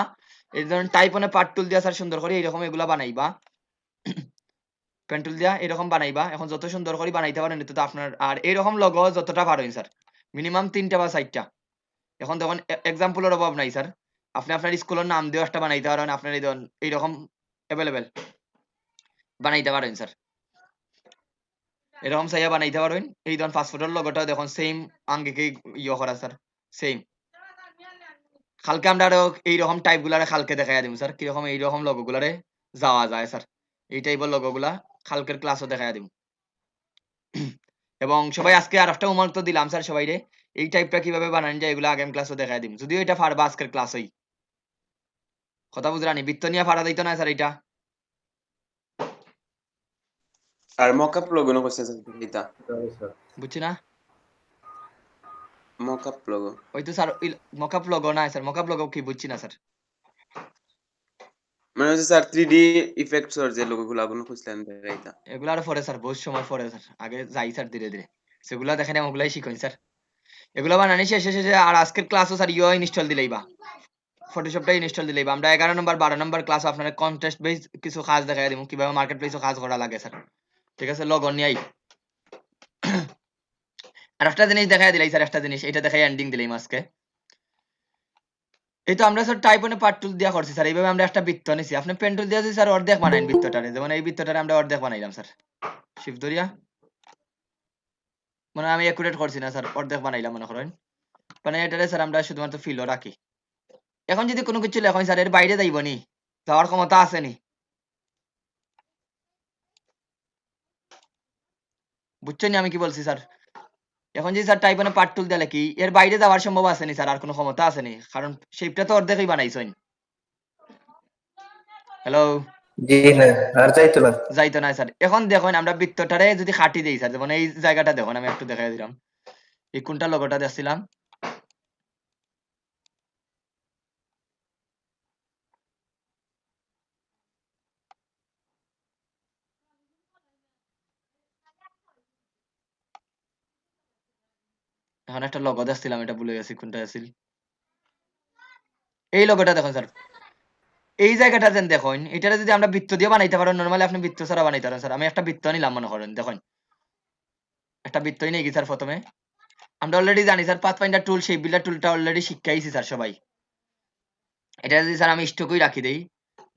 এই ধরুন টাইপ অনে পার্ট টুল দিয়া স্যার সুন্দর করে এইরকম এগুলা বানাইবা, পেন টুল দিয়া এরকম বানাইবা। এখন যত সুন্দর করে বানাইতে পারেন তো আপনার, আর এইরকম লগো যতটা পারেন স্যার, মিনিমাম 3টা বা 4টা। এখন তখন এক্সাম্পলের অভাব নাই স্যার, আপনি আপনার স্কুলের নাম দিয়ে একটা বানাইতে পারেন, আপনার এই ধরুন এইরকম অ্যাভেলেবেল বানাইতে পারেন স্যার, এরকম চাইয়া বানাইতে পারেন। এই ধরুন পাসপোর্টের লগোটা দেখুন সেম আঙ্গিকে ইয়ে করা স্যার, সেম। কালকে আমরা আরো এইরকম টাইপ গুলারে কালকে দেখাইয়া দিব স্যার, কিরকম এইরকম লগো গুলারে যাওয়া যায় স্যার, এই টাইপের লগো গুলা কালকের ক্লাসও দেখাইয়া দিব। এবং সবাই আজকে আর একটা হোমওয়ার্ক তো দিলাম স্যার সবাইরে, এই টাইপটা কিভাবে বানানো যায় এগুলো আগামী ক্লাসও দেখাইয়া দিব, যদিও এটা পারবা আজকের ক্লাসেই। কথা বুঝলানি? বৃত্ত নিয়ে পারা দিত না স্যার এটা। আর মকআপ লগো করছে স্যার দিতা। তাহলে স্যার বুঝছি না? মকআপ লোগো ওই তো স্যার মকআপ লোগো না স্যার, মকআপ লোগো কি বুঝছি না স্যার। মানে হচ্ছে স্যার 3D ইফেক্টস এর যে লোগোগুলো আগুন খুঁজলেন দেখাইতা এগুলো আরো পরে স্যার, বহুত সময় পরে স্যার, আগে যাই স্যার ধীরে ধীরে, সেগুলো দেখেন ওগুলাই শিখুন স্যার। এগুলো বানানি শেষে শেষে আর আজকের ক্লাসও স্যার ইনস্টল দিলেই বা ফটোশপটা ইনস্টল দিলেই বা আমরা 11 নম্বর 12 নম্বর ক্লাস আপনাদের কন্টেস্ট বেস কিছু কাজ দেখাই দিব, কিভাবে মার্কেট প্লেসে কাজ করা লাগে স্যার, ঠিক আছে? লগন নিয়াই আর একটা জিনিস দেখাই দিলাই স্যার, একটা জিনিস এটা দেখাই এন্ডিং দিলাম আজকে। এই তো আমরা স্যার টাইপনে পার্ট টুল দিয়া করছি স্যার, এইভাবে আমরা একটা বৃত্ত নিছি, আপনি পেন টুল দিয়েছি স্যার অর্ধেক বানাইন বৃত্তটারে, যেমন এই বৃত্তটারে আমরা অর্ধেক বানাইলাম স্যার, শিফট ধরিয়া মানে আমি একুরেট করছি না স্যার, অর্ধেক বানাইলাম মনে করেন, মানে এটারে স্যার আমরা শুধুমাত্র ফিলও রাখি। এখন যদি কোনো কিছু লেখেন স্যার এর বাইরে যাইব নি, যাওয়ার ক্ষমতা আছে নি, বুঝছেন আমি কি বলছি স্যার? এখন যদি স্যার টাইপনে পার্ট টুল দিলে কি এর বাইরে যাওয়ার সম্ভব আছে নি স্যার, আর কোনো ক্ষমতা আছে নি, কারণ শেপটা তো অর্ধেকই বানাইছেন। হ্যালো, জি না আর চাইতো না। যাইতো না স্যার। এখন দেখুন আমরা বৃত্তটারে যদি কাটি দেই স্যার, যেমন এই জায়গাটা দেখুন, আমি একটু দেখাই দিলাম, এই কোনটা লোগোটা দেখছিলাম, এখন একটা লোগো দেখছিলাম, এটা ভুলে গেছি কোনটা আছিল, এই লোগোটা দেখুন স্যার, এই জায়গাটা যেন দেখুন, এটারে যদি আমরা বৃত্ত দিয়ে বানাইতে পারেন, নরমালি আপনি বৃত্ত ছাড়া বানাইতে পারেন স্যার। আমি একটা বৃত্ত নিলাম মনে করেন, দেখুন একটা বৃত্তই নেই কি স্যার, প্রথমে আমরা অলরেডি জানি স্যার পাথফাইন্ডার টুল, শেপ বিল্ডার টুলটা অলরেডি শিখাইছি স্যার সবাই। এটা যদি স্যার আমি স্টকই রাখি দেই,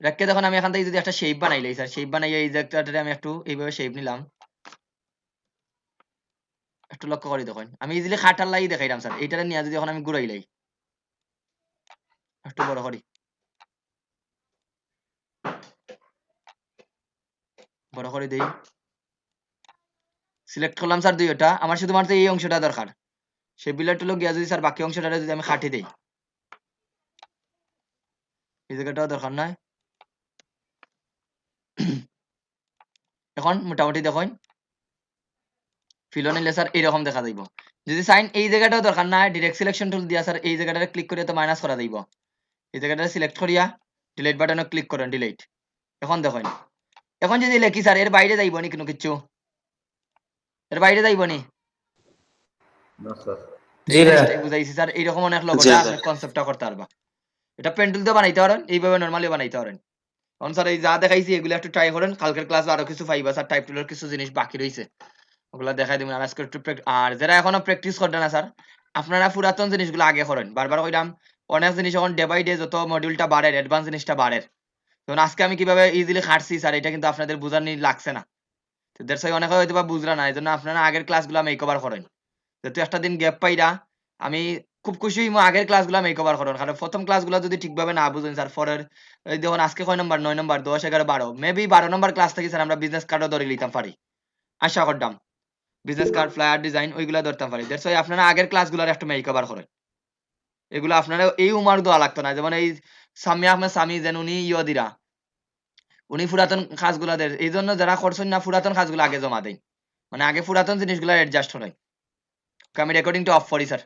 রাখতে দেখুন আমি এখান থেকে যদি একটা শেপ বানাইলাই স্যার, শেপ বানাই এই জায়গাটাতে আমি একটু এইভাবে শেপ নিলাম, একটু লক্ষ্য করে দেখুন আমি ইজিলি খাটার লাই দেখাইলাম স্যার, এইটারে নিয়ে যদি এখন আমি ঘুরাইলাই, একটু বড় করি, বড় করে দেই, সিলেক্ট করলাম স্যার দুইটা, আমার শুধুমাত্র এই অংশটা দরকার, শেপ বিল্ডার টুল গিয়া যদি স্যার বাকি অংশটা যদি আমি খাটি দেই, এই জায়গাটাও দরকার নাই। এখন মোটামুটি দেখুন ফিলো নিলে স্যার এইরকম দেখা যাইব। যদি সাইন এই জায়গাটাও দরকার না, ডিরেক্ট সিলেকশন টুল দিয়া স্যার এই জায়গাটা ক্লিক করে তো মাইনাস করা যাইব, এই জায়গাটা সিলেক্ট করিয়া ডিলিট বাটনে ক্লিক করেন, ডিলিট। এখন দেখুন এখন যদি লেখি স্যার এর বাইরে যাইব নি কোনো কিছু, এর বাইরে যাইব নি, না স্যার। জি না জিনিসটাই বুঝাইছি স্যার, এইরকম অনেক লোগোটা জি, আপনি স্যার। কনসেপ্টটা করতে পারবা, এটা পেন্টুল দিয়ে বানাইতে পারেন, এইভাবে নরমালি বানাইতে পারেন। এখন স্যার এই যা দেখাইছি এগুলো একটু ট্রাই করেন, কালকের ক্লাসে আরো কিছু পাইবা স্যার, টাইপ টুলের কিছু জিনিস বাকি রয়েছে ওগুলা দেখাই দিবেন, আর আজকে একটু আর যারা এখনো প্র্যাকটিস করতে না স্যার, আপনারা পুরাতন জিনিসগুলো আগে করেন, বারবার কইলাম অনেক জিনিস এখন ডে বাই ডে যত মডিউলটা বাড়ে, অ্যাডভান্স জিনিসটা বাড়ে, তখন আজকে আমি কিভাবে ইজিলি খাটছি স্যার, এটা কিন্তু আপনাদের বুঝার লাগছে না, তো দ্যাটস ওয়াই অনেকে হয়তো বা বুঝরা না, এই জন্য আপনারা আগের ক্লাসগুলো মেক ওভার করেন, যেহেতু একটা দিন গ্যাপ পাইরা আমি খুব খুশি হইমু আগের ক্লাসগুলো মেক ওভার করেন, কারণ প্রথম ক্লাসগুলো যদি ঠিকভাবে না বুঝেন স্যার, পরের এই দেখুন আজকে কয় নম্বর, 9 নম্বর, 10, 11, 12, মেবি 12 নম্বর ক্লাস থেকে স্যার আমরা বিজনেস কার্ডও ধরে নিতাম পারি, আশা করতাম বিজনেস কার্ড, ফ্লায়ার ডিজাইন ওইগুলা ধরতাম পারি, দ্যাটস ওয়াই আপনারা আগের ক্লাসগুলোর একটু মেক ওভার করেন, এগুলো আপনারা এই উমার দেওয়া লাগতো না, যেমন এই সামি আহমেদ সামি যেন উনি দিরা, উনি পুরাতন কাজগুলা দেন, এই জন্য যারা করছেন না পুরাতন কাজগুলো আগে জমা দেন, মানে আগে পুরাতন জিনিসগুলো অ্যাডজাস্ট হয়। আমি রেকর্ডিংটা অফ করি স্যার।